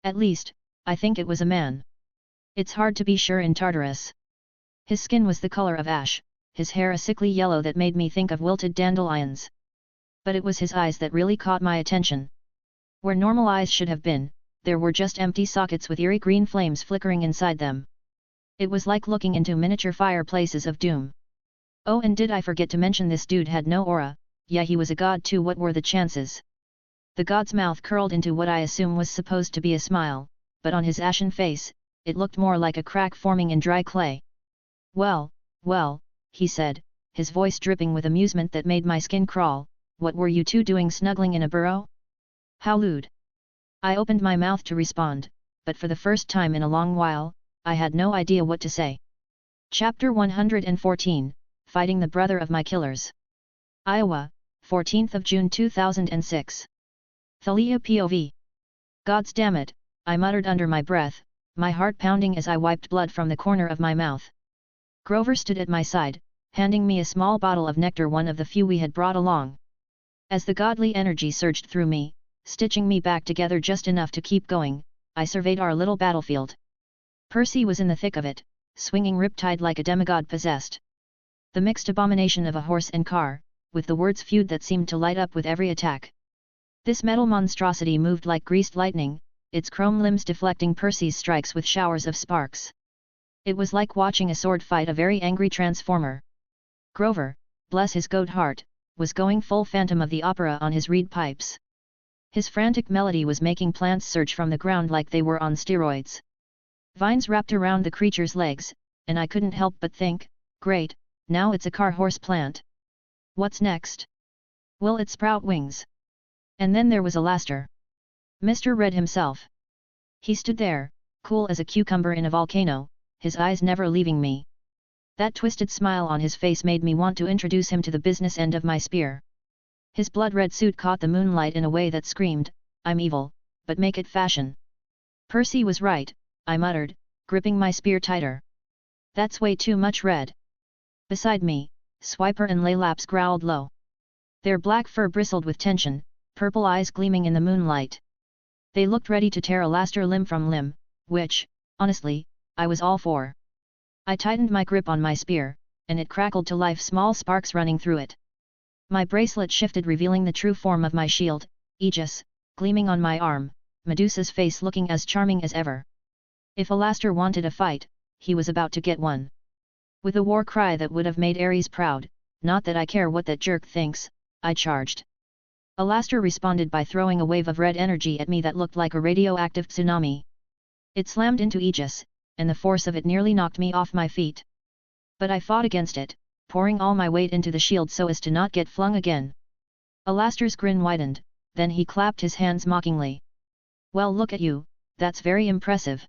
S2: At least, I think it was a man. It's hard to be sure in Tartarus. His skin was the color of ash, his hair a sickly yellow that made me think of wilted dandelions. But it was his eyes that really caught my attention. Where normal eyes should have been, there were just empty sockets with eerie green flames flickering inside them. It was like looking into miniature fireplaces of doom. Oh, and did I forget to mention this dude had no aura? Yeah, he was a god too. What were the chances? The god's mouth curled into what I assume was supposed to be a smile, but on his ashen face, it looked more like a crack forming in dry clay. Well, he said, his voice dripping with amusement that made my skin crawl, what were you two doing snuggling in a burrow? How lewd. I opened my mouth to respond, but for the first time in a long while, I had no idea what to say. Chapter 114, Fighting the Brother of My Killers. Iowa, 14th of June 2006. Thalia POV. Gods damn it, I muttered under my breath, my heart pounding as I wiped blood from the corner of my mouth. Grover stood at my side, handing me a small bottle of nectar, one of the few we had brought along. As the godly energy surged through me, stitching me back together just enough to keep going, I surveyed our little battlefield. Percy was in the thick of it, swinging riptide like a demigod possessed. The mixed abomination of a horse and car, with the words feud that seemed to light up with every attack. This metal monstrosity moved like greased lightning, its chrome limbs deflecting Percy's strikes with showers of sparks. It was like watching a sword fight a very angry transformer. Grover, bless his goat heart, was going full Phantom of the Opera on his reed pipes. His frantic melody was making plants surge from the ground like they were on steroids. Vines wrapped around the creature's legs, and I couldn't help but think, great, now it's a car horse plant. What's next? Will it sprout wings? And then there was Alaster. Mr. Red himself. He stood there, cool as a cucumber in a volcano, his eyes never leaving me. That twisted smile on his face made me want to introduce him to the business end of my spear. His blood-red suit caught the moonlight in a way that screamed, "I'm evil, but make it fashion." Percy was right, I muttered, gripping my spear tighter. That's way too much red. Beside me, Swiper and Laylaps growled low. Their black fur bristled with tension, purple eyes gleaming in the moonlight. They looked ready to tear Alaster limb from limb, which, honestly, I was all for. I tightened my grip on my spear, and it crackled to life, small sparks running through it. My bracelet shifted, revealing the true form of my shield, Aegis, gleaming on my arm, Medusa's face looking as charming as ever. If Alaster wanted a fight, he was about to get one. With a war cry that would have made Ares proud, "Not that I care what that jerk thinks," I charged. Alaster responded by throwing a wave of red energy at me that looked like a radioactive tsunami. It slammed into Aegis, and the force of it nearly knocked me off my feet. But I fought against it, pouring all my weight into the shield so as to not get flung again. Alaster's grin widened, then he clapped his hands mockingly. "Well, look at you, that's very impressive."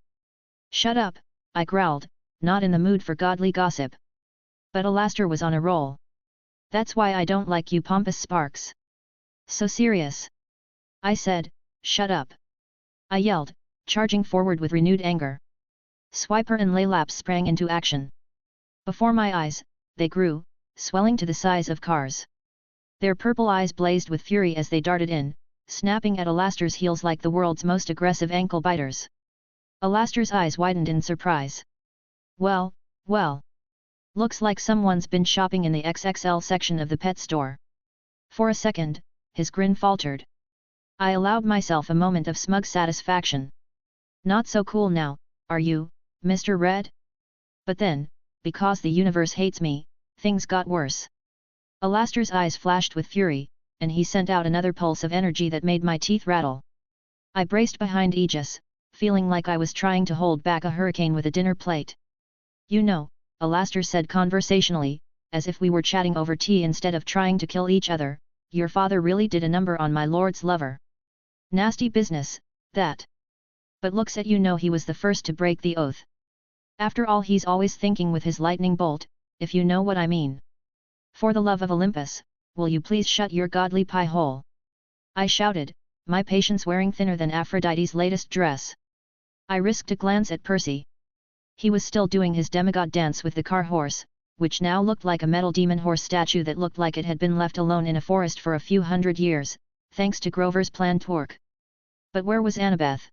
S2: "Shut up," I growled, not in the mood for godly gossip. But Alaster was on a roll. "That's why I don't like you pompous sparks." "So serious?" I said. "Shut up!" I yelled, charging forward with renewed anger. Swiper and Laylaps sprang into action. Before my eyes, they grew, swelling to the size of cars. Their purple eyes blazed with fury as they darted in, snapping at Alaster's heels like the world's most aggressive ankle biters. Alaster's eyes widened in surprise. Well, well. Looks like someone's been shopping in the XXL section of the pet store." For a second, his grin faltered. I allowed myself a moment of smug satisfaction. "Not so cool now, are you, Mr. Red?" But then, because the universe hates me, things got worse. Alaster's eyes flashed with fury, and he sent out another pulse of energy that made my teeth rattle. I braced behind Aegis, feeling like I was trying to hold back a hurricane with a dinner plate. "You know," Alaster said conversationally, as if we were chatting over tea instead of trying to kill each other, "your father really did a number on my lord's lover. Nasty business, that. But looks at you, know he was the first to break the oath. After all, he's always thinking with his lightning bolt, if you know what I mean. For the love of Olympus, will you please shut your godly pie hole?" I shouted, my patience wearing thinner than Aphrodite's latest dress. I risked a glance at Percy. He was still doing his demigod dance with the car horse, which now looked like a metal demon horse statue that looked like it had been left alone in a forest for a few hundred years, thanks to Grover's planned torque. But where was Annabeth?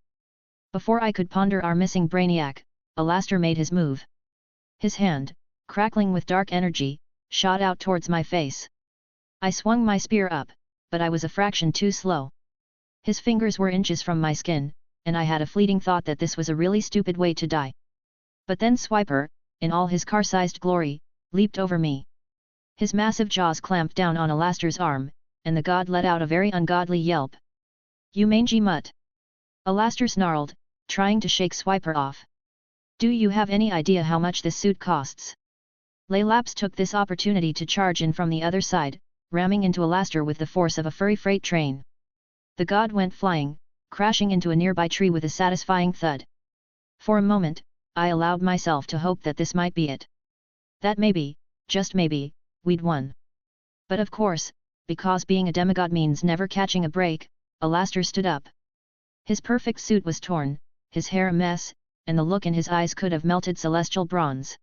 S2: Before I could ponder our missing brainiac, Alaster made his move. His hand, crackling with dark energy, shot out towards my face. I swung my spear up, but I was a fraction too slow. His fingers were inches from my skin, and I had a fleeting thought that this was a really stupid way to die. But then Swiper, in all his car-sized glory, leaped over me. His massive jaws clamped down on Alaster's arm, and the god let out a very ungodly yelp. "You mangy mutt!" Alaster snarled, trying to shake Swiper off. "Do you have any idea how much this suit costs?" Laylaps took this opportunity to charge in from the other side, ramming into Alaster with the force of a furry freight train. The god went flying, crashing into a nearby tree with a satisfying thud. For a moment, I allowed myself to hope that this might be it. That maybe, just maybe, we'd won. But of course, because being a demigod means never catching a break, Alaster stood up. His perfect suit was torn, his hair a mess, and the look in his eyes could have melted celestial bronze.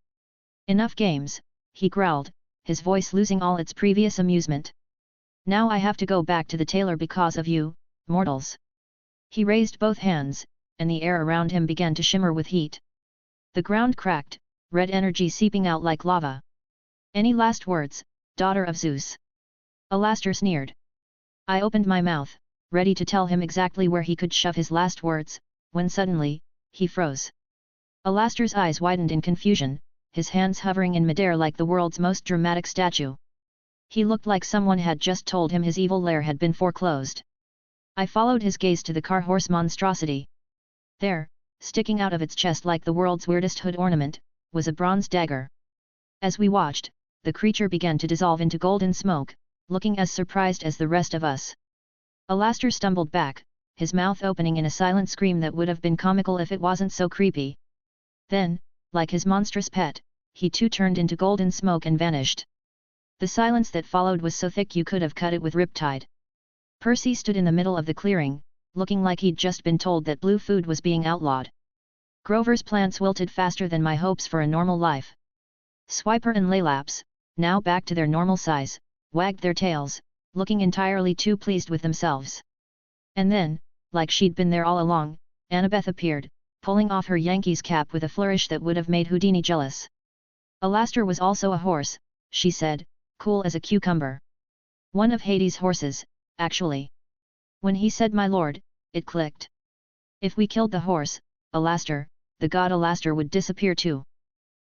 S2: "Enough games," he growled, his voice losing all its previous amusement. "Now I have to go back to the tailor because of you, mortals." He raised both hands, and the air around him began to shimmer with heat. The ground cracked, red energy seeping out like lava. "Any last words, daughter of Zeus?" Alaster sneered. I opened my mouth, ready to tell him exactly where he could shove his last words, when suddenly, he froze. Alaster's eyes widened in confusion, his hands hovering in midair like the world's most dramatic statue. He looked like someone had just told him his evil lair had been foreclosed. I followed his gaze to the car horse monstrosity. There, sticking out of its chest like the world's weirdest hood ornament, was a bronze dagger. As we watched, the creature began to dissolve into golden smoke, looking as surprised as the rest of us. Alaster stumbled back, his mouth opening in a silent scream that would have been comical if it wasn't so creepy. Then, like his monstrous pet, he too turned into golden smoke and vanished. The silence that followed was so thick you could have cut it with riptide. Percy stood in the middle of the clearing, looking like he'd just been told that blue food was being outlawed. Grover's plants wilted faster than my hopes for a normal life. Swiper and Laylaps, now back to their normal size, wagged their tails, looking entirely too pleased with themselves. And then, like she'd been there all along, Annabeth appeared, pulling off her Yankees cap with a flourish that would have made Houdini jealous. Alaster was also a horse, she said, cool as a cucumber. One of Hades' horses, actually. When he said my lord, it clicked. If we killed the horse, Alaster, the god Alaster would disappear too.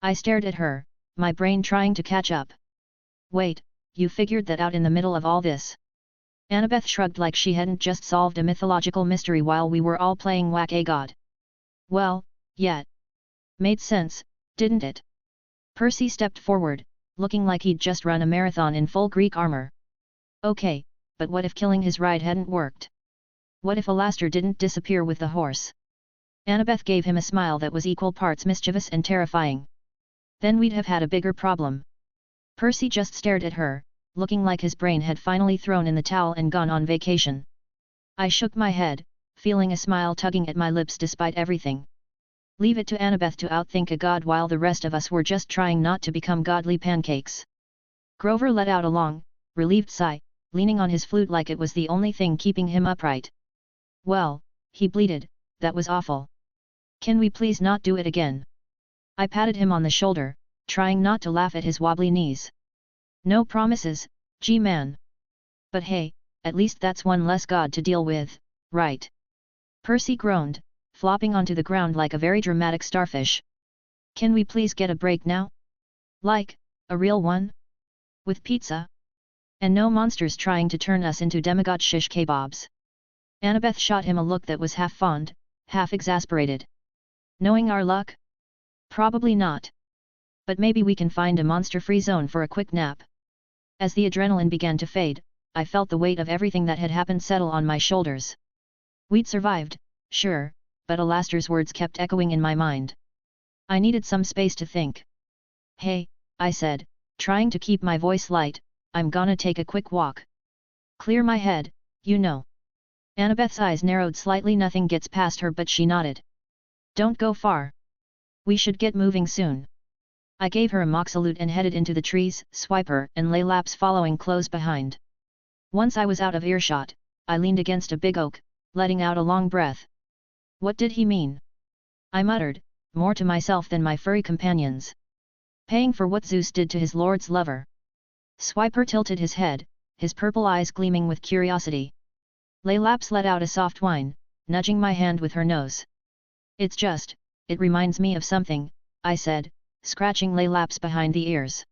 S2: I stared at her, my brain trying to catch up. Wait, you figured that out in the middle of all this? Annabeth shrugged like she hadn't just solved a mythological mystery while we were all playing Whack-A-God. Well, yeah. Made sense, didn't it? Percy stepped forward, looking like he'd just run a marathon in full Greek armor. Okay, but what if killing his ride hadn't worked? What if Alaster didn't disappear with the horse? Annabeth gave him a smile that was equal parts mischievous and terrifying. Then we'd have had a bigger problem. Percy just stared at her, looking like his brain had finally thrown in the towel and gone on vacation. I shook my head, feeling a smile tugging at my lips despite everything. Leave it to Annabeth to outthink a god while the rest of us were just trying not to become godly pancakes. Grover let out a long, relieved sigh, leaning on his flute like it was the only thing keeping him upright. Well, he bleated, that was awful. Can we please not do it again? I patted him on the shoulder, trying not to laugh at his wobbly knees. No promises, G-man. But hey, at least that's one less god to deal with, right? Percy groaned, flopping onto the ground like a very dramatic starfish. Can we please get a break now? Like, a real one? With pizza? And no monsters trying to turn us into demigod shish kebabs. Annabeth shot him a look that was half fond, half exasperated. Knowing our luck? Probably not. But maybe we can find a monster-free zone for a quick nap. As the adrenaline began to fade, I felt the weight of everything that had happened settle on my shoulders. We'd survived, sure, but Alaster's words kept echoing in my mind. I needed some space to think. Hey, I said, trying to keep my voice light, I'm gonna take a quick walk. Clear my head, you know. Annabeth's eyes narrowed slightly. Nothing gets past her but she nodded. Don't go far. We should get moving soon. I gave her a mock salute and headed into the trees, Swiper and Laylaps following close behind. Once I was out of earshot, I leaned against a big oak, letting out a long breath. What did he mean? I muttered, more to myself than my furry companions. Paying for what Zeus did to his lord's lover. Swiper tilted his head, his purple eyes gleaming with curiosity. Laylaps let out a soft whine, nudging my hand with her nose. It's just, it reminds me of something, I said, scratching Laylaps behind the ears.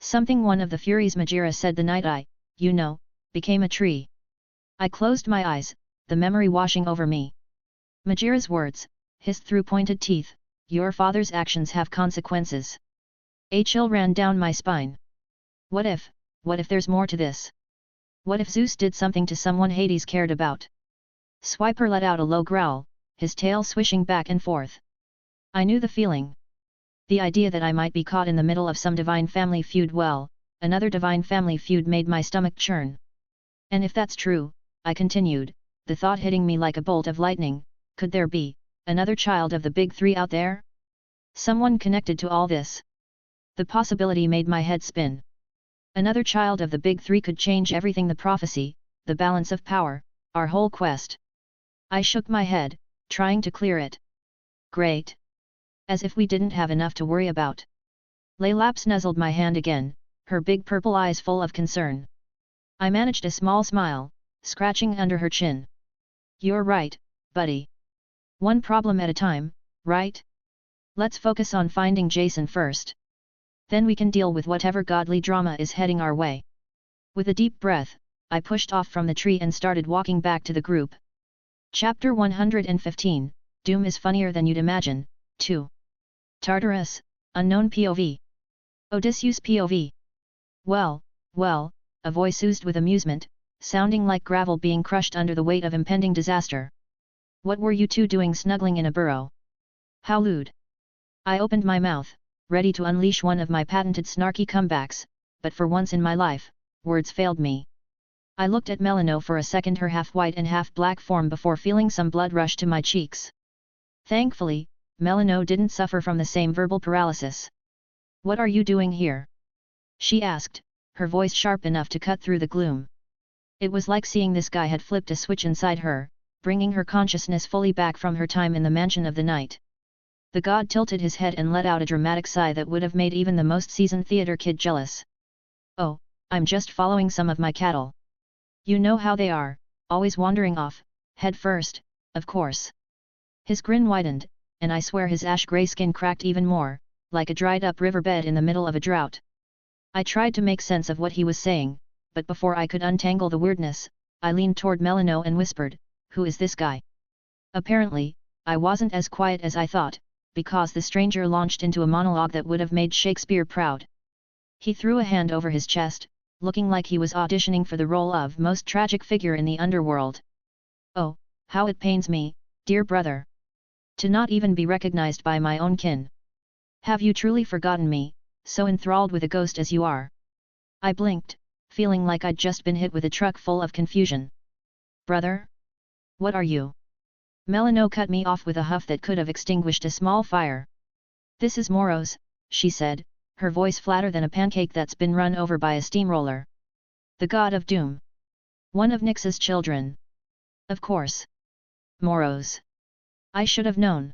S2: Something one of the Furies Majira said the night I, you know, became a tree. I closed my eyes, the memory washing over me. Majira's words, hissed through pointed teeth, your father's actions have consequences. A chill ran down my spine. What if there's more to this? What if Zeus did something to someone Hades cared about? Swiper let out a low growl, his tail swishing back and forth. I knew the feeling. The idea that I might be caught in the middle of some divine family feud. Well, another divine family feud made my stomach churn. And if that's true, I continued, the thought hitting me like a bolt of lightning, could there be another child of the big three out there? Someone connected to all this. The possibility made my head spin. Another child of the big three could change everything: the prophecy, the balance of power, our whole quest. I shook my head, trying to clear it. Great. As if we didn't have enough to worry about. Laylaps nuzzled my hand again, her big purple eyes full of concern. I managed a small smile, scratching under her chin. You're right, buddy. One problem at a time, right? Let's focus on finding Jason first. Then we can deal with whatever godly drama is heading our way. With a deep breath, I pushed off from the tree and started walking back to the group. Chapter 115, Doom is funnier than you'd imagine, 2. Tartarus, unknown POV. Odysseus POV. Well, a voice oozed with amusement, sounding like gravel being crushed under the weight of impending disaster. What were you two doing snuggling in a burrow? How lewd! I opened my mouth, ready to unleash one of my patented snarky comebacks, but for once in my life, words failed me. I looked at Melano for a second, her half-white and half-black form, before feeling some blood rush to my cheeks. Thankfully, Melano didn't suffer from the same verbal paralysis. What are you doing here? She asked, her voice sharp enough to cut through the gloom. It was like seeing this guy had flipped a switch inside her, bringing her consciousness fully back from her time in the Mansion of the Night. The god tilted his head and let out a dramatic sigh that would have made even the most seasoned theater kid jealous. Oh, I'm just following some of my cattle. You know how they are, always wandering off, head first, of course. His grin widened, and I swear his ash-grey skin cracked even more, like a dried-up riverbed in the middle of a drought. I tried to make sense of what he was saying, but before I could untangle the weirdness, I leaned toward Melano and whispered, "Who is this guy?" Apparently, I wasn't as quiet as I thought, because the stranger launched into a monologue that would have made Shakespeare proud. He threw a hand over his chest, looking like he was auditioning for the role of most tragic figure in the underworld. "Oh, how it pains me, dear brother, to not even be recognized by my own kin. Have you truly forgotten me, so enthralled with a ghost as you are?" I blinked, feeling like I'd just been hit with a truck full of confusion. "Brother? What are you?" Melano cut me off with a huff that could have extinguished a small fire. "This is Moros," she said, her voice flatter than a pancake that's been run over by a steamroller. "The god of doom. One of Nyx's children. Of course. Moros. I should have known."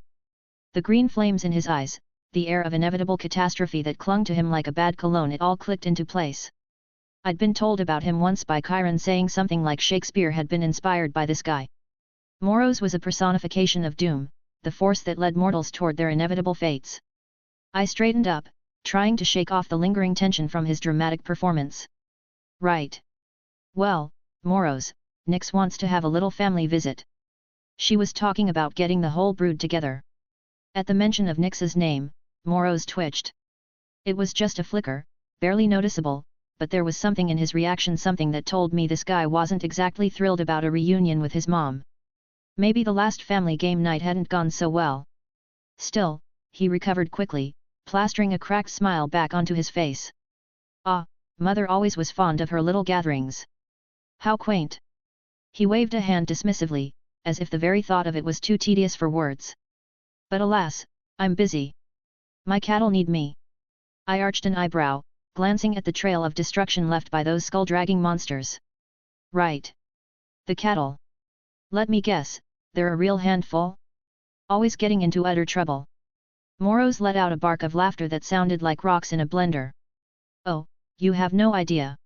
S2: The green flames in his eyes, the air of inevitable catastrophe that clung to him like a bad cologne, it all clicked into place. I'd been told about him once by Chiron saying something like Shakespeare had been inspired by this guy. Moros was a personification of doom, the force that led mortals toward their inevitable fates. I straightened up, trying to shake off the lingering tension from his dramatic performance. "Right. Well, Moros, Nyx wants to have a little family visit." She was talking about getting the whole brood together. At the mention of Nyx's name, Moros twitched. It was just a flicker, barely noticeable, but there was something in his reaction, something that told me this guy wasn't exactly thrilled about a reunion with his mom. Maybe the last family game night hadn't gone so well. Still, he recovered quickly, plastering a cracked smile back onto his face. "Ah, mother always was fond of her little gatherings. How quaint." He waved a hand dismissively, as if the very thought of it was too tedious for words. "But alas, I'm busy. My cattle need me." I arched an eyebrow, glancing at the trail of destruction left by those skull-dragging monsters. "Right. The cattle. Let me guess, they're a real handful? Always getting into utter trouble." Moros let out a bark of laughter that sounded like rocks in a blender. "Oh, you have no idea.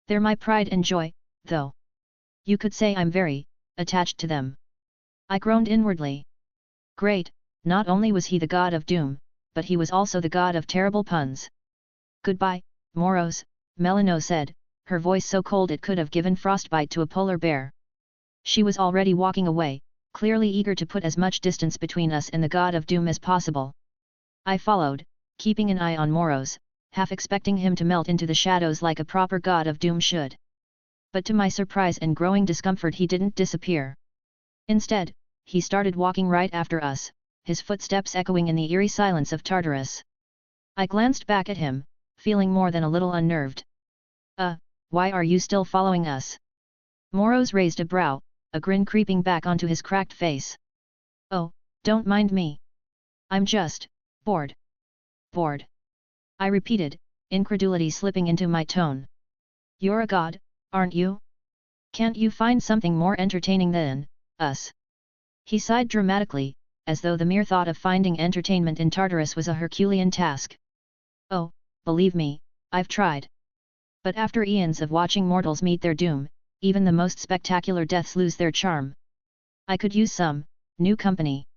S2: They're my pride and joy, though. You could say I'm very attached to them." I groaned inwardly. Great, not only was he the god of doom, but he was also the god of terrible puns. "Goodbye, Moros," Melano said, her voice so cold it could have given frostbite to a polar bear. She was already walking away, clearly eager to put as much distance between us and the god of doom as possible. I followed, keeping an eye on Moros, half expecting him to melt into the shadows like a proper god of doom should. But to my surprise and growing discomfort, he didn't disappear. Instead, he started walking right after us, his footsteps echoing in the eerie silence of Tartarus. I glanced back at him, feeling more than a little unnerved. Why are you still following us?" Moros raised a brow, a grin creeping back onto his cracked face. "Oh, don't mind me. I'm just bored." "Bored?" I repeated, incredulity slipping into my tone. "You're a god, aren't you? Can't you find something more entertaining than us?" He sighed dramatically, as though the mere thought of finding entertainment in Tartarus was a Herculean task. "Oh, believe me, I've tried. But after eons of watching mortals meet their doom, even the most spectacular deaths lose their charm. I could use some new company."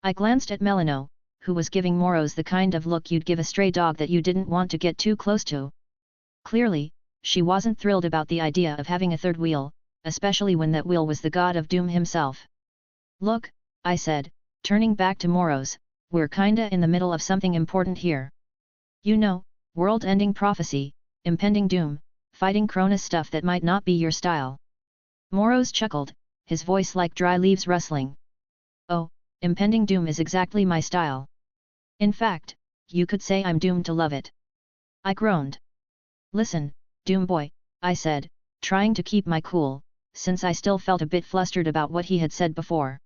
S2: I glanced at Melano, who was giving Moros the kind of look you'd give a stray dog that you didn't want to get too close to. Clearly, she wasn't thrilled about the idea of having a third wheel, especially when that wheel was the god of doom himself. "Look," I said, turning back to Moros, "we're kinda in the middle of something important here. You know, world-ending prophecy, impending doom, fighting Cronis stuff that might not be your style. Moros chuckled, his voice like dry leaves rustling. Oh, impending doom is exactly my style. In fact, you could say I'm doomed to love it. I groaned. Listen, Doom Boy, I said, trying to keep my cool, since I still felt a bit flustered about what he had said before.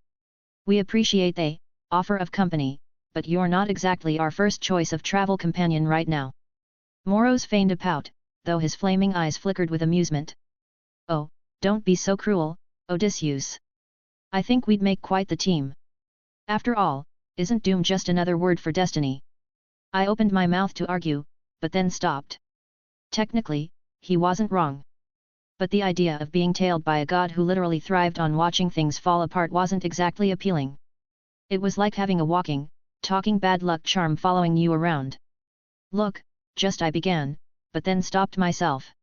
S2: We appreciate the offer of company, but you're not exactly our first choice of travel companion right now. Moros feigned a pout, though his flaming eyes flickered with amusement. Oh, don't be so cruel, Odysseus. I think we'd make quite the team. After all, isn't doom just another word for destiny? I opened my mouth to argue, but then stopped. Technically, he wasn't wrong. But the idea of being tailed by a god who literally thrived on watching things fall apart wasn't exactly appealing. It was like having a walking, talking bad luck charm following you around. Look, I began, but then stopped myself.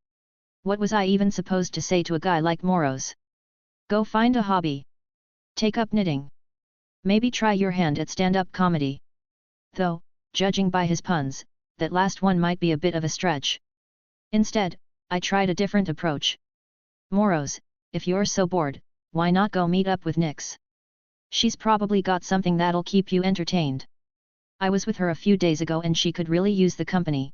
S2: What was I even supposed to say to a guy like Moros? Go find a hobby. Take up knitting. Maybe try your hand at stand-up comedy. Though, judging by his puns, that last one might be a bit of a stretch. Instead, I tried a different approach. Moros, if you're so bored, why not go meet up with Nyx? She's probably got something that'll keep you entertained. I was with her a few days ago and she could really use the company.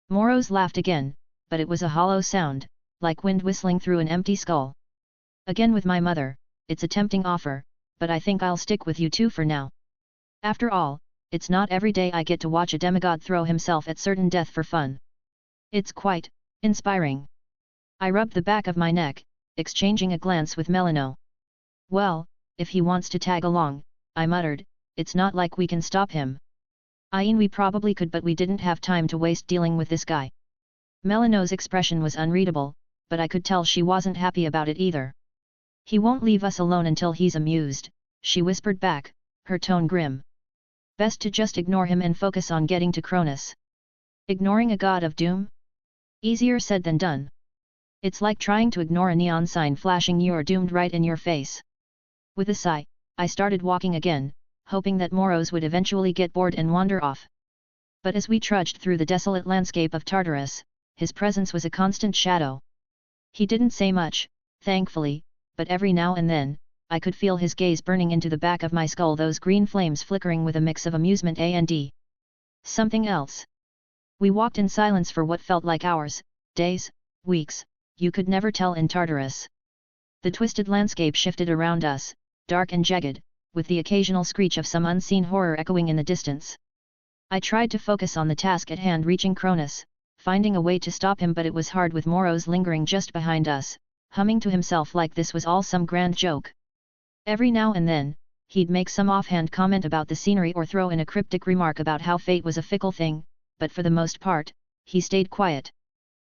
S2: Moros laughed again, but it was a hollow sound, like wind whistling through an empty skull. Again with my mother, it's a tempting offer, but I think I'll stick with you two for now. After all, it's not every day I get to watch a demigod throw himself at certain death for fun. It's quite inspiring. I rubbed the back of my neck, exchanging a glance with Melano. Well, if he wants to tag along, I muttered, it's not like we can stop him. We probably could, but we didn't have time to waste dealing with this guy. Melano's expression was unreadable, but I could tell she wasn't happy about it either. He won't leave us alone until he's amused, she whispered back, her tone grim. Best to just ignore him and focus on getting to Cronis. Ignoring a god of doom? Easier said than done. It's like trying to ignore a neon sign flashing "You're doomed" right in your face. With a sigh, I started walking again, hoping that Moros would eventually get bored and wander off. But as we trudged through the desolate landscape of Tartarus, his presence was a constant shadow. He didn't say much, thankfully, but every now and then, I could feel his gaze burning into the back of my skull, those green flames flickering with a mix of amusement and something else. We walked in silence for what felt like hours, days, weeks, you could never tell in Tartarus. The twisted landscape shifted around us, dark and jagged, with the occasional screech of some unseen horror echoing in the distance. I tried to focus on the task at hand, reaching Cronis, finding a way to stop him, but it was hard with Moros lingering just behind us, humming to himself like this was all some grand joke. Every now and then, he'd make some offhand comment about the scenery or throw in a cryptic remark about how fate was a fickle thing, but for the most part, he stayed quiet.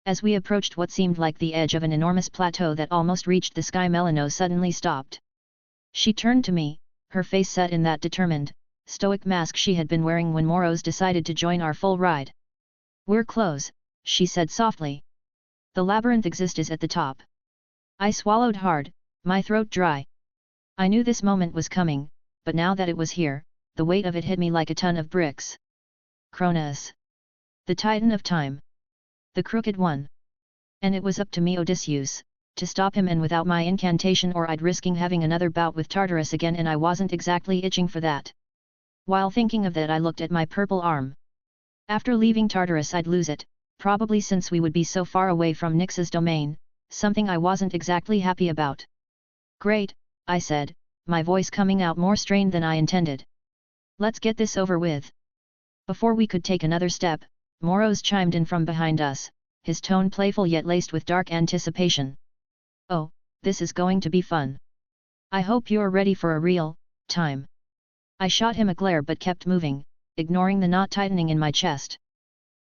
S2: As we approached what seemed like the edge of an enormous plateau that almost reached the sky, Melano suddenly stopped. She turned to me, her face set in that determined, stoic mask she had been wearing when Moros decided to join our full ride. We're close, she said softly. The labyrinth exit is at the top. I swallowed hard, my throat dry. I knew this moment was coming, but now that it was here, the weight of it hit me like a ton of bricks. Cronos. The Titan of Time. The Crooked One. And it was up to me, Odysseus, to stop him, and without my incantation or I'd risking having another bout with Tartarus again, and I wasn't exactly itching for that. While thinking of that, I looked at my purple arm. After leaving Tartarus I'd lose it, probably, since we would be so far away from Nyx's domain, something I wasn't exactly happy about. Great, I said, my voice coming out more strained than I intended. Let's get this over with. Before we could take another step, Moros chimed in from behind us, his tone playful yet laced with dark anticipation. Oh, this is going to be fun. I hope you're ready for a real time. I shot him a glare but kept moving, ignoring the knot tightening in my chest.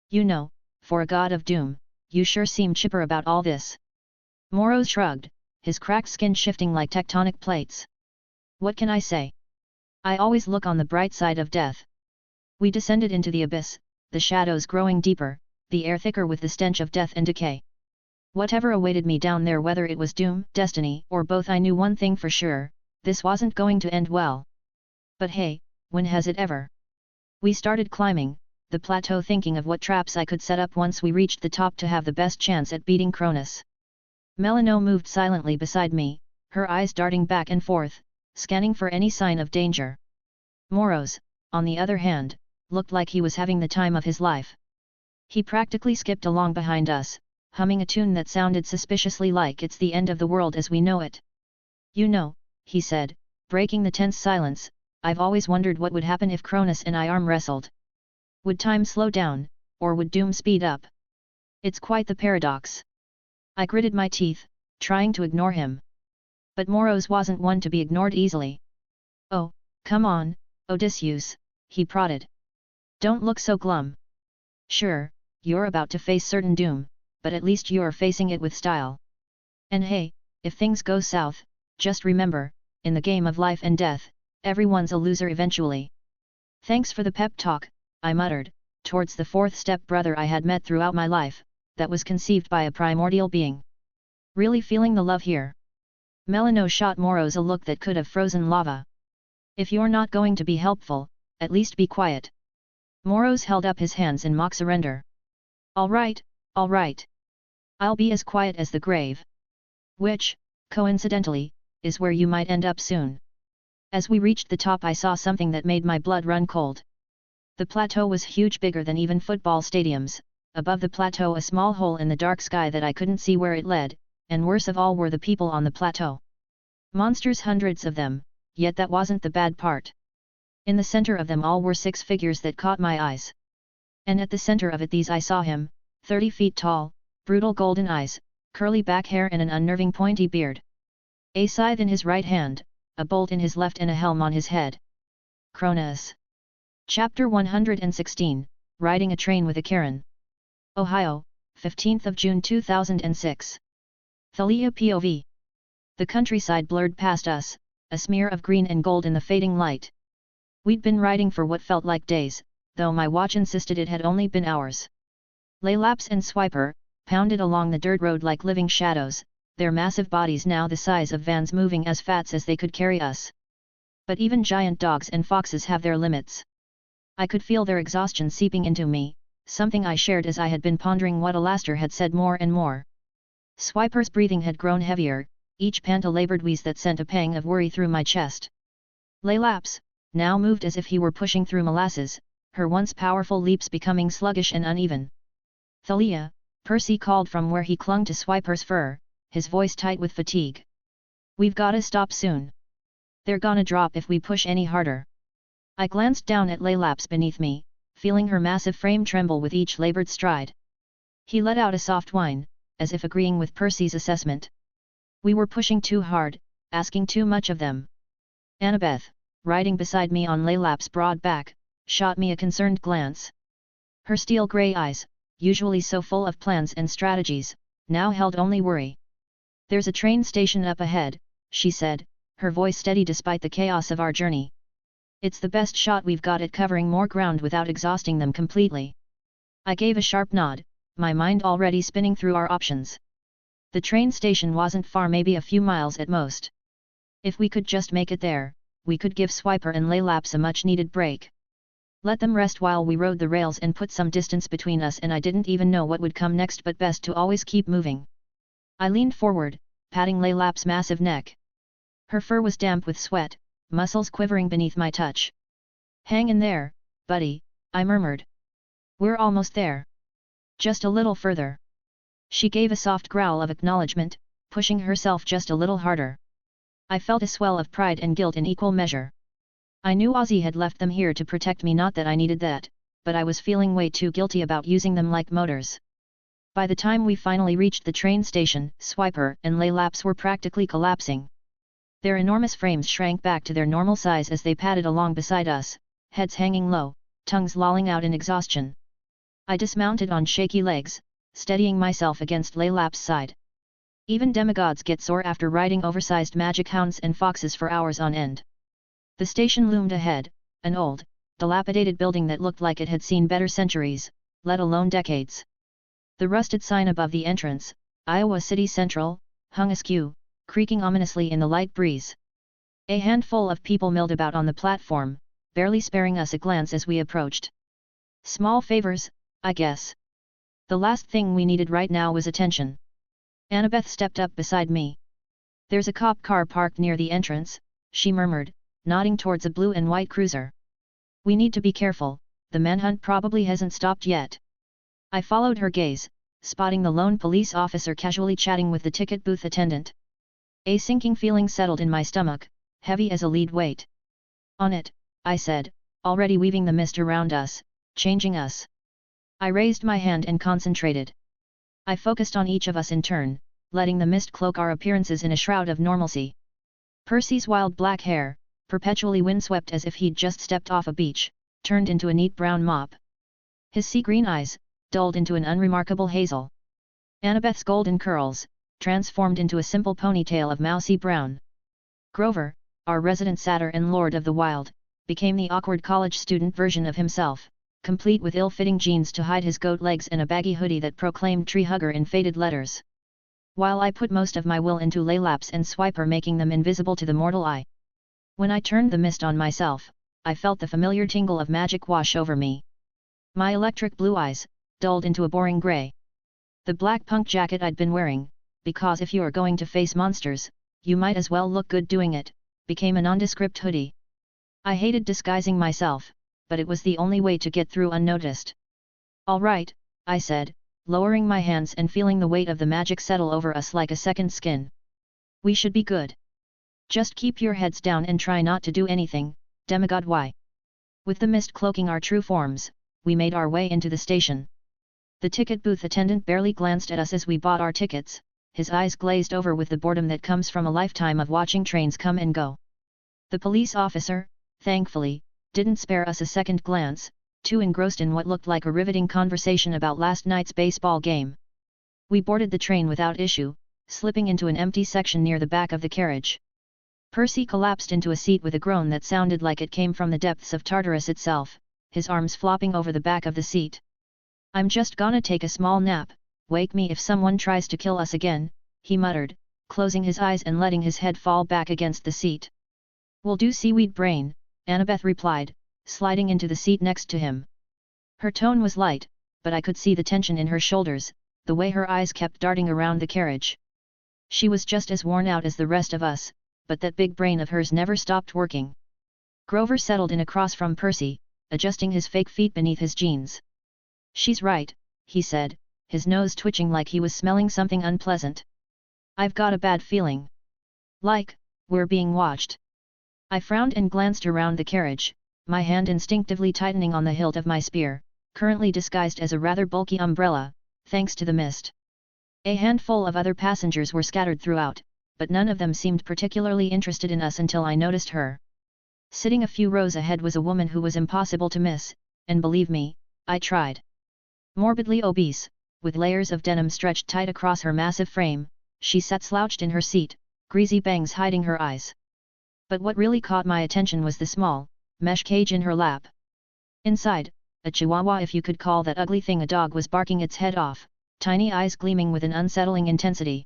S2: You know, for a god of doom, you sure seem chipper about all this. Moros shrugged, his cracked skin shifting like tectonic plates. What can I say? I always look on the bright side of death. We descended into the abyss, the shadows growing deeper, the air thicker with the stench of death and decay. Whatever awaited me down there, whether it was doom, destiny, or both, I knew one thing for sure: this wasn't going to end well. But hey, when has it ever? We started climbing, the plateau thinking of what traps I could set up once we reached the top to have the best chance at beating Cronis. Melano moved silently beside me, her eyes darting back and forth, scanning for any sign of danger. Moros, on the other hand, looked like he was having the time of his life. He practically skipped along behind us, humming a tune that sounded suspiciously like "It's the End of the World as We Know It." "You know," he said, breaking the tense silence, "I've always wondered what would happen if Cronis and I arm wrestled. Would time slow down, or would doom speed up? It's quite the paradox." I gritted my teeth, trying to ignore him. But Moros wasn't one to be ignored easily. "Oh, come on, Odysseus," he prodded. "Don't look so glum. Sure, you're about to face certain doom, but at least you're facing it with style. And hey, if things go south, just remember, in the game of life and death, everyone's a loser eventually." "Thanks for the pep talk," I muttered, towards the fourth step-brother I had met throughout my life, that was conceived by a primordial being. "Really feeling the love here?" Melano shot Moros a look that could have frozen lava. "If you're not going to be helpful, at least be quiet." Moros held up his hands in mock surrender. All right. I'll be as quiet as the grave." Which, coincidentally, is where you might end up soon. As we reached the top I saw something that made my blood run cold. The plateau was huge, bigger than even football stadiums. Above the plateau a small hole in the dark sky that I couldn't see where it led, and worse of all were the people on the plateau. Monsters, hundreds of them, yet that wasn't the bad part. In the center of them all were 6 figures that caught my eyes. And at the center of it these I saw him, 30 feet tall, brutal golden eyes, curly back hair and an unnerving pointy beard. A scythe in his right hand, a bolt in his left and a helm on his head. Cronis. Chapter 116, Riding a Train with a Karen. Ohio, 15th of June 2006. Thalia POV. The countryside blurred past us, a smear of green and gold in the fading light. We'd been riding for what felt like days, though my watch insisted it had only been hours. Laylaps and Swiper pounded along the dirt road like living shadows, their massive bodies now the size of vans moving as fast as they could carry us. But even giant dogs and foxes have their limits. I could feel their exhaustion seeping into me, something I shared as I had been pondering what Alaster had said more and more. Swiper's breathing had grown heavier, each pant a labored wheeze that sent a pang of worry through my chest. Laylaps now moved as if he were pushing through molasses, her once powerful leaps becoming sluggish and uneven. "Thalia," Percy called from where he clung to Swiper's fur, his voice tight with fatigue. "We've gotta stop soon. They're gonna drop if we push any harder." I glanced down at Laylaps beneath me, feeling her massive frame tremble with each labored stride. He let out a soft whine, as if agreeing with Percy's assessment. We were pushing too hard, asking too much of them. Annabeth, riding beside me on Laylaps' broad back, shot me a concerned glance. Her steel-grey eyes, usually so full of plans and strategies, now held only worry. "There's a train station up ahead," she said, her voice steady despite the chaos of our journey. "It's the best shot we've got at covering more ground without exhausting them completely." I gave a sharp nod, my mind already spinning through our options. The train station wasn't far, maybe a few miles at most. If we could just make it there, we could give Swiper and Laylaps a much-needed break. Let them rest while we rode the rails and put some distance between us, and I didn't even know what would come next, but best to always keep moving. I leaned forward, patting Laylaps' massive neck. Her fur was damp with sweat, muscles quivering beneath my touch. "Hang in there, buddy," I murmured. "We're almost there. Just a little further." She gave a soft growl of acknowledgement, pushing herself just a little harder. I felt a swell of pride and guilt in equal measure. I knew Ozzy had left them here to protect me, not that I needed that, but I was feeling way too guilty about using them like motors. By the time we finally reached the train station, Swiper and Laylaps were practically collapsing. Their enormous frames shrank back to their normal size as they padded along beside us, heads hanging low, tongues lolling out in exhaustion. I dismounted on shaky legs, steadying myself against Laylaps' side. Even demigods get sore after riding oversized magic hounds and foxes for hours on end. The station loomed ahead, an old, dilapidated building that looked like it had seen better centuries, let alone decades. The rusted sign above the entrance, Iowa City Central, hung askew, creaking ominously in the light breeze. A handful of people milled about on the platform, barely sparing us a glance as we approached. Small favors, I guess. The last thing we needed right now was attention. Annabeth stepped up beside me. There's a cop car parked near the entrance, she murmured, nodding towards a blue and white cruiser. We need to be careful, the manhunt probably hasn't stopped yet. I followed her gaze, spotting the lone police officer casually chatting with the ticket booth attendant. A sinking feeling settled in my stomach, heavy as a lead weight. On it, I said, already weaving the mist around us, changing us. I raised my hand and concentrated. I focused on each of us in turn, letting the mist cloak our appearances in a shroud of normalcy. Percy's wild black hair, perpetually windswept as if he'd just stepped off a beach, turned into a neat brown mop. His sea-green eyes, dulled into an unremarkable hazel. Annabeth's golden curls, transformed into a simple ponytail of mousy brown. Grover, our resident satyr and lord of the wild, became the awkward college student version of himself, complete with ill-fitting jeans to hide his goat legs and a baggy hoodie that proclaimed tree hugger in faded letters. While I put most of my will into laylaps and swiper making them invisible to the mortal eye. When I turned the mist on myself, I felt the familiar tingle of magic wash over me. My electric blue eyes, dulled into a boring grey. The black punk jacket I'd been wearing, because if you're going to face monsters, you might as well look good doing it, became a nondescript hoodie. I hated disguising myself, but it was the only way to get through unnoticed. All right, I said, lowering my hands and feeling the weight of the magic settle over us like a second skin. We should be good. Just keep your heads down and try not to do anything, demigod Y. With the mist cloaking our true forms, we made our way into the station. The ticket booth attendant barely glanced at us as we bought our tickets, his eyes glazed over with the boredom that comes from a lifetime of watching trains come and go. The police officer, thankfully, didn't spare us a second glance, too engrossed in what looked like a riveting conversation about last night's baseball game. We boarded the train without issue, slipping into an empty section near the back of the carriage. Percy collapsed into a seat with a groan that sounded like it came from the depths of Tartarus itself, his arms flopping over the back of the seat. I'm just gonna take a small nap, wake me if someone tries to kill us again, he muttered, closing his eyes and letting his head fall back against the seat. We'll do seaweed brain, Annabeth replied, sliding into the seat next to him. Her tone was light, but I could see the tension in her shoulders, the way her eyes kept darting around the carriage. She was just as worn out as the rest of us, but that big brain of hers never stopped working. Grover settled in across from Percy, adjusting his fake feet beneath his jeans. She's right, he said, his nose twitching like he was smelling something unpleasant. I've got a bad feeling. Like, we're being watched. I frowned and glanced around the carriage, my hand instinctively tightening on the hilt of my spear, currently disguised as a rather bulky umbrella, thanks to the mist. A handful of other passengers were scattered throughout, but none of them seemed particularly interested in us until I noticed her. Sitting a few rows ahead was a woman who was impossible to miss, and believe me, I tried. Morbidly obese, with layers of denim stretched tight across her massive frame, she sat slouched in her seat, greasy bangs hiding her eyes. But what really caught my attention was the small, mesh cage in her lap. Inside, a chihuahua, if you could call that ugly thing a dog, was barking its head off, tiny eyes gleaming with an unsettling intensity.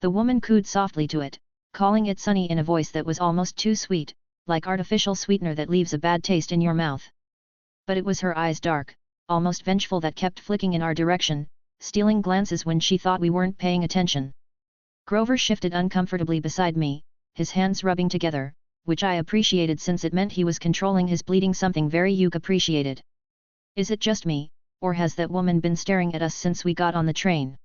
S2: The woman cooed softly to it, calling it Sunny in a voice that was almost too sweet, like artificial sweetener that leaves a bad taste in your mouth. But it was her eyes, dark, almost vengeful, that kept flicking in our direction, stealing glances when she thought we weren't paying attention. Grover shifted uncomfortably beside me, his hands rubbing together, which I appreciated since it meant he was controlling his bleeding, something very Yuk appreciated. Is it just me, or has that woman been staring at us since we got on the train?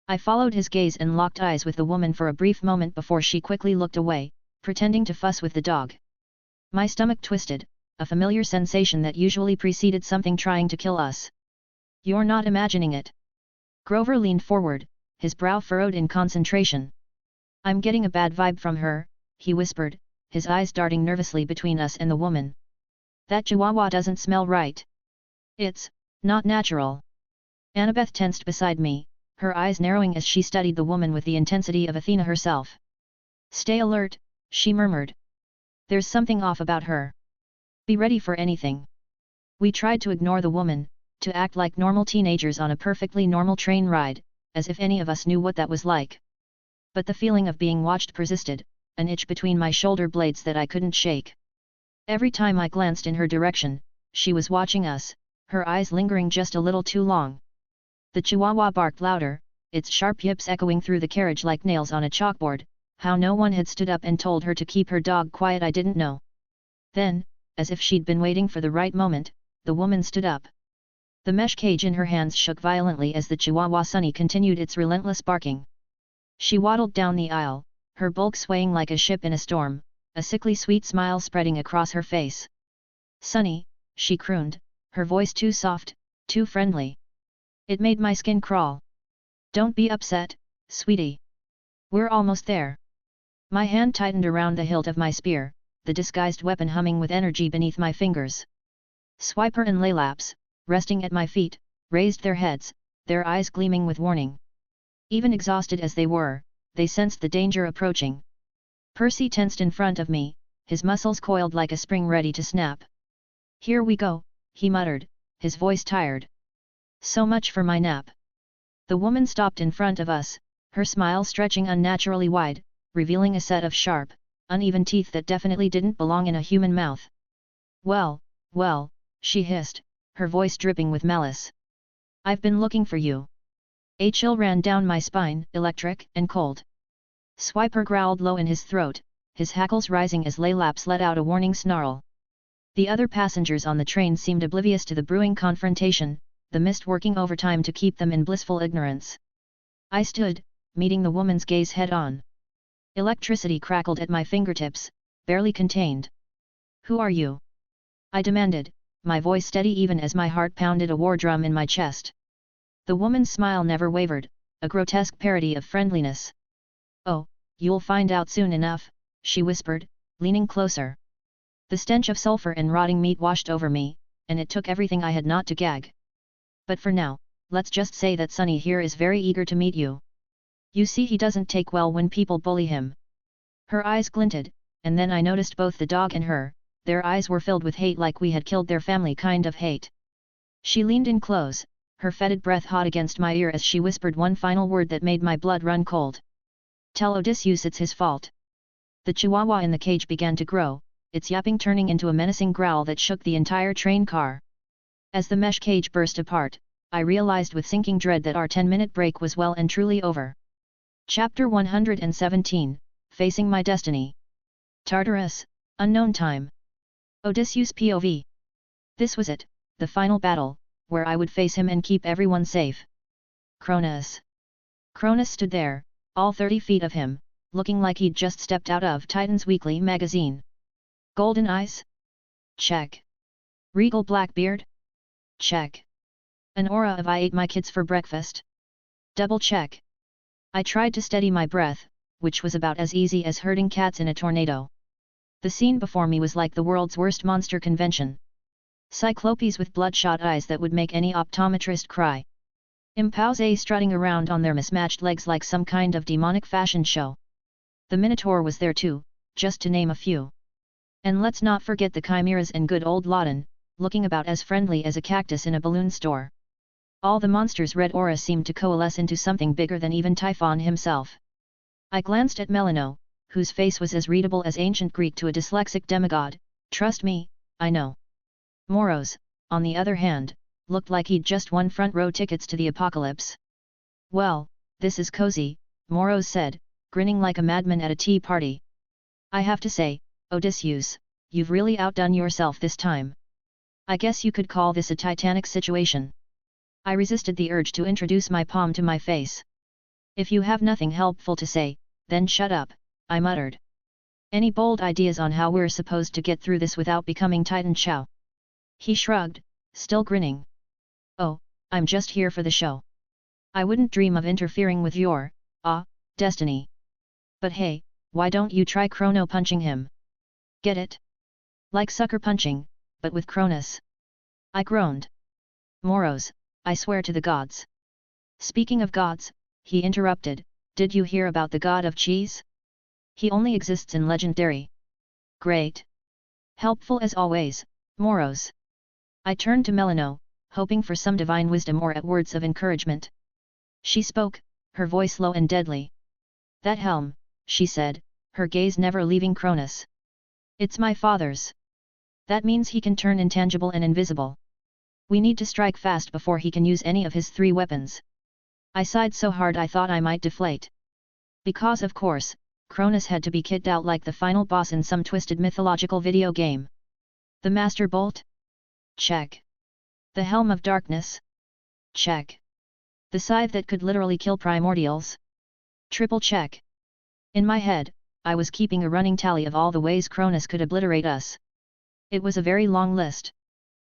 S2: I followed his gaze and locked eyes with the woman for a brief moment before she quickly looked away, pretending to fuss with the dog. My stomach twisted, a familiar sensation that usually preceded something trying to kill us. You're not imagining it. Grover leaned forward, his brow furrowed in concentration. I'm getting a bad vibe from her, he whispered, his eyes darting nervously between us and the woman. That chihuahua doesn't smell right. It's not natural. Annabeth tensed beside me, her eyes narrowing as she studied the woman with the intensity of Athena herself. Stay alert, she murmured. There's something off about her. Be ready for anything. We tried to ignore the woman, to act like normal teenagers on a perfectly normal train ride, as if any of us knew what that was like. But the feeling of being watched persisted, an itch between my shoulder blades that I couldn't shake. Every time I glanced in her direction, she was watching us, her eyes lingering just a little too long. The chihuahua barked louder, its sharp yips echoing through the carriage like nails on a chalkboard. How no one had stood up and told her to keep her dog quiet I didn't know. Then, as if she'd been waiting for the right moment, the woman stood up. The mesh cage in her hands shook violently as the chihuahua Sunny continued its relentless barking. She waddled down the aisle, her bulk swaying like a ship in a storm, a sickly sweet smile spreading across her face. "Sunny," she crooned, her voice too soft, too friendly. It made my skin crawl. "Don't be upset, sweetie. We're almost there." My hand tightened around the hilt of my spear, the disguised weapon humming with energy beneath my fingers. Swiper and Laylaps, resting at my feet, raised their heads, their eyes gleaming with warning. Even exhausted as they were, they sensed the danger approaching. Percy tensed in front of me, his muscles coiled like a spring ready to snap. "Here we go," he muttered, his voice tired. "So much for my nap." The woman stopped in front of us, her smile stretching unnaturally wide, revealing a set of sharp, uneven teeth that definitely didn't belong in a human mouth. Well, she hissed, her voice dripping with malice. "I've been looking for you." A chill ran down my spine, electric and cold. Swiper growled low in his throat, his hackles rising as Laylaps let out a warning snarl. The other passengers on the train seemed oblivious to the brewing confrontation, the mist working overtime to keep them in blissful ignorance. I stood, meeting the woman's gaze head-on. Electricity crackled at my fingertips, barely contained. "Who are you?" I demanded, my voice steady even as my heart pounded a war drum in my chest. The woman's smile never wavered, a grotesque parody of friendliness. "Oh, you'll find out soon enough," she whispered, leaning closer. The stench of sulfur and rotting meat washed over me, and it took everything I had not to gag. "But for now, let's just say that Sunny here is very eager to meet you. You see, he doesn't take well when people bully him." Her eyes glinted, and then I noticed both the dog and her, their eyes were filled with hate like we had killed their family kind of hate. She leaned in close, her fetid breath hot against my ear as she whispered one final word that made my blood run cold. "Tell Odysseus it's his fault." The chihuahua in the cage began to grow, its yapping turning into a menacing growl that shook the entire train car. As the mesh cage burst apart, I realized with sinking dread that our 10-minute break was well and truly over. Chapter 117, Facing My Destiny. Tartarus, Unknown Time. Odysseus POV. This was it, the final battle, where I would face him and keep everyone safe. Cronos. Cronos stood there, all 30 feet of him, looking like he'd just stepped out of Titan's Weekly magazine. Golden eyes? Check. Regal black beard? Check. An aura of "I ate my kids for breakfast"? Double check. I tried to steady my breath, which was about as easy as herding cats in a tornado. The scene before me was like the world's worst monster convention. Cyclopes with bloodshot eyes that would make any optometrist cry. Impousés strutting around on their mismatched legs like some kind of demonic fashion show. The Minotaur was there too, just to name a few. And let's not forget the chimeras and good old Loudon, looking about as friendly as a cactus in a balloon store. All the monsters' red aura seemed to coalesce into something bigger than even Typhon himself. I glanced at Melino, whose face was as readable as ancient Greek to a dyslexic demigod. Trust me, I know. Moros, on the other hand, looked like he'd just won front-row tickets to the apocalypse. "Well, this is cozy," Moros said, grinning like a madman at a tea party. "I have to say, Odysseus, you've really outdone yourself this time. I guess you could call this a Titanic situation." I resisted the urge to introduce my palm to my face. "If you have nothing helpful to say, then shut up," I muttered. "Any bold ideas on how we're supposed to get through this without becoming Titan Chow?" He shrugged, still grinning. "Oh, I'm just here for the show. I wouldn't dream of interfering with your, destiny. But hey, why don't you try chrono punching him? Get it? Like sucker punching, but with Cronis." I groaned. "Moros, I swear to the gods." "Speaking of gods," he interrupted, "did you hear about the god of cheese? He only exists in Legendary." "Great. Helpful as always, Moros." I turned to Melino, hoping for some divine wisdom or words of encouragement. She spoke, her voice low and deadly. "That helm," she said, her gaze never leaving Cronos. "It's my father's. That means he can turn intangible and invisible. We need to strike fast before he can use any of his 3 weapons. I sighed so hard I thought I might deflate. Because of course, Cronis had to be kitted out like the final boss in some twisted mythological video game. The Master Bolt? Check. The Helm of Darkness? Check. The scythe that could literally kill Primordials? Triple check. In my head, I was keeping a running tally of all the ways Cronis could obliterate us. It was a very long list.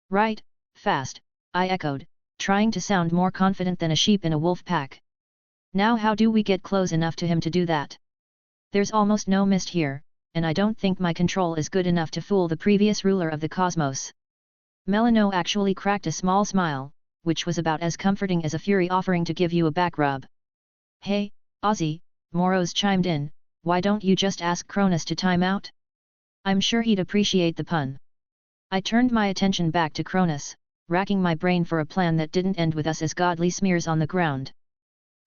S2: Right, fast, I echoed, trying to sound more confident than a sheep in a wolf pack. Now how do we get close enough to him to do that? There's almost no mist here, and I don't think my control is good enough to fool the previous ruler of the cosmos. Melano actually cracked a small smile, which was about as comforting as a fury offering to give you a back rub. Hey, Ozzy, Moros chimed in, why don't you just ask Cronis to time out? I'm sure he'd appreciate the pun. I turned my attention back to Cronis, racking my brain for a plan that didn't end with us as godly smears on the ground.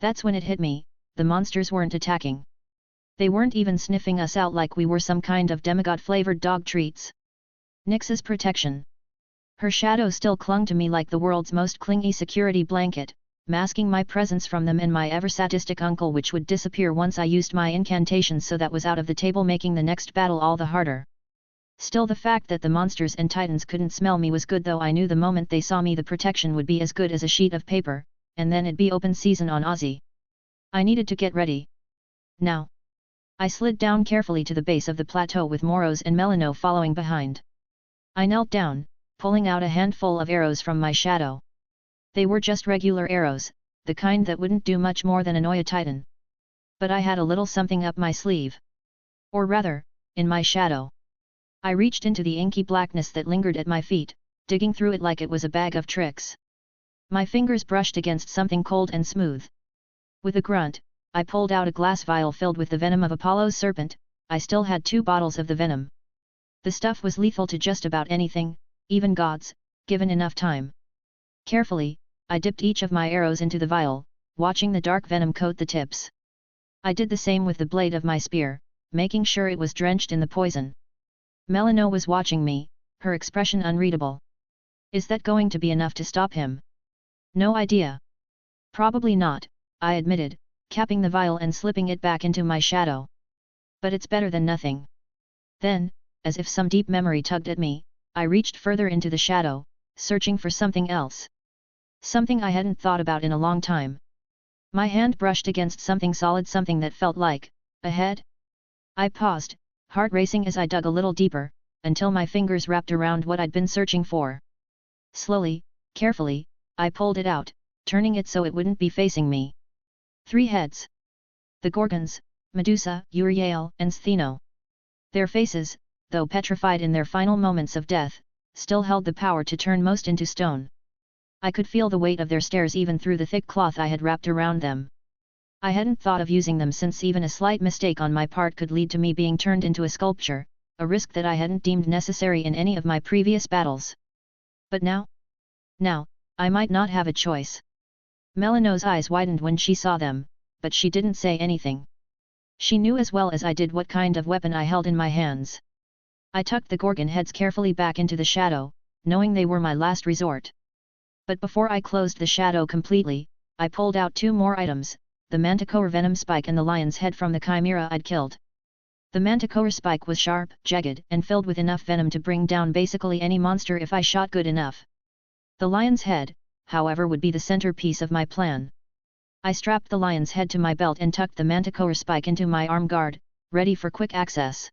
S2: That's when it hit me, the monsters weren't attacking. They weren't even sniffing us out like we were some kind of demigod-flavored dog treats. Nyx's protection. Her shadow still clung to me like the world's most clingy security blanket, masking my presence from them and my ever-sadistic uncle, which would disappear once I used my incantations, so that was out of the table, making the next battle all the harder. Still, the fact that the monsters and titans couldn't smell me was good, though I knew the moment they saw me the protection would be as good as a sheet of paper, and then it'd be open season on Ozzy. I needed to get ready. Now. I slid down carefully to the base of the plateau with Moros and Melano following behind. I knelt down, pulling out a handful of arrows from my shadow. They were just regular arrows, the kind that wouldn't do much more than annoy a titan. But I had a little something up my sleeve. Or rather, in my shadow. I reached into the inky blackness that lingered at my feet, digging through it like it was a bag of tricks. My fingers brushed against something cold and smooth. With a grunt, I pulled out a glass vial filled with the venom of Apollo's serpent. I still had 2 bottles of the venom. The stuff was lethal to just about anything, even gods, given enough time. Carefully, I dipped each of my arrows into the vial, watching the dark venom coat the tips. I did the same with the blade of my spear, making sure it was drenched in the poison. Melano was watching me, her expression unreadable. Is that going to be enough to stop him? No idea. Probably not, I admitted, capping the vial and slipping it back into my shadow. But it's better than nothing. Then, as if some deep memory tugged at me, I reached further into the shadow, searching for something else. Something I hadn't thought about in a long time. My hand brushed against something solid, something that felt like a head. I paused, heart racing as I dug a little deeper, until my fingers wrapped around what I'd been searching for. Slowly, carefully, I pulled it out, turning it so it wouldn't be facing me. 3 heads. The Gorgons, Medusa, Uriel, and Stheno. Their faces, though petrified in their final moments of death, still held the power to turn most into stone. I could feel the weight of their stares even through the thick cloth I had wrapped around them. I hadn't thought of using them, since even a slight mistake on my part could lead to me being turned into a sculpture, a risk that I hadn't deemed necessary in any of my previous battles. But now? Now, I might not have a choice. Melano's eyes widened when she saw them, but she didn't say anything. She knew as well as I did what kind of weapon I held in my hands. I tucked the Gorgon heads carefully back into the shadow, knowing they were my last resort. But before I closed the shadow completely, I pulled out 2 more items, the Manticore venom spike and the lion's head from the chimera I'd killed. The Manticore spike was sharp, jagged, and filled with enough venom to bring down basically any monster if I shot good enough. The lion's head, however, would be the centerpiece of my plan. I strapped the lion's head to my belt and tucked the Manticore spike into my arm guard, ready for quick access.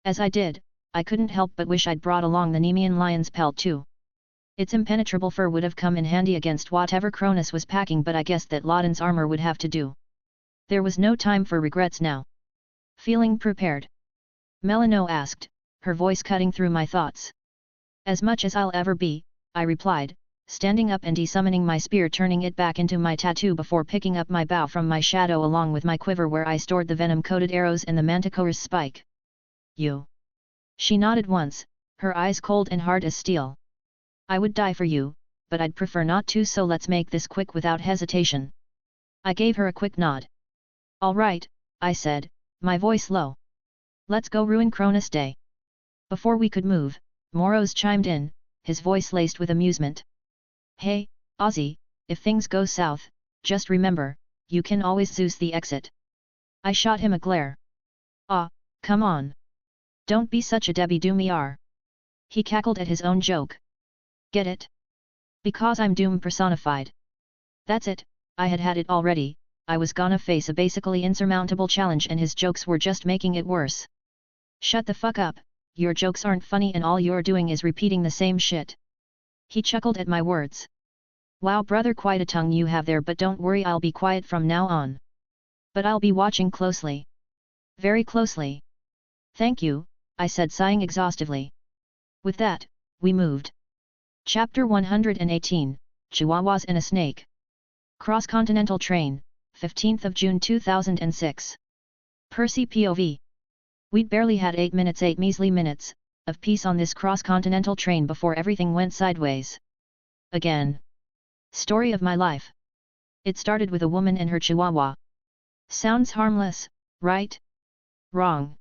S2: As I did, I couldn't help but wish I'd brought along the Nemean lion's pelt too. Its impenetrable fur would have come in handy against whatever Cronis was packing, but I guessed that Laden's armor would have to do. There was no time for regrets now. Feeling prepared? Melano asked, her voice cutting through my thoughts. As much as I'll ever be, I replied, standing up and desummoning my spear, turning it back into my tattoo before picking up my bow from my shadow along with my quiver where I stored the venom-coated arrows and the Manticore's spike. You. She nodded once, her eyes cold and hard as steel. I would die for you, but I'd prefer not to, so let's make this quick without hesitation. I gave her a quick nod. All right, I said, my voice low. Let's go ruin Cronis Day. Before we could move, Moros chimed in, his voice laced with amusement. Hey, Ozzy, if things go south, just remember, you can always Zeus the exit. I shot him a glare. Ah, come on. Don't be such a Debbie Doomy. He cackled at his own joke. Get it? Because I'm Doom personified. That's it, I had it already, I was gonna face a basically insurmountable challenge and his jokes were just making it worse. Shut the fuck up, your jokes aren't funny and all you're doing is repeating the same shit. He chuckled at my words. Wow brother, quite a tongue you have there, but don't worry, I'll be quiet from now on. But I'll be watching closely. Very closely. Thank you, I said, sighing exhaustively. With that, we moved. Chapter 118, Chihuahuas and a Snake. Cross-Continental Train, 15th of June 2006. Percy POV. We'd barely had 8 measly minutes, of peace on this cross-continental train before everything went sideways. Again. Story of my life. It started with a woman and her chihuahua. Sounds harmless, right? Wrong.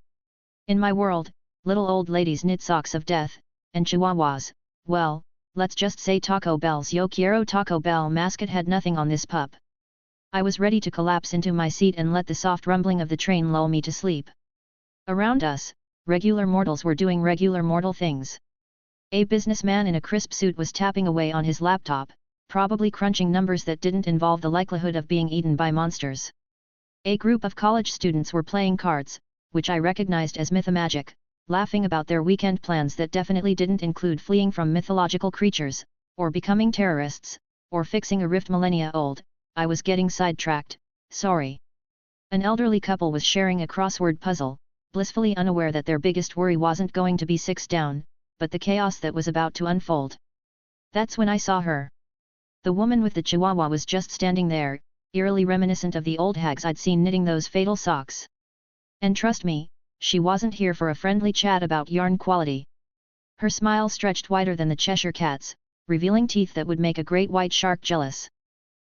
S2: In my world, little old ladies knit socks of death, and chihuahuas, well, let's just say Taco Bell's Yo Quiero Taco Bell mascot had nothing on this pup. I was ready to collapse into my seat and let the soft rumbling of the train lull me to sleep. Around us, regular mortals were doing regular mortal things. A businessman in a crisp suit was tapping away on his laptop, probably crunching numbers that didn't involve the likelihood of being eaten by monsters. A group of college students were playing cards, which I recognized as mythomagic, laughing about their weekend plans that definitely didn't include fleeing from mythological creatures, or becoming terrorists, or fixing a rift millennia old. I was getting sidetracked, sorry. An elderly couple was sharing a crossword puzzle, blissfully unaware that their biggest worry wasn't going to be 6 down, but the chaos that was about to unfold. That's when I saw her. The woman with the chihuahua was just standing there, eerily reminiscent of the old hags I'd seen knitting those fatal socks. And trust me, she wasn't here for a friendly chat about yarn quality. Her smile stretched wider than the Cheshire Cat's, revealing teeth that would make a great white shark jealous.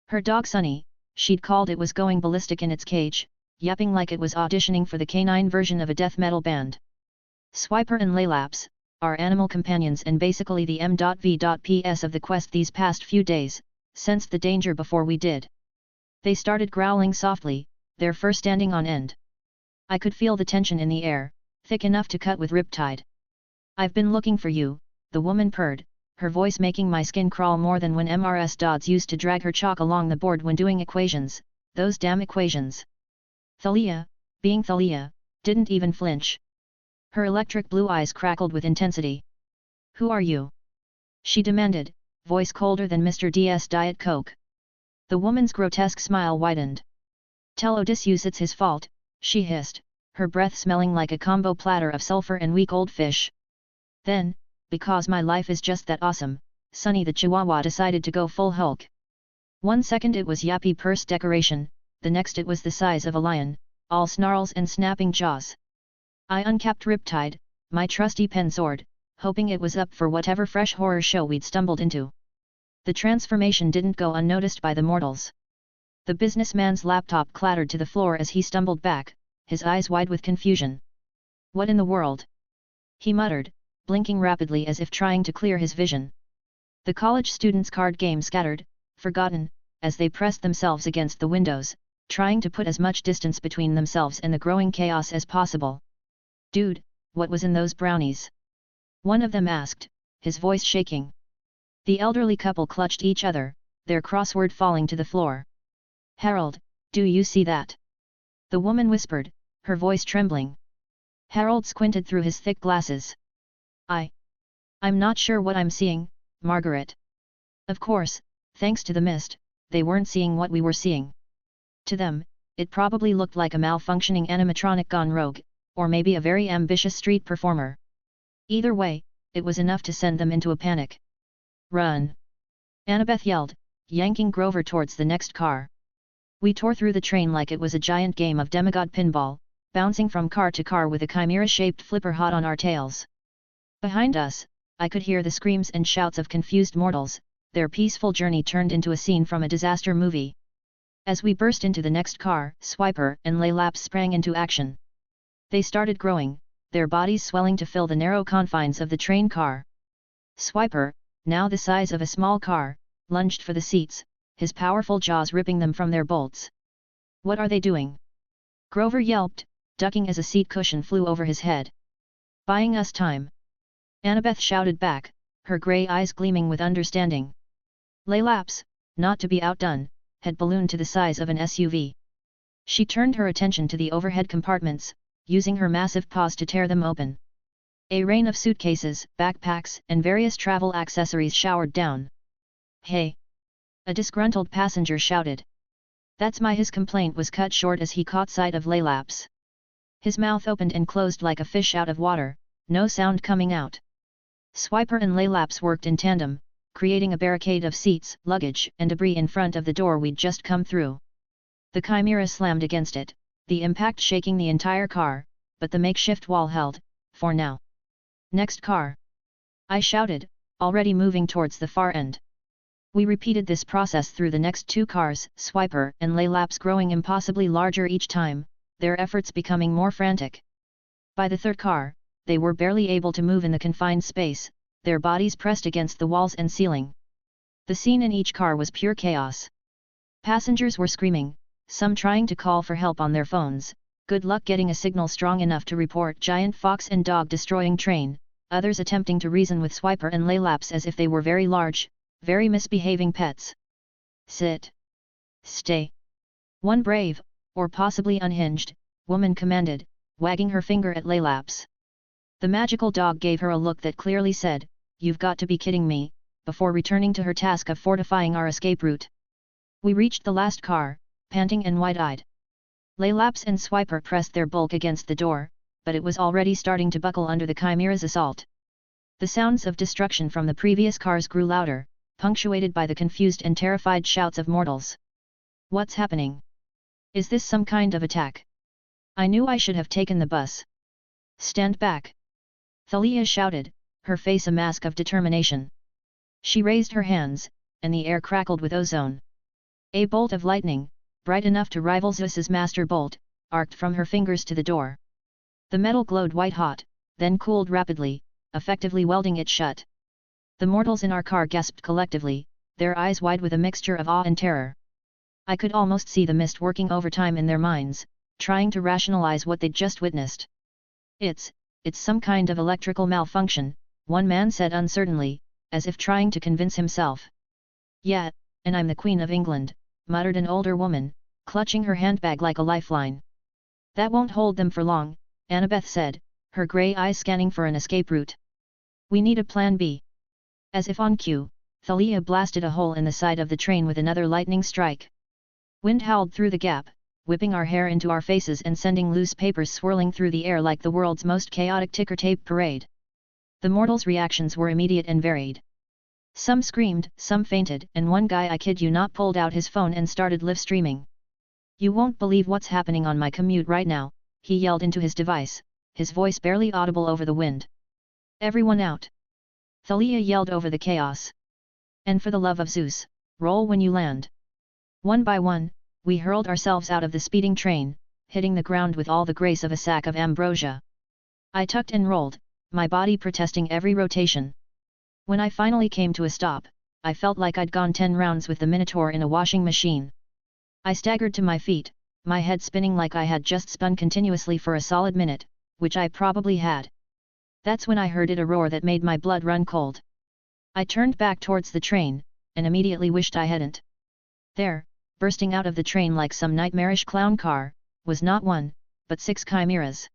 S2: Her dog Sunny, she'd called it, was going ballistic in its cage, yapping like it was auditioning for the canine version of a death metal band. Swiper and Laylaps, our animal companions and basically the M.V.Ps of the quest these past few days, sensed the danger before we did. They started growling softly, their fur standing on end. I could feel the tension in the air, thick enough to cut with riptide. I've been looking for you, the woman purred, her voice making my skin crawl more than when Mrs. Dodds used to drag her chalk along the board when doing equations, those damn equations. Thalia, being Thalia, didn't even flinch. Her electric blue eyes crackled with intensity. Who are you? She demanded, voice colder than Mr. D.'s Diet Coke. The woman's grotesque smile widened. Tell Odysseus it's his fault, she hissed, her breath smelling like a combo platter of sulfur and weak old fish. Then, because my life is just that awesome, Sunny the Chihuahua decided to go full Hulk. 1 second it was yappy purse decoration, the next it was the size of a lion, all snarls and snapping jaws. I uncapped Riptide, my trusty pen sword, hoping it was up for whatever fresh horror show we'd stumbled into. The transformation didn't go unnoticed by the mortals. The businessman's laptop clattered to the floor as he stumbled back, his eyes wide with confusion. What in the world? He muttered, blinking rapidly as if trying to clear his vision. The college students' card game scattered, forgotten, as they pressed themselves against the windows, trying to put as much distance between themselves and the growing chaos as possible. Dude, what was in those brownies? One of them asked, his voice shaking. The elderly couple clutched each other, their crossword falling to the floor. Harold, do you see that? The woman whispered, her voice trembling. Harold squinted through his thick glasses. I'm not sure what I'm seeing, Margaret. Of course, thanks to the mist, they weren't seeing what we were seeing. To them, it probably looked like a malfunctioning animatronic gone rogue, or maybe a very ambitious street performer. Either way, it was enough to send them into a panic. Run! Annabeth yelled, yanking Grover towards the next car. We tore through the train like it was a giant game of demigod pinball, bouncing from car to car with a chimera-shaped flipper hot on our tails. Behind us, I could hear the screams and shouts of confused mortals, their peaceful journey turned into a scene from a disaster movie. As we burst into the next car, Swiper and Laylaps sprang into action. They started growing, their bodies swelling to fill the narrow confines of the train car. Swiper, now the size of a small car, lunged for the seats, his powerful jaws ripping them from their bolts. "What are they doing?" Grover yelped, ducking as a seat cushion flew over his head. "Buying us time." Annabeth shouted back, her grey eyes gleaming with understanding. Laylaps, not to be outdone, had ballooned to the size of an SUV. She turned her attention to the overhead compartments, using her massive paws to tear them open. A rain of suitcases, backpacks, and various travel accessories showered down. "Hey!" a disgruntled passenger shouted. "That's my..." His complaint was cut short as he caught sight of Laylaps. His mouth opened and closed like a fish out of water, no sound coming out. Swiper and Laylaps worked in tandem, creating a barricade of seats, luggage, and debris in front of the door we'd just come through. The Chimera slammed against it, the impact shaking the entire car, but the makeshift wall held, for now. "Next car!" I shouted, already moving towards the far end. We repeated this process through the next 2 cars, Swiper and Laylaps growing impossibly larger each time, their efforts becoming more frantic. By the 3rd car, they were barely able to move in the confined space, their bodies pressed against the walls and ceiling. The scene in each car was pure chaos. Passengers were screaming, some trying to call for help on their phones, good luck getting a signal strong enough to report giant fox and dog destroying train, others attempting to reason with Swiper and Laylaps as if they were very large, very misbehaving pets. "Sit. Stay." One brave, or possibly unhinged, woman commanded, wagging her finger at Laylaps. The magical dog gave her a look that clearly said, "You've got to be kidding me," before returning to her task of fortifying our escape route. We reached the last car, panting and wide-eyed. Laylaps and Swiper pressed their bulk against the door, but it was already starting to buckle under the Chimera's assault. The sounds of destruction from the previous cars grew louder, punctuated by the confused and terrified shouts of mortals. "What's happening? Is this some kind of attack? I knew I should have taken the bus." "Stand back!" Thalia shouted, her face a mask of determination. She raised her hands, and the air crackled with ozone. A bolt of lightning, bright enough to rival Zeus's master bolt, arced from her fingers to the door. The metal glowed white-hot, then cooled rapidly, effectively welding it shut. The mortals in our car gasped collectively, their eyes wide with a mixture of awe and terror. I could almost see the mist working overtime in their minds, trying to rationalize what they'd just witnessed. It's some kind of electrical malfunction," one man said uncertainly, as if trying to convince himself. "Yeah, and I'm the Queen of England," muttered an older woman, clutching her handbag like a lifeline. "That won't hold them for long," Annabeth said, her grey eyes scanning for an escape route. "We need a plan B." As if on cue, Thalia blasted a hole in the side of the train with another lightning strike. Wind howled through the gap, whipping our hair into our faces and sending loose papers swirling through the air like the world's most chaotic ticker tape parade. The mortals' reactions were immediate and varied. Some screamed, some fainted, and one guy, I kid you not, pulled out his phone and started live streaming. "You won't believe what's happening on my commute right now," he yelled into his device, his voice barely audible over the wind. "Everyone out!" Thalia yelled over the chaos. "And for the love of Zeus, roll when you land." One by one, we hurled ourselves out of the speeding train, hitting the ground with all the grace of a sack of ambrosia. I tucked and rolled, my body protesting every rotation. When I finally came to a stop, I felt like I'd gone 10 rounds with the Minotaur in a washing machine. I staggered to my feet, my head spinning like I had just spun continuously for a solid minute, which I probably had. That's when I heard it a roar that made my blood run cold. I turned back towards the train, and immediately wished I hadn't. There, bursting out of the train like some nightmarish clown car, was not 1, but 6 chimeras.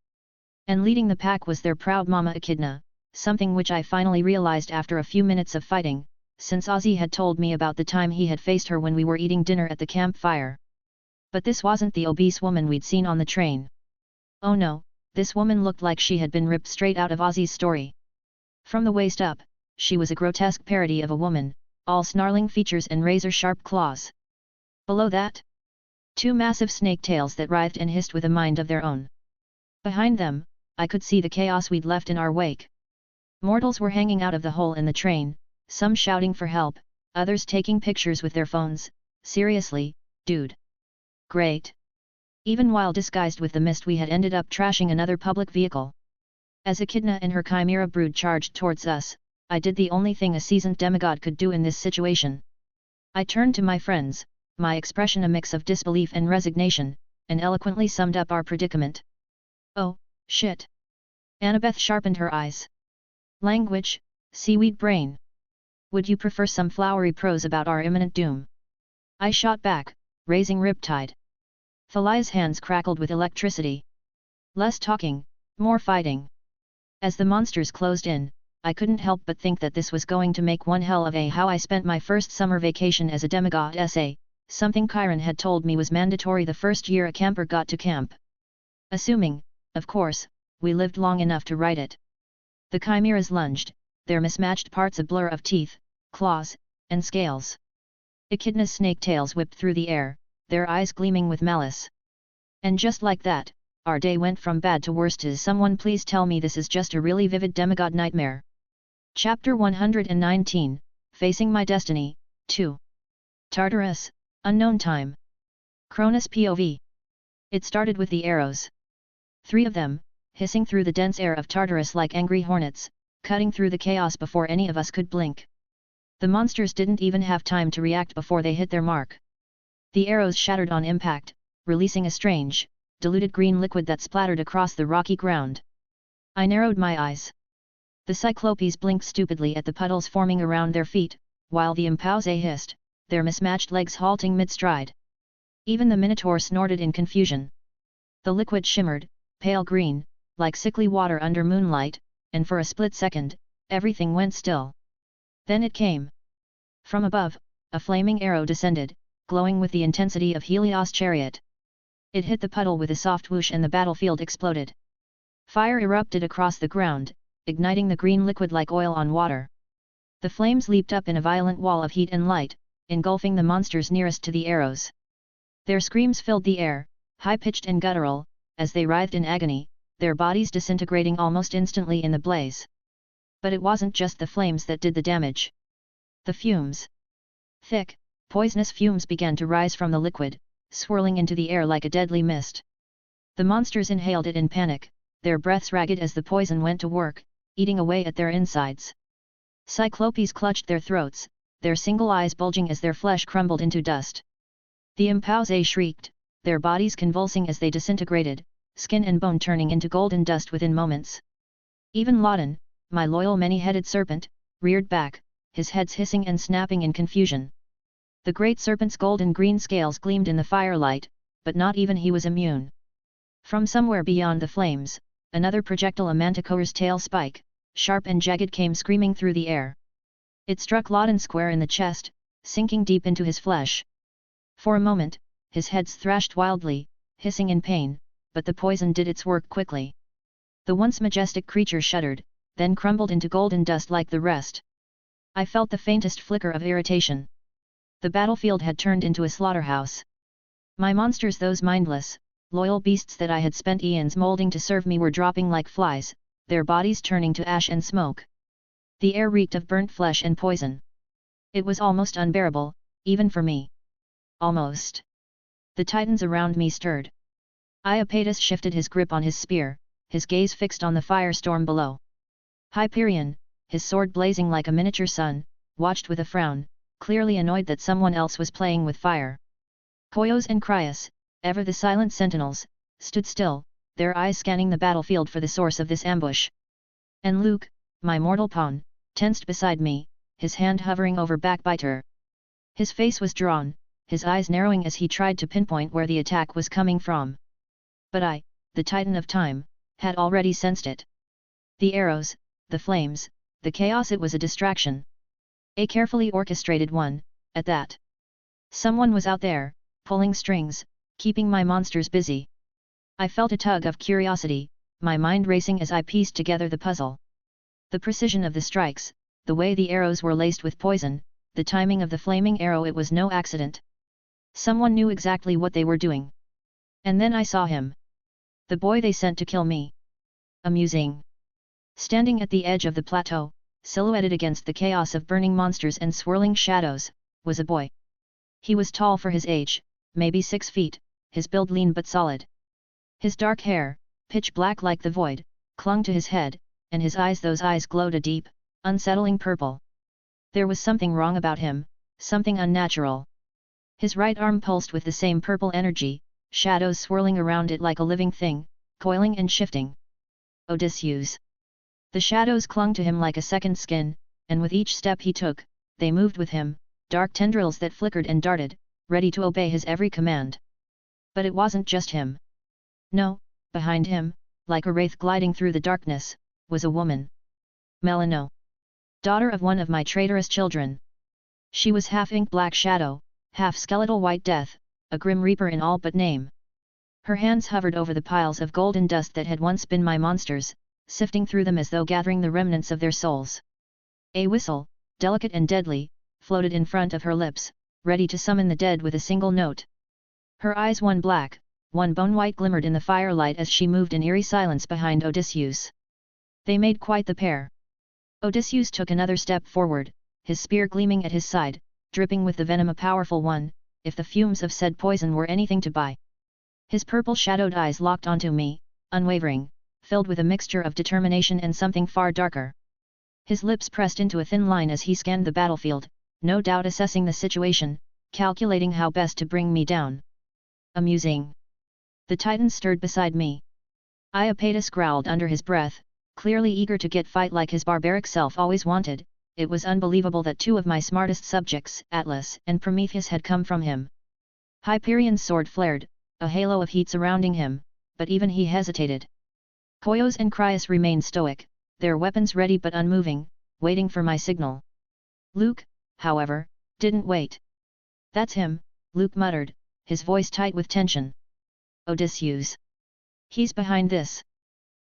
S2: And leading the pack was their proud mama Echidna, something which I finally realized after a few minutes of fighting, since Ozzy had told me about the time he had faced her when we were eating dinner at the campfire. But this wasn't the obese woman we'd seen on the train. Oh no, this woman looked like she had been ripped straight out of Ozzy's story. From the waist up, she was a grotesque parody of a woman, all snarling features and razor-sharp claws. Below that, 2 massive snake tails that writhed and hissed with a mind of their own. Behind them, I could see the chaos we'd left in our wake. Mortals were hanging out of the hole in the train, some shouting for help, others taking pictures with their phones. Seriously, dude. Great. Even while disguised with the mist, we had ended up trashing another public vehicle. As Echidna and her chimera brood charged towards us, I did the only thing a seasoned demigod could do in this situation. I turned to my friends, my expression a mix of disbelief and resignation, and eloquently summed up our predicament. Oh, shit. Annabeth sharpened her eyes. Language, seaweed brain. Would you prefer some flowery prose about our imminent doom? I shot back, raising riptide. Thalia's hands crackled with electricity. Less talking, more fighting. As the monsters closed in, I couldn't help but think that this was going to make one hell of a how I spent my first summer vacation as a demigod essay, something Chiron had told me was mandatory the first year a camper got to camp. Assuming, of course, we lived long enough to write it. The chimeras lunged, their mismatched parts a blur of teeth, claws, and scales. Echidna's snake tails whipped through the air, their eyes gleaming with malice. And just like that, our day went from bad to worst. Is someone please tell me this is just a really vivid demigod nightmare? Chapter 119, Facing My Destiny, 2. Tartarus, Unknown Time. Cronis POV. It started with the Eros. 3 of them, hissing through the dense air of Tartarus like angry hornets, cutting through the chaos before any of us could blink. The monsters didn't even have time to react before they hit their mark. The arrows shattered on impact, releasing a strange, diluted green liquid that splattered across the rocky ground. I narrowed my eyes. The Cyclopes blinked stupidly at the puddles forming around their feet, while the impause hissed, their mismatched legs halting mid-stride. Even the Minotaur snorted in confusion. The liquid shimmered, pale green, like sickly water under moonlight, and for a split second, everything went still. Then it came. From above, a flaming arrow descended, glowing with the intensity of Helios' chariot. It hit the puddle with a soft whoosh and the battlefield exploded. Fire erupted across the ground, igniting the green liquid like oil on water. The flames leaped up in a violent wall of heat and light, engulfing the monsters nearest to the arrows. Their screams filled the air, high-pitched and guttural, as they writhed in agony, their bodies disintegrating almost instantly in the blaze. But it wasn't just the flames that did the damage. The fumes. Thick, poisonous fumes began to rise from the liquid, swirling into the air like a deadly mist. The monsters inhaled it in panic, their breaths ragged as the poison went to work, eating away at their insides. Cyclopes clutched their throats, their single eyes bulging as their flesh crumbled into dust. The impause shrieked, their bodies convulsing as they disintegrated, skin and bone turning into golden dust within moments. Even Loudon, my loyal many-headed serpent, reared back, his heads hissing and snapping in confusion. The great serpent's golden-green scales gleamed in the firelight, but not even he was immune. From somewhere beyond the flames, another projectile, a manticore's tail spike, sharp and jagged, came screaming through the air. It struck Loudon square in the chest, sinking deep into his flesh. For a moment, his heads thrashed wildly, hissing in pain, but the poison did its work quickly. The once majestic creature shuddered, then crumbled into golden dust like the rest. I felt the faintest flicker of irritation. The battlefield had turned into a slaughterhouse. My monsters, those mindless, loyal beasts that I had spent eons molding to serve me, were dropping like flies, their bodies turning to ash and smoke. The air reeked of burnt flesh and poison. It was almost unbearable, even for me. Almost. The titans around me stirred. Iapetus shifted his grip on his spear, his gaze fixed on the firestorm below. Hyperion, his sword blazing like a miniature sun, watched with a frown, clearly annoyed that someone else was playing with fire. Koios and Krios, ever the silent sentinels, stood still, their eyes scanning the battlefield for the source of this ambush. And Luke, my mortal pawn, tensed beside me, his hand hovering over Backbiter. His face was drawn, his eyes narrowing as he tried to pinpoint where the attack was coming from. But I, the Titan of Time, had already sensed it. The arrows, the flames, the chaos, it was a distraction. A carefully orchestrated one, at that. Someone was out there, pulling strings, keeping my monsters busy. I felt a tug of curiosity, my mind racing as I pieced together the puzzle. The precision of the strikes, the way the arrows were laced with poison, the timing of the flaming arrow, it was no accident. Someone knew exactly what they were doing. And then I saw him. The boy they sent to kill me. Amusing. Standing at the edge of the plateau, silhouetted against the chaos of burning monsters and swirling shadows, was a boy. He was tall for his age, maybe 6 feet, his build lean but solid. His dark hair, pitch black like the void, clung to his head, and his eyes, those eyes glowed a deep, unsettling purple. There was something wrong about him, something unnatural. His right arm pulsed with the same purple energy, shadows swirling around it like a living thing, coiling and shifting. Odysseus. The shadows clung to him like a second skin, and with each step he took, they moved with him, dark tendrils that flickered and darted, ready to obey his every command. But it wasn't just him. No, behind him, like a wraith gliding through the darkness, was a woman. Melano. Daughter of one of my traitorous children. She was half ink black shadow, half skeletal white death, a grim reaper in all but name. Her hands hovered over the piles of golden dust that had once been my monsters, sifting through them as though gathering the remnants of their souls. A whistle, delicate and deadly, floated in front of her lips, ready to summon the dead with a single note. Her eyes, one black, one bone-white, glimmered in the firelight as she moved in eerie silence behind Odysseus. They made quite the pair. Odysseus took another step forward, his spear gleaming at his side, dripping with the venom, a powerful one, if the fumes of said poison were anything to buy. His purple-shadowed eyes locked onto me, unwavering, filled with a mixture of determination and something far darker. His lips pressed into a thin line as he scanned the battlefield, no doubt assessing the situation, calculating how best to bring me down. Amusing. The Titan stirred beside me. Iapetus growled under his breath, clearly eager to get fight like his barbaric self always wanted. It was unbelievable that two of my smartest subjects, Atlas and Prometheus, had come from him. Hyperion's sword flared, a halo of heat surrounding him, but even he hesitated. Khaos and Kronis remained stoic, their weapons ready but unmoving, waiting for my signal. Luke, however, didn't wait. "That's him," Luke muttered, his voice tight with tension. "Odysseus. He's behind this."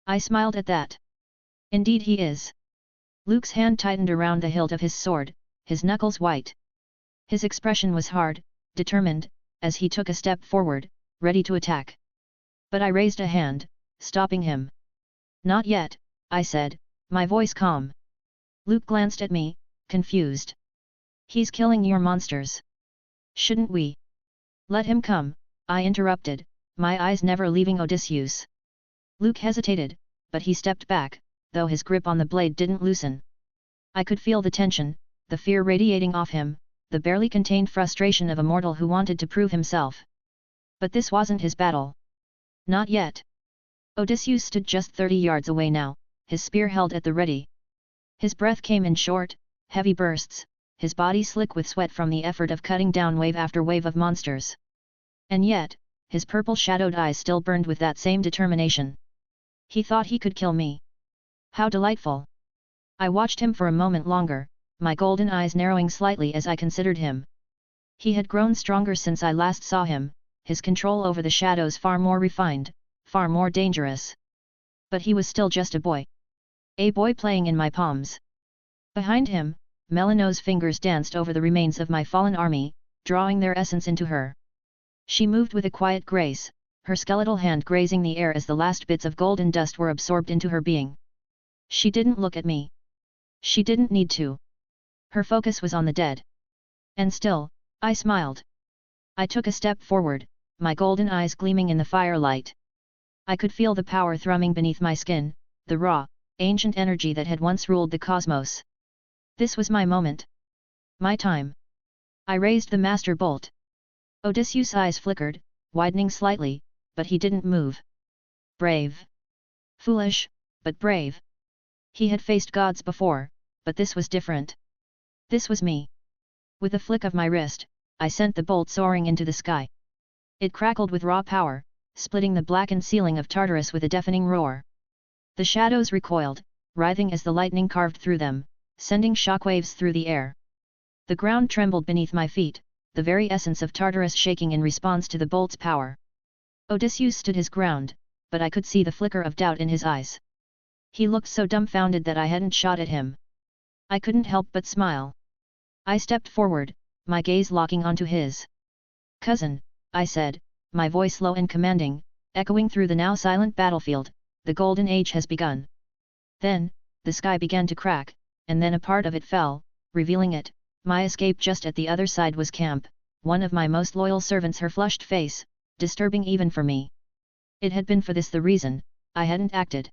S2: I smiled at that. "Indeed he is." Luke's hand tightened around the hilt of his sword, his knuckles white. His expression was hard, determined, as he took a step forward, ready to attack. But I raised a hand, stopping him. "Not yet," I said, my voice calm. Luke glanced at me, confused. "He's killing your monsters. Shouldn't we?" "Let him come," I interrupted, my eyes never leaving Odysseus. Luke hesitated, but he stepped back, though his grip on the blade didn't loosen. I could feel the tension, the fear radiating off him, the barely contained frustration of a mortal who wanted to prove himself. But this wasn't his battle. Not yet. Odysseus stood just 30 yards away now, his spear held at the ready. His breath came in short, heavy bursts, his body slick with sweat from the effort of cutting down wave after wave of monsters. And yet, his purple-shadowed eyes still burned with that same determination. He thought he could kill me. How delightful! I watched him for a moment longer, my golden eyes narrowing slightly as I considered him. He had grown stronger since I last saw him, his control over the shadows far more refined, far more dangerous. But he was still just a boy. A boy playing in my palms. Behind him, Melano's fingers danced over the remains of my fallen army, drawing their essence into her. She moved with a quiet grace, her skeletal hand grazing the air as the last bits of golden dust were absorbed into her being. She didn't look at me. She didn't need to. Her focus was on the dead. And still, I smiled. I took a step forward, my golden eyes gleaming in the firelight. I could feel the power thrumming beneath my skin, the raw, ancient energy that had once ruled the cosmos. This was my moment. My time. I raised the master bolt. Odysseus' eyes flickered, widening slightly, but he didn't move. Brave. Foolish, but brave. He had faced gods before, but this was different. This was me. With a flick of my wrist, I sent the bolt soaring into the sky. It crackled with raw power, splitting the blackened ceiling of Tartarus with a deafening roar. The shadows recoiled, writhing as the lightning carved through them, sending shockwaves through the air. The ground trembled beneath my feet, the very essence of Tartarus shaking in response to the bolt's power. Odysseus stood his ground, but I could see the flicker of doubt in his eyes. He looked so dumbfounded that I hadn't shot at him. I couldn't help but smile. I stepped forward, my gaze locking onto his. "Cousin," I said, my voice low and commanding, echoing through the now silent battlefield, "the Golden Age has begun." Then, the sky began to crack, and then a part of it fell, revealing it. My escape just at the other side was Camp, one of my most loyal servants, her flushed face, disturbing even for me. It had been for this the reason I hadn't acted.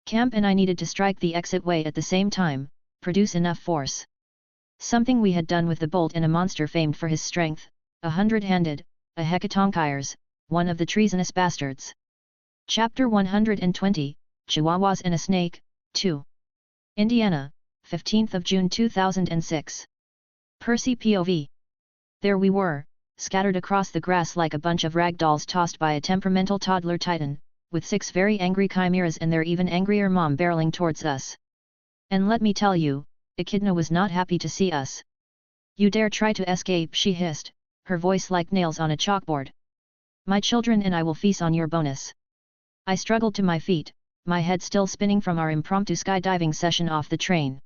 S2: Camp and I needed to strike the exit way at the same time, produce enough force. Something we had done with the bolt in a monster famed for his strength, 100-handed, a hecatonkires, one of the treasonous bastards. Chapter 120, Chihuahuas and a Snake, 2. Indiana, 15th of June 2006. Percy POV. There we were, scattered across the grass like a bunch of ragdolls tossed by a temperamental toddler titan, with 6 very angry chimeras and their even angrier mom barreling towards us. And let me tell you, Echidna was not happy to see us. "You dare try to escape," she hissed, her voice like nails on a chalkboard. "My children and I will feast on your bonus." I struggled to my feet, my head still spinning from our impromptu skydiving session off the train.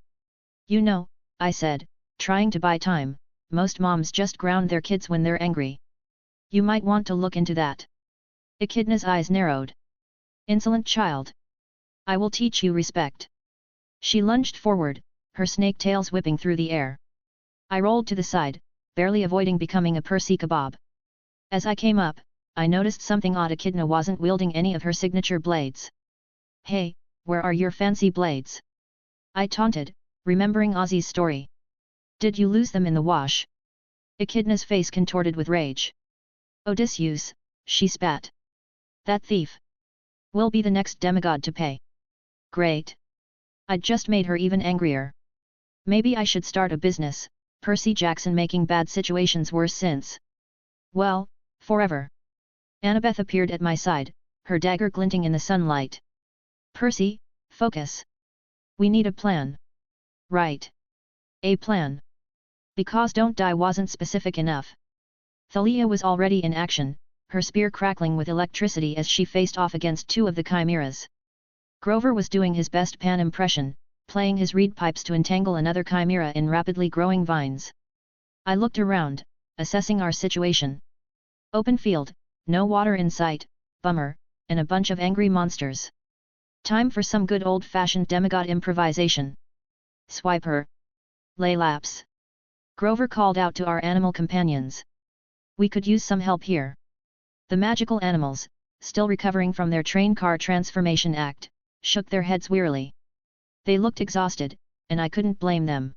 S2: "You know," I said, trying to buy time, "most moms just ground their kids when they're angry. You might want to look into that." Echidna's eyes narrowed. "Insolent child. I will teach you respect." She lunged forward, her snake tails whipping through the air. I rolled to the side, barely avoiding becoming a Percy kebab. As I came up, I noticed something odd. Echidna wasn't wielding any of her signature blades. "Hey, where are your fancy blades?" I taunted, remembering Ozzy's story. "Did you lose them in the wash?" Echidna's face contorted with rage. "Odysseus," she spat. "That thief will be the next demigod to pay." Great. I'd just made her even angrier. Maybe I should start a business, Percy Jackson making bad situations worse since. Well, forever. Annabeth appeared at my side, her dagger glinting in the sunlight. "Percy, focus. We need a plan." "Right. A plan. Because don't die wasn't specific enough." Thalia was already in action, her spear crackling with electricity as she faced off against 2 of the chimeras. Grover was doing his best Pan impression, playing his reed pipes to entangle another chimera in rapidly growing vines. I looked around, assessing our situation. Open field, no water in sight, bummer, and a bunch of angry monsters. Time for some good old-fashioned demigod improvisation. "Swipe her. Lay laps." Grover called out to our animal companions. "We could use some help here." The magical animals, still recovering from their train car transformation act, shook their heads wearily. They looked exhausted, and I couldn't blame them.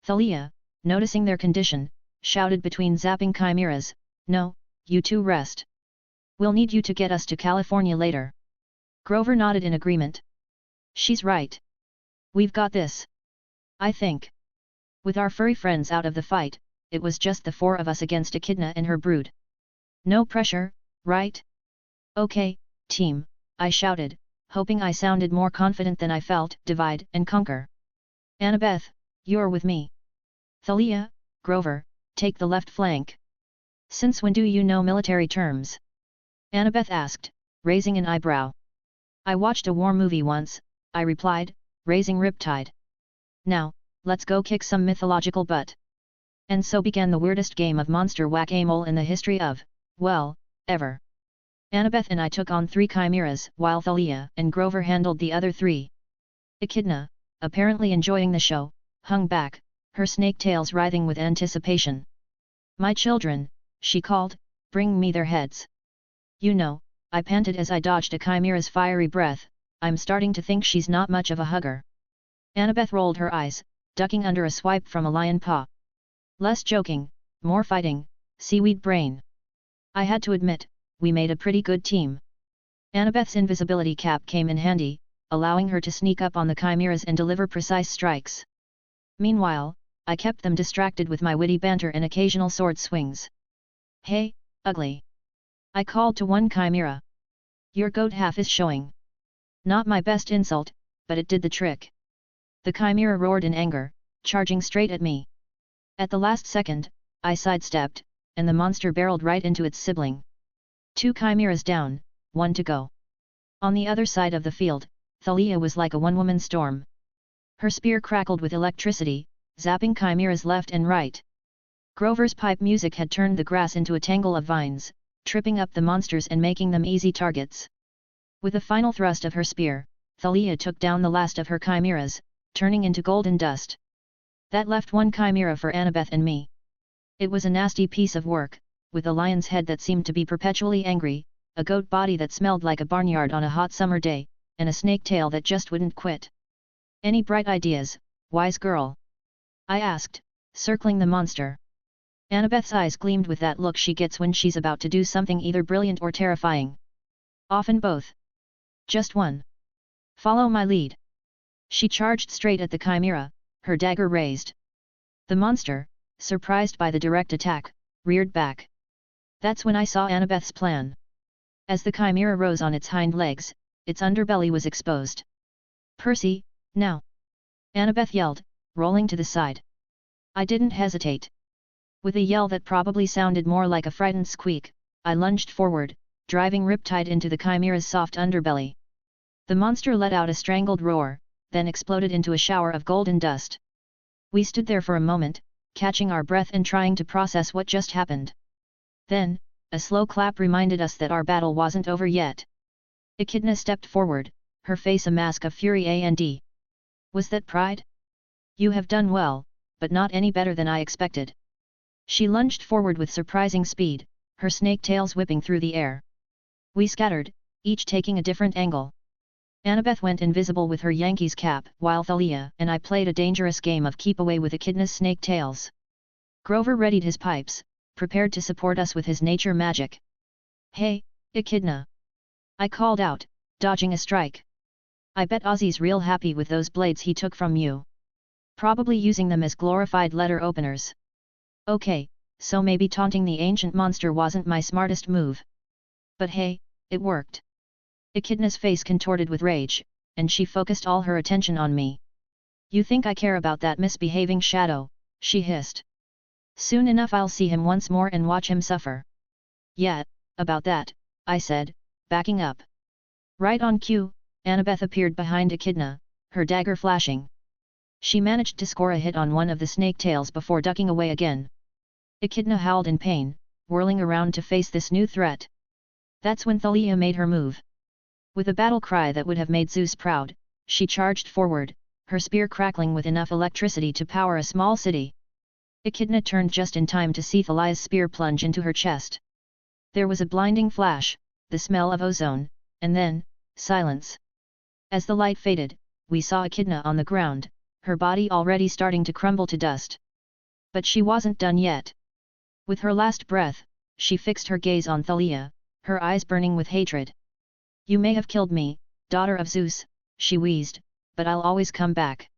S2: Thalia, noticing their condition, shouted between zapping chimeras, "No, you two rest. We'll need you to get us to California later." Grover nodded in agreement. "She's right. We've got this. I think." With our furry friends out of the fight, it was just the 4 of us against Echidna and her brood. "No pressure, right?" "Okay, team," I shouted, hoping I sounded more confident than I felt. "Divide and conquer. Annabeth, you're with me. Thalia, Grover, take the left flank." "Since when do you know military terms?" Annabeth asked, raising an eyebrow. "I watched a war movie once," I replied, raising Riptide. "Now, let's go kick some mythological butt." And so began the weirdest game of monster whack-a-mole in the history of, well, ever. Annabeth and I took on 3 chimeras, while Thalia and Grover handled the other 3. Echidna, apparently enjoying the show, hung back, her snake tails writhing with anticipation. "My children," she called, "bring me their heads." "You know," I panted as I dodged a chimera's fiery breath, "I'm starting to think she's not much of a hugger." Annabeth rolled her eyes, ducking under a swipe from a lion paw. "Less joking, more fighting, seaweed brain." I had to admit, we made a pretty good team. Annabeth's invisibility cap came in handy, allowing her to sneak up on the chimeras and deliver precise strikes. Meanwhile, I kept them distracted with my witty banter and occasional sword swings. "Hey, ugly!" I called to one chimera. "Your goat half is showing." Not my best insult, but it did the trick. The chimera roared in anger, charging straight at me. At the last second, I sidestepped, and the monster barreled right into its sibling. 2 chimeras down, 1 to go. On the other side of the field, Thalia was like a one-woman storm. Her spear crackled with electricity, zapping chimeras left and right. Grover's pipe music had turned the grass into a tangle of vines, tripping up the monsters and making them easy targets. With a final thrust of her spear, Thalia took down the last of her chimeras, turning into golden dust. That left 1 chimera for Annabeth and me. It was a nasty piece of work, with a lion's head that seemed to be perpetually angry, a goat body that smelled like a barnyard on a hot summer day, and a snake tail that just wouldn't quit. "Any bright ideas, wise girl?" I asked, circling the monster. Annabeth's eyes gleamed with that look she gets when she's about to do something either brilliant or terrifying. Often both. Just one. Follow my lead. She charged straight at the chimera, her dagger raised. The monster, surprised by the direct attack, reared back. That's when I saw Annabeth's plan. As the chimera rose on its hind legs, its underbelly was exposed. Percy, now! Annabeth yelled, rolling to the side. I didn't hesitate. With a yell that probably sounded more like a frightened squeak, I lunged forward, driving Riptide into the chimera's soft underbelly. The monster let out a strangled roar, then exploded into a shower of golden dust. We stood there for a moment, catching our breath and trying to process what just happened. Then, a slow clap reminded us that our battle wasn't over yet. Echidna stepped forward, her face a mask of fury and was that pride? You have done well, but not any better than I expected. She lunged forward with surprising speed, her snake tails whipping through the air. We scattered, each taking a different angle. Annabeth went invisible with her Yankees cap, while Thalia and I played a dangerous game of keep away with Echidna's snake tails. Grover readied his pipes, prepared to support us with his nature magic. Hey, Echidna! I called out, dodging a strike. I bet Ozzy's real happy with those blades he took from you. Probably using them as glorified letter openers. Okay, so maybe taunting the ancient monster wasn't my smartest move. But hey, it worked. Echidna's face contorted with rage, and she focused all her attention on me. You think I care about that misbehaving shadow, she hissed. Soon enough I'll see him once more and watch him suffer. Yeah, about that, I said, backing up. Right on cue, Annabeth appeared behind Echidna, her dagger flashing. She managed to score a hit on one of the snake tails before ducking away again. Echidna howled in pain, whirling around to face this new threat. That's when Thalia made her move. With a battle cry that would have made Zeus proud, she charged forward, her spear crackling with enough electricity to power a small city. Echidna turned just in time to see Thalia's spear plunge into her chest. There was a blinding flash, the smell of ozone, and then, silence. As the light faded, we saw Echidna on the ground, her body already starting to crumble to dust. But she wasn't done yet. With her last breath, she fixed her gaze on Thalia, her eyes burning with hatred. You may have killed me, daughter of Zeus, she wheezed, but I'll always come back.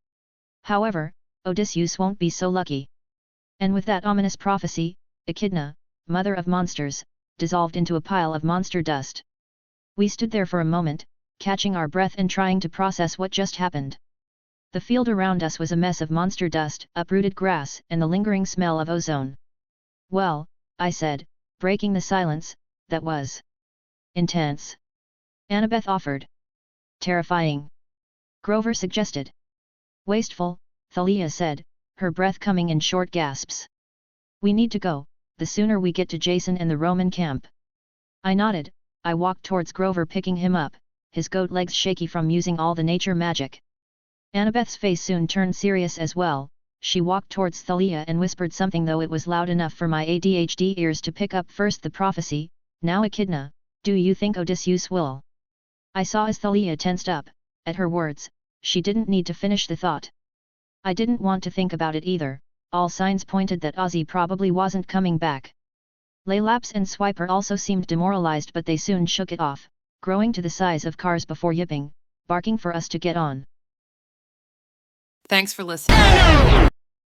S2: However, Odysseus won't be so lucky. And with that ominous prophecy, Echidna, mother of monsters, dissolved into a pile of monster dust. We stood there for a moment, catching our breath and trying to process what just happened. The field around us was a mess of monster dust, uprooted grass, and the lingering smell of ozone. Well, I said, breaking the silence, that was intense. Annabeth offered. Terrifying. Grover suggested. Wasteful, Thalia said, her breath coming in short gasps. We need to go, the sooner we get to Jason and the Roman camp. I nodded, I walked towards Grover picking him up, his goat legs shaky from using all the nature magic. Annabeth's face soon turned serious as well, she walked towards Thalia and whispered something though it was loud enough for my ADHD ears to pick up first the prophecy, now Echidna, do you think Odysseus will? I saw as Thalia tensed up, at her words, she didn't need to finish the thought. I didn't want to think about it either, all signs pointed that Ozzy probably wasn't coming back. Laylaps and Swiper also seemed demoralized but they soon shook it off, growing to the size of cars before yipping, barking for us to get on.
S3: Thanks for listening.